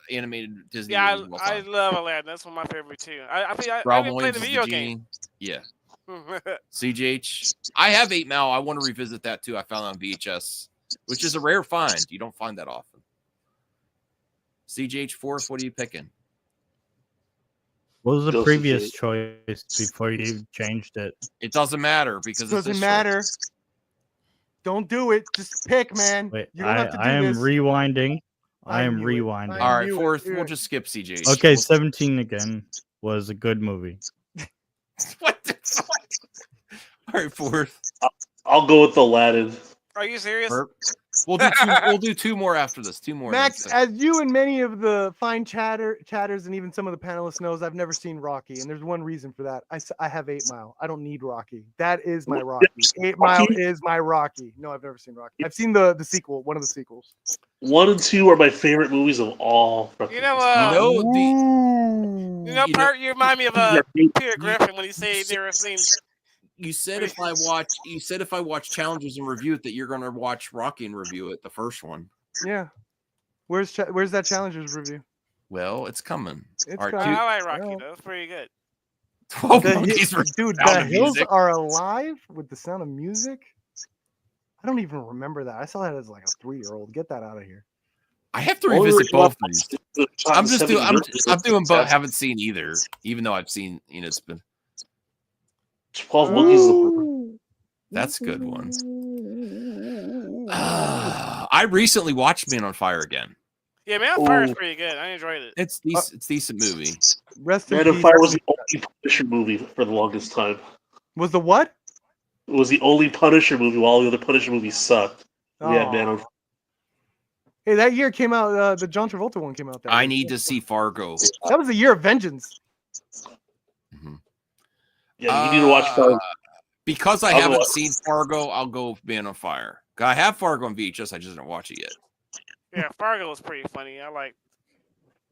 animated Disney Yeah, movies of all I time. love Aladdin. That's one of my favorite too. I think I Ralph haven't played Williams the is video genie. game. Yeah. CGH. I have 8 Mile. I want to revisit that too. I found it on VHS, which is a rare find. You don't find that often. CGH fourth. What are you picking? What was the Still previous CGH. choice before you changed it? It doesn't matter because it's Doesn't this matter. choice. Don't do it. Just pick, man. Wait, You don't have to do I am this. rewinding. I am knew it. rewinding. All right, knew it. fourth. Yeah. We'll just skip CGH. Okay, We'll- 17 again was a good movie. What the fuck? All right, fourth. I'll go with Aladdin. Are you serious? Burp. We'll do two more after this. Two more. Max, and then as you and many of the fine chatters and even some of the panelists knows, I've never seen Rocky, and there's one reason for that. I have 8 Mile. I don't need Rocky. That is my Rocky. 8 Mile is my Rocky. No, I've never seen Rocky. I've seen the sequel, one of the sequels. 1 and 2 are my favorite movies of all. You know, Ooh. you remind me of Peter Griffin when he said he'd never seen. You said if I watch challenges and review it that you're going to watch Rocky and review it, the first one. Yeah. Where's that Challengers review? Well, it's coming. It's All right, coming. I like Rocky Yeah. though. That's pretty good. 12 The monkeys for Dude, Sound the of hills Music. are alive with the sound of music. I don't even remember that. I saw that as like a 3-year-old. Get that out of here. I have to revisit both of these. I'm doing both. Haven't seen either, even though I've seen. It's been 12 Monkeys. That's a good one. I recently watched Man on Fire again. Yeah, Man on Fire is pretty good. I enjoyed it. It's decent. It's a decent movie. Rest in Man on peace. Fire was the only Punisher movie for the longest time. Was the what? It was the only Punisher movie while the other Punisher movies sucked. We had Man on Fire. Hey, that year came out. The John Travolta one came out. That I year. need to see Fargo. That was the year of vengeance. Yeah, you need to watch Fargo. Because I I'll haven't watch. seen Fargo, I'll go with Man on Fire. I have Fargo on VHS. I just didn't watch it yet. Yeah, Fargo was pretty funny. I like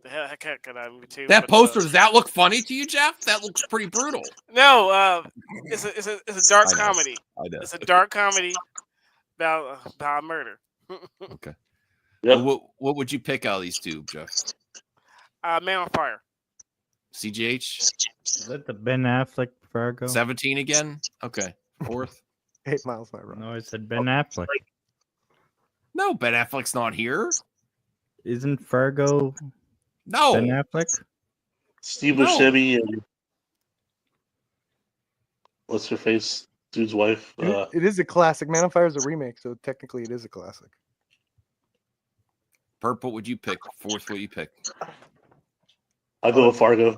the heck out of that movie too. That but, poster, does that look funny to you, Jeff? That looks pretty brutal. No, it's a dark I know. comedy. I know. It's a dark comedy about murder. Okay. Yep. Well, what would you pick out of these two, Jeff? Man on Fire. CGH? Is that the Ben Affleck Fargo? 17 again? Okay. Fourth? 8 Miles by Road. No, I said Ben Affleck. No, Ben Affleck's not here. Isn't Fargo No. Ben Affleck? Steve No. Buscemi and what's her face? Dude's wife. It is a classic. Man on Fire is a remake, so technically it is a classic. Perp, what would you pick? Fourth, what you pick? I'll go with Fargo.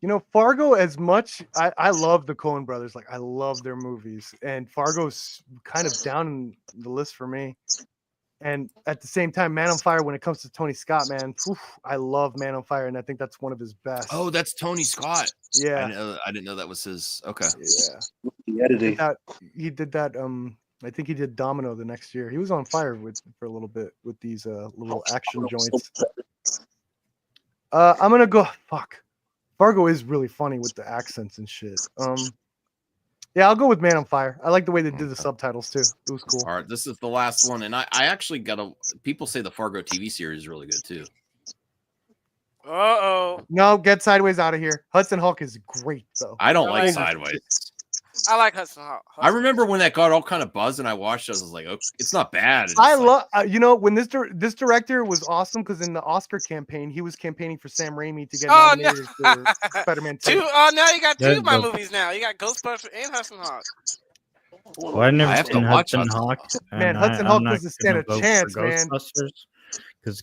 You know, Fargo, as much I love the Coen brothers, like I love their movies, and Fargo's kind of down the list for me. And at the same time, Man on Fire, when it comes to Tony Scott, man, I love Man on Fire, and I think that's one of his best. Oh, that's Tony Scott. Yeah. I didn't know that was his. Okay. Yeah. The editing. He did that. I think he did Domino the next year. He was on fire for a little bit with these little action joints. I'm gonna go. Fuck. Fargo is really funny with the accents and shit. Yeah, I'll go with Man on Fire. I like the way they did the subtitles too. It was cool. All right, this is the last one, and I actually got a. People say the Fargo TV series is really good too. No, get Sideways out of here. Hudson Hawk is great though. I don't like Sideways. I like Hudson Hawk. I remember when that got all kind of buzzed, and I watched it. I was like, "Oh, it's not bad." It's I just like- love, you know, when this director was awesome because in the Oscar campaign, he was campaigning for Sam Raimi to get nominated for Spider-Man 2. Now you got two of my That- movies now. You got Ghostbusters and Hudson Hawk. Well, I've never I have to seen watch Hudson Hudson Hawk. Hawk. Man, and Hudson I'm Hawk not doesn't stand gonna a vote chance, for man. Ghostbusters because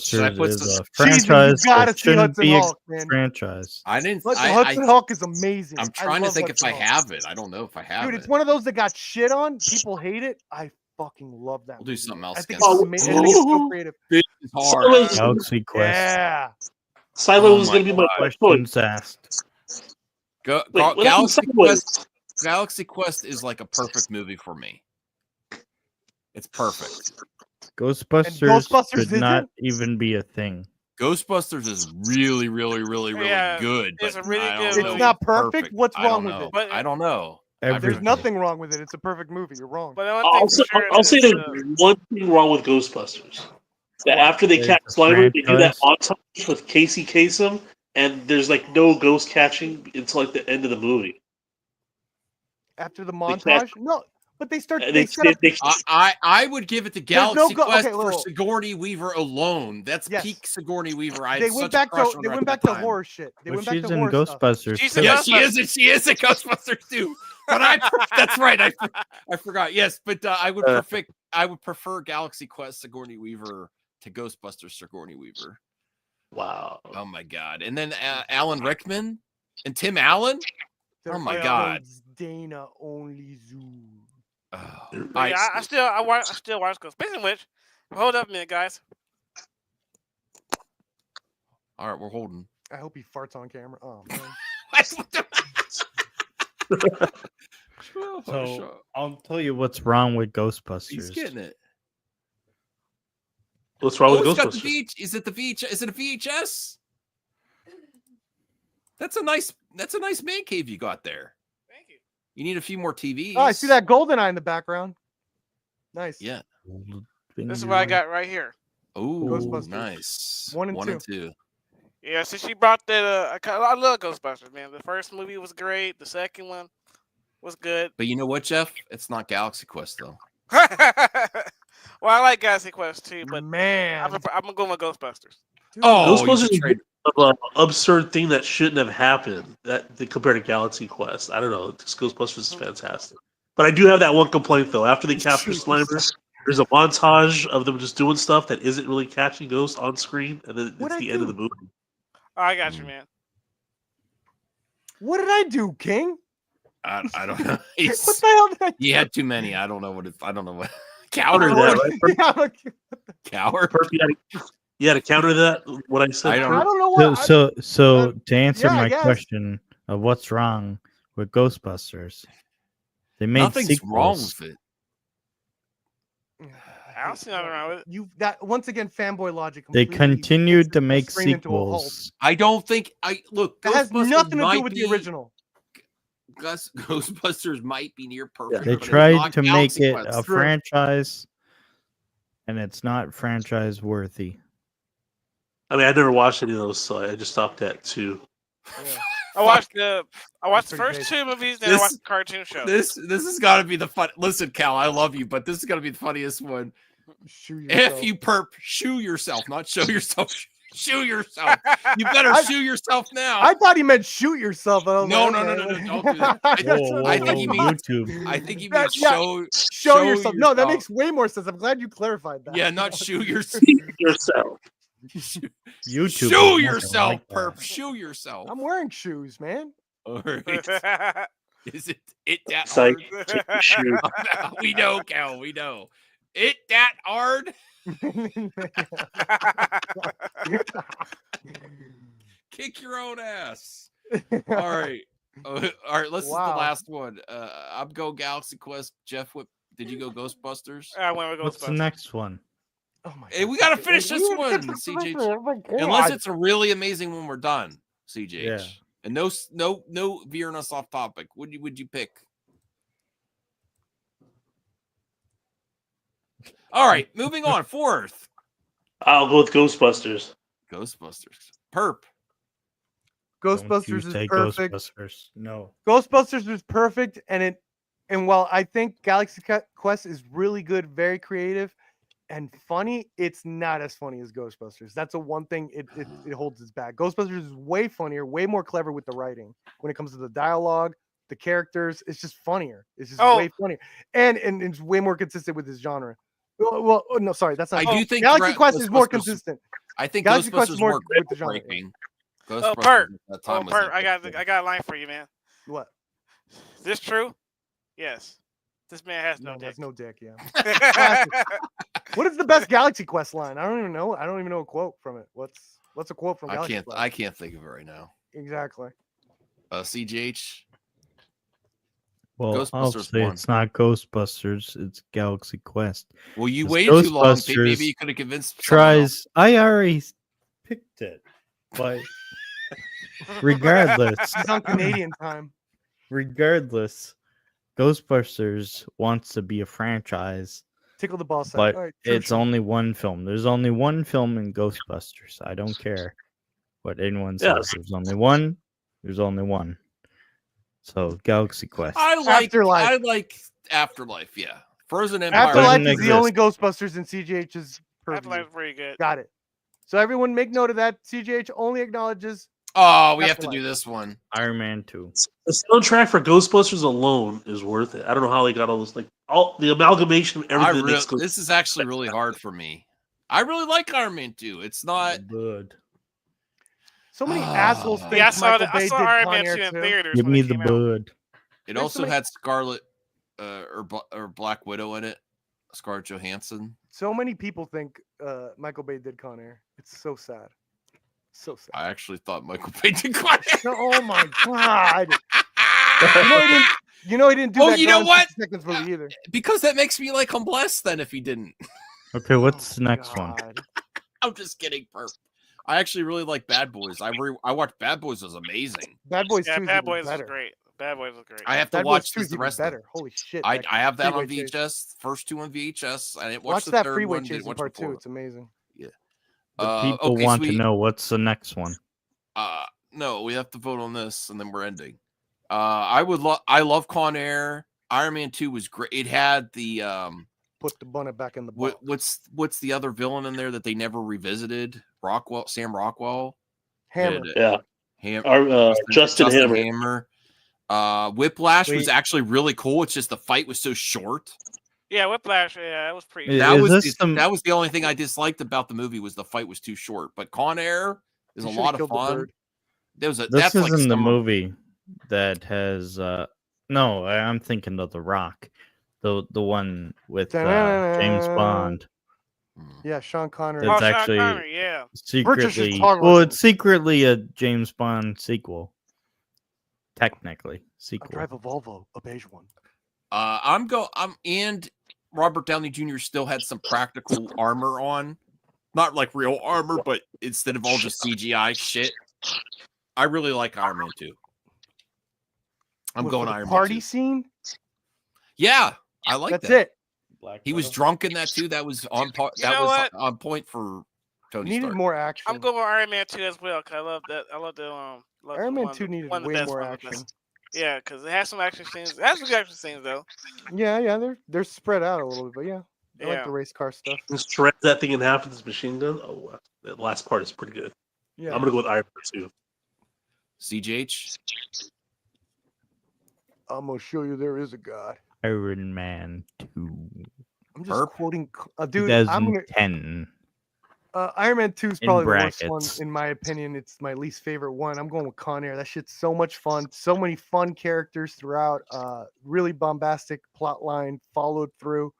Should I Ghostbusters put is some- a Cheesy, you franchise gotta that see shouldn't Hudson be a Hawk, man. franchise. I didn't. Hudson Hawk is amazing. I'm I trying to love think if Hudson I Hawk. have it. I don't know if I have Dude, it. it's one of those that got shit on. People hate it. I fucking love that. We'll do something else I think against it's it. amazing. I think it's so creative. This is hard. Galaxy Quest. Yeah. Silo Oh was my going to be my God. choice. Questions asked. Go, Wait, what happened to Galaxy Sideways? Quest. Galaxy Quest is like a perfect movie for me. It's perfect. Ghostbusters should isn't? not even be a thing. Ghostbusters is really, really, really, really Yeah, good. it's But a really I good don't It's know movie. not if perfect. What's I don't wrong with know. it? But- I don't know. Everything. There's nothing wrong with it. It's a perfect movie. You're wrong. But the one I'll thing say, for sure I'll is say there's one thing wrong with Ghostbusters. That after they There's catch a Slimer, they do that franchise. montage with Casey Kasem, and there's like no ghost catching until like the end of the movie. After the can't- montage? No, but they start. And They set up. I would give it to There's no Galaxy go- Quest okay, for whoa. Sigourney Weaver alone. That's Yes. peak Sigourney Weaver. I They had went such back a crush to. on They her went at back the to time. horror shit. They But went back she's to in horror stuff. Ghostbusters She's too. in Yeah, she Ghostbusters. is. She is a Ghostbusters too. But that's right. I forgot. Yes, but I would prefer Galaxy Quest Sigourney Weaver to Ghostbusters Sigourney Weaver. Wow. Oh my God! And then Alan Rickman and Tim Allen. Oh my God! Dana only zoo. Oh, But yeah, I still watch Ghost. Speaking of which, hold up a minute, guys. all right, we're holding. I hope he farts on camera. Oh man. So I'll tell you what's wrong with Ghostbusters. He's getting it. What's wrong with it's got Ghostbusters? the Is it the VHS? Is it a VHS? That's a nice man cave you got there. Thank you. You need a few more TVs. Oh, I see that golden eye in the background. Nice. Yeah. This is what I got right here. Oh, Ghostbusters. nice. 1 and 2. 2. Yeah, since she brought that, I love Ghostbusters, man. The first movie was great. The second one was good. But you know what, Jeff? It's not Galaxy Quest though. Well, I like Galaxy Quest too, but Man. I'm gonna go with Ghostbusters. Oh, you Ghostbusters should is trade. an absurd thing that shouldn't have happened compared to Galaxy Quest. I don't know. Ghostbusters is fantastic. But I do have that one complaint, though. After they capture Slimer, there's a montage of them just doing stuff that isn't really catching ghosts on screen, and then What'd it's I the end of do? the movie. Oh, I got you, man. What did I do, King? I don't know. What the hell did I do? You had too many. I don't know what. I don't know what. Counter Coward. that, right? Yeah, like, Coward. Perp, you had to counter that. What I said. I I don't Perp? don't know what. So to answer yeah, I my guess. question of what's wrong with Ghostbusters, they made Nothing's sequels. wrong with it. I don't see nothing wrong with it. You that once again fanboy logic. They completely continued puts to the make screen into a halt. sequels. I don't think. Look. That has Ghostbusters nothing to might do with the be- original. Ghostbusters might be near perfect. They but it's tried not to make Galaxy it Quest. a franchise, and it's not franchise worthy. I mean, I never watched any of those, so I just stopped at 2. Yeah. I watched the Pretty first basic. 2 movies, then I watched the cartoon show. This has got to be the fun. Listen, Cal, I love you, but this is gonna be the funniest one. Shoot yourself. If you perp, shoe yourself, not show yourself. Shoe yourself. You better shoe yourself now. I thought he meant shoot yourself. I was No, like, no, okay. don't do that. I think he means YouTube. I think he Yeah, means yeah. Show yourself. No, that makes way more sense. I'm glad you clarified that. Yeah, not shoe yourself. Yourself. YouTube. Shoe is nothing yourself, like that. perp. Shoe yourself. I'm wearing shoes, man. All right. Is it that Psych. hard? Shoot. We know, Cal. We know. It that hard? Kick your own ass. All right. All right. This is the Wow. last one. I'm go Galaxy Quest. Jeff, what did you go Ghostbusters? I went with What's the Ghostbusters. next one? Oh my Hey, God. we gotta finish this We one, have to finish CJ. it. Oh my God. Unless it's a really amazing one, we're done. CJ. Yeah. And no veering us off topic. Would you pick? All right, moving on. Fourth. I'll go with Ghostbusters. Ghostbusters. Perp. Don't you Ghostbusters is say perfect. Ghostbusters. No. Ghostbusters is perfect, and while I think Galaxy Quest is really good, very creative, and funny, it's not as funny as Ghostbusters. That's the one thing it holds its back. Ghostbusters is way funnier, way more clever with the writing when it comes to the dialogue, the characters. It's just funnier. It's just Oh. way funnier, and it's way more consistent with his genre. Well, no, sorry, that's not. I do think Galaxy Quest is more Ghostbusters- consistent. I think Galaxy Quest Ghostbusters is more more with the genre. groundbreaking. Oh, Ghostbusters Bert. at that Oh, time was Bert, I epic. got a line for you, man. What? Is this true? Yes. This man has no No, dick. that's no dick. Yeah. Classic. What is the best Galaxy Quest line? I don't even know. I don't even know a quote from it. What's a quote from Galaxy Quest? I can't think of it right now. Exactly. CGH. Well, I'll Ghostbusters say won. it's not Ghostbusters, it's Galaxy Quest. Well, you 'Cause waited too long. Ghostbusters Maybe you could have convinced someone else. Tries. I already picked it, but regardless, He's on Canadian time. regardless, Ghostbusters wants to be a franchise, Tickle the ball sack. but All right, it's true. only one film. There's only one film in Ghostbusters. I don't care what anyone says. Yes. There's only one. There's only one. So Galaxy Quest. I like Afterlife. Afterlife. Yeah, Frozen Empire. Afterlife doesn't is the only exist. Ghostbusters in CGH's purview. Afterlife's pretty good. Got it. So everyone make note of that. CGH only acknowledges. Oh, we have to Afterlife. do this one. Iron Man 2. The soundtrack for Ghostbusters alone is worth it. I don't know how they got all this, like all the amalgamation of everything. that makes This is actually really hard for me. I really like Iron Man 2. It's not Good. So many assholes think Yeah, I Michael Bay saw did Iron Con Man Air 2 in too. theaters. Give when me it the came out. bud. It There's also so many- had Scarlet or Black Widow in it. Scarlett Johansson. So many people think Michael Bay did Con Air. It's so sad. So sad. I actually thought Michael Bay did Con Air. Oh my god. You know he didn't do Oh, that you know Gone in what? 60 Seconds movie either. Because that makes me like him less than if he didn't. Okay, what's the next one? God. I'm just kidding, Perp. I actually really like Bad Boys. I watched Bad Boys. It was amazing. Bad Boys 2 Yeah, is Bad even Boys better. was great. Bad Boys was great. I have to Bad Boys watch 2 is the even rest. better. Holy shit. I have that on freeway chase. VHS. First two on VHS. I didn't watch, Watch the that third freeway one. chase Didn't in watch part the 2. fourth. It's amazing. The people okay, want so to know what's the next one. No, we have to vote on this, and then we're ending. I love Con Air. Iron Man 2 was great. It had the Put the bonnet back in the box. what's the other villain in there that they never revisited? Sam Rockwell. Hammer. Yeah. Justin Hammer. Hammer. Whiplash was Wait. actually really cool. It's just the fight was so short. Yeah, Whiplash. Yeah, that was pretty. Yeah. That Is was this that was the only thing I disliked about the movie was the fight was too short. But Con Air is You a should've lot of killed the fun. bird. This That's like isn't the some- movie that has no, I'm thinking of The Rock. The one with James Bond. Yeah, Sean Connery. That's Sean actually Connery, yeah. secretly photographer. well, it's secretly a James Bond sequel. Technically, I sequel. drive a Volvo, a beige one. and Robert Downey Jr. still had some practical armor on. Not like real armor, but instead of all just CGI shit. I really like Iron Man 2. I'm What, going for the Iron party Man 2. scene. Yeah, I like That's that. it. He was drunk in that too. That was on You that know was what? on point for Tony Needed Stark. more action. I'm going with Iron Man 2 as well because I love that. I love the love Iron the Man one- 2 needed one of the way best, more one of the action. best. Yeah, because it has some action scenes. It has some good action scenes though. Yeah, they're spread out a little bit, but yeah, I like Yeah. the race car stuff. Just shred that thing in half with this machine gun. Oh, that last part is pretty good. Yeah, I'm gonna go with Iron Man 2. CGH. I'm gonna show you there is a god. Iron Man 2. I'm just Herb? quoting, dude. I'm gonna 2010. Iron Man 2 is In probably the worst brackets. one in my opinion. It's my least favorite one. I'm going with Con Air. That shit's so much fun. So many fun characters throughout. Really bombastic plot line followed through.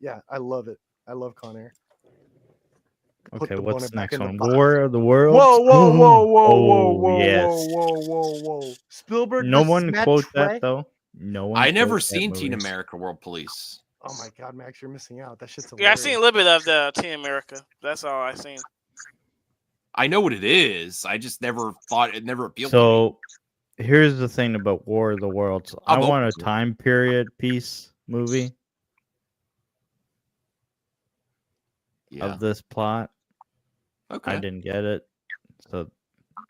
Yeah, I love it. I love Con Air. Put Okay, the what's bonnet the back next in the one? box. War of the Worlds. Whoa, whoa, whoa, whoa, whoa, Oh, whoa, yes. whoa. Spielberg. No versus one Matt quote Trey? that though. No one. I never quote that seen movie. Teen America World Police. Oh my God, Max, you're missing out. That shit's Yeah, I hilarious. seen a little bit of the Team America. That's all I seen. I know what it is. I just never thought it never appealed to me. So here's the thing about War of the Worlds. I I'm want a open to it. time period piece movie Yeah. of this plot. Okay. I didn't get it, so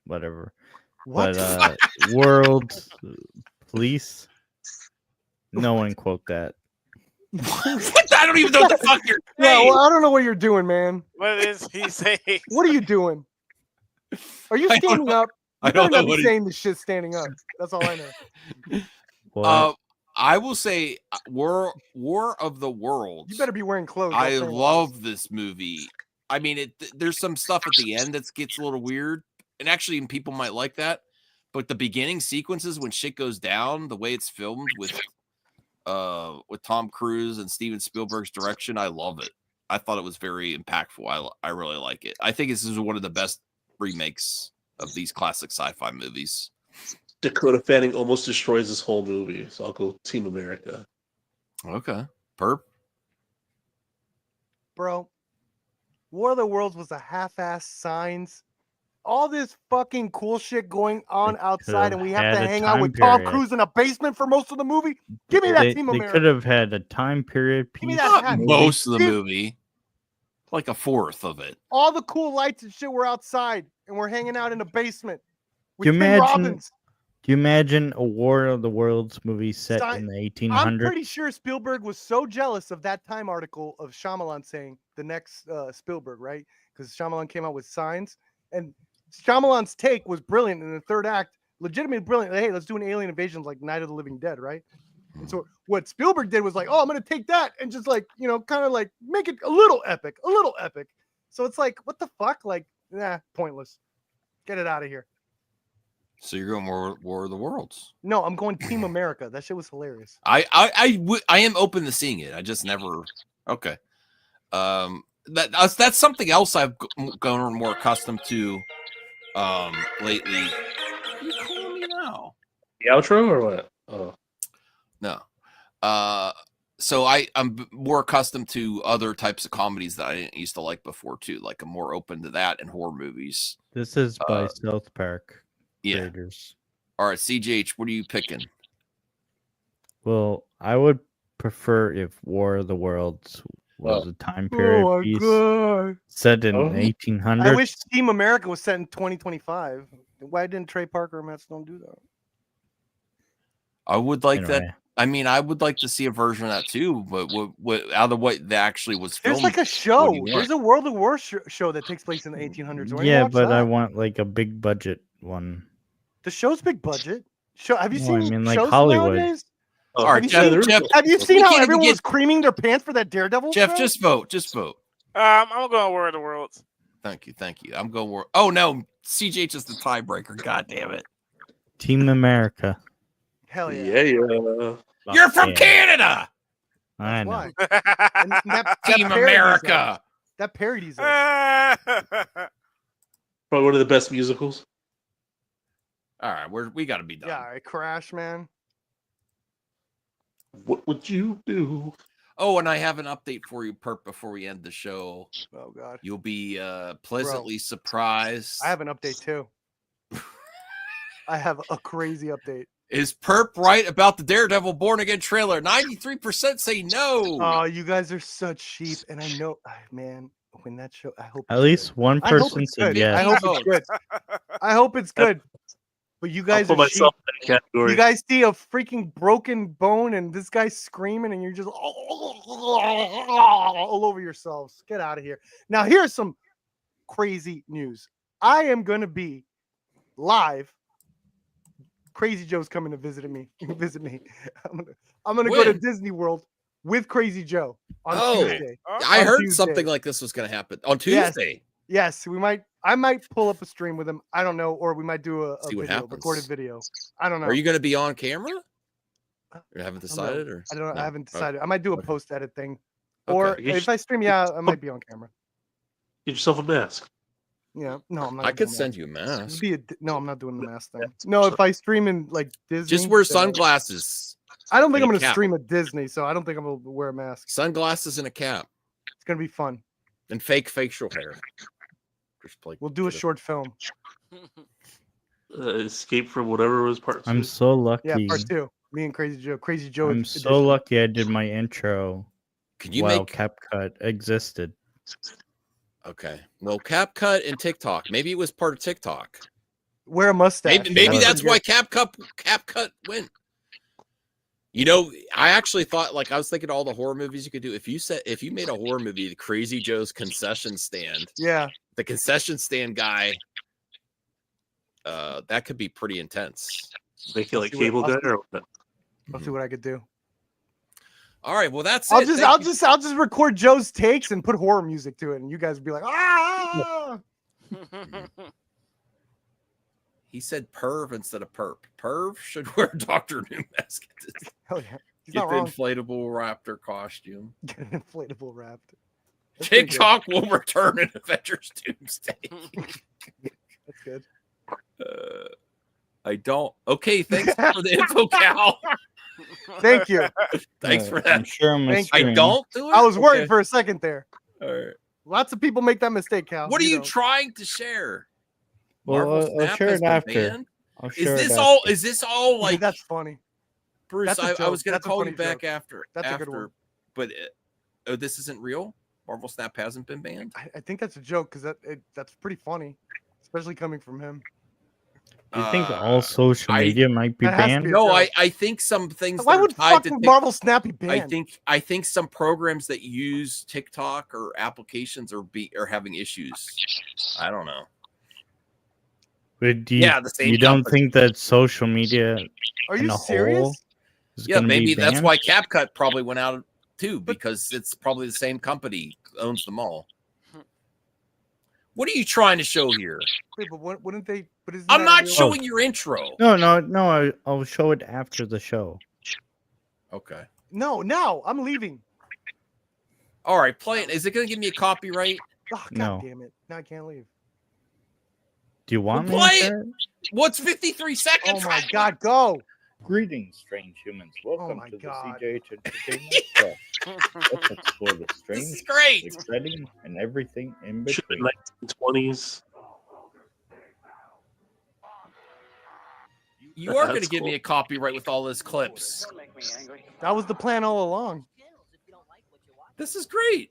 whatever. What? But World Police. No one quote that. What? I don't even know what the fuck you're Yeah, saying. well, I don't know what you're doing, man. What is he saying? What are you doing? Are you I don't standing know. up? You better not be saying this shit standing up. That's all I know. I will say War of the Worlds. You better be wearing clothes. I love this movie. I mean, there's some stuff at the end that gets a little weird, and actually people might like that. But the beginning sequences when shit goes down, the way it's filmed with Tom Cruise and Steven Spielberg's direction, I love it. I thought it was very impactful. I really like it. I think this is one of the best remakes of these classic sci-fi movies. Dakota Fanning almost destroys this whole movie, so I'll go Team America. Okay. Perp. Bro, War of the Worlds was a half-ass Signs. All this fucking cool shit going on outside, and we have to hang out with Tom Cruise in a basement for most of the movie. Give me that Team America. They could have had a time period piece. Give me that most of the movie. Like a fourth of it. All the cool lights and shit were outside, and we're hanging out in the basement. Do you imagine a War of the Worlds movie set in the 1800s? I'm pretty sure Spielberg was so jealous of that Time article of Shyamalan saying the next Spielberg, right? Because Shyamalan came out with Signs, and Shyamalan's take was brilliant in the third act, legitimately brilliant. Hey, let's do an alien invasion like Night of the Living Dead, right? And so what Spielberg did was like, oh, I'm going to take that and just like, kind of like make it a little epic. So it's like, what the fuck? Like, pointless. Get it out of here. So you're going War of the Worlds? No, I'm going Team America. That shit was hilarious. I am open to seeing it. I just never. Okay. That's something else I've grown more accustomed to lately. What are you calling me now? The outro or what? Oh. No. So I'm more accustomed to other types of comedies that I didn't used to like before too. Like I'm more open to that and horror movies. This is by South Park creators. All right, CJH, what are you picking? Well, I would prefer if War of the Worlds was a time period piece set in 1800s. I wish Team America was set in 2025. Why didn't Trey Parker and Matt Stone do that? I would like that. I mean, I would like to see a version of that too, but what out of what that actually was filmed. There's like a show. There's a World of War show that takes place in the 1800s. Yeah, but I want like a big budget one. The show's big budget. Have you seen? I mean, like shows Hollywood. Nowadays? All right, Jeff, have you seen how everyone's creaming their pants for that Daredevil? Jeff, show? just vote. Just vote. I'm going War of the Worlds. Thank you. I'm going War. Oh no, CJH is the tiebreaker. God damn it. Team America. Hell yeah. You're from Canada. I know. Team America. That parody's it. Probably one of the best musicals. All right, we got to be done. Yeah, all right, Crash, man. What would you do? Oh, and I have an update for you, Perp, before we end the show. Oh, God. You'll be pleasantly surprised. I have an update, too. I have a crazy update. Is Perp right about the Daredevil Born Again trailer? 93% say no. Oh, you guys are such sheep. And I know, man, when that show, I hope at least good. One person said yes. I hope it's good. I hope it's good. But you guys are sheep. You guys see a freaking broken bone and this guy's screaming and you're just all over yourselves. Get out of here. Now, here's some crazy news. I am going to be live. Crazy Joe's coming to visit me. I'm gonna go to Disney World with Crazy Joe on Tuesday. I heard something like this was going to happen on Tuesday. Yes, I might pull up a stream with him. I don't know, or we might do a recorded video. I don't know. Are you going to be on camera? You haven't decided, or I don't know. No? I haven't decided. I might do a post edit thing, or if I stream, I might be on camera. Get yourself a mask. Yeah, no, I'm not. I could send you a mask. No, I'm not doing the mask thing. No, if I stream in like Disney, just wear sunglasses. I don't think I'm going to stream at Disney, so I don't think I'm going to wear a mask. Sunglasses and a cap. It's going to be fun. And fake facial hair. We'll do a short film. Escape from whatever was part 2. I'm so lucky. Yeah, part 2. Me and Crazy Joe. Crazy Joe. I'm so lucky I did my intro. Can you while CapCut existed? Okay. Well, CapCut and TikTok. Maybe it was part of TikTok. Wear a mustache. Maybe that's why CapCut went. You know, I actually thought, like, I was thinking all the horror movies you could do. If you made a horror movie, the Crazy Joe's concession stand. Yeah. The concession stand guy that could be pretty intense. Make it like Cable Guy or what? I'll see what I could do. All right, well that's I'll it. just record Joe's takes and put horror music to it, and you guys will be like, ah. He said perv instead of perp. Perv should wear Dr. New mask. Hell yeah. He's Get not the wrong. inflatable raptor costume. Get an inflatable raptor. That's pretty good. TikTok will return in Avengers Doomsday. That's good. I don't. Okay, thanks for the info, Cal. Thank you. Thanks for I'm that. sure I'm Thank I don't do it. I was worried Okay. for a second there. All right. Lots of people make that mistake, Cal. What are you know. trying to share? Well, Marvel I'll Snap share has it been after. banned? I'll Is share it this after. all? Is this all like That's funny. Bruce? That's a I joke. was going to That's a call funny you back joke. after. That's a good one. But this isn't real. Marvel Snap hasn't been banned. I think that's a joke because that's pretty funny, especially coming from him. Do you think all social I- media might be That has to banned? be a No, joke. I think some things. Why that are would tied fuck to would Tik- Marvel Snap be banned? I think some programs that use TikTok or applications are having issues. I don't know. But do you, Yeah, the same you don't company. think that social media Are in you a serious? whole is Yeah, gonna maybe be that's banned? why CapCut probably went out too, because it's probably the same company owns them all. What are you trying to show here? Wait, but wouldn't they? But isn't I'm that not real? showing your intro. No. I'll show it after the show. Okay. No, I'm leaving. All right, play it. Is it going to give me a copyright? Oh, God No. damn it! Now I can't leave. Do you want Well, me play to it. share it? What's 53 seconds? Oh my God, go! Greetings, strange humans. Welcome my to God. the CJ Entertainment Show. Let's explore the This strange, is great. exciting, and everything in Should have between. been 1920s. You are going to That's give me cool. a copyright with all those clips. That was the plan all along. This is great.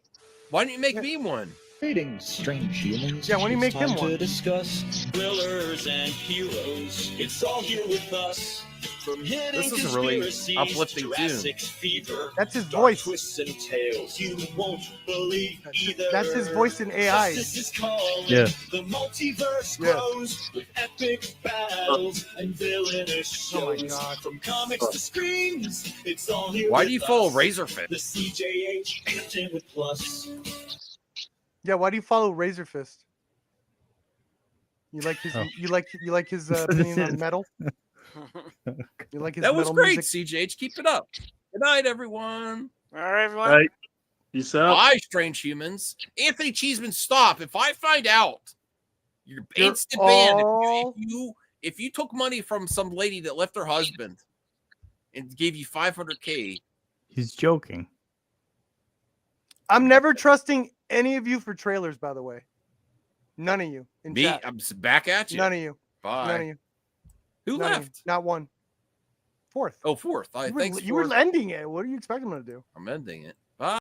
Why don't you make me one? Greetings, strange humans. Yeah, why don't you It's make him time one? to discuss thrillers and heroes. It's all here with us. From hidden This is a really conspiracies, uplifting tune. Jurassic Fever, That's his dark voice. twists and tales you won't believe either. That's his voice in AI. Justice is calling. Yeah. The multiverse Yeah. grows with epic battles and villainous Oh my shows. God. From comics to screens, it's all here Why with do you follow us. Razorfist? The CJH Entertainment Plus. Yeah, why do you follow Razor Fist? You like his Oh. you like his opinion on metal? You like his That was metal great, music? CJH. Keep it up. Good night, everyone. All right, everyone. Right. Peace out. Bye, strange humans. Anthony Cheeseman, stop. If I find out, you're You're instant banned. all- If you took money from some lady that left her husband and gave you 500K, He's joking. I'm never trusting any of you for trailers, by the way. None of you in me, chat. I'm back at you. None of you. Bye. None of you. Who None of you. left? Not one. Fourth. Oh, fourth. You were, Thanks. you were Fourth. ending it. What do you expect him to do? I'm ending it.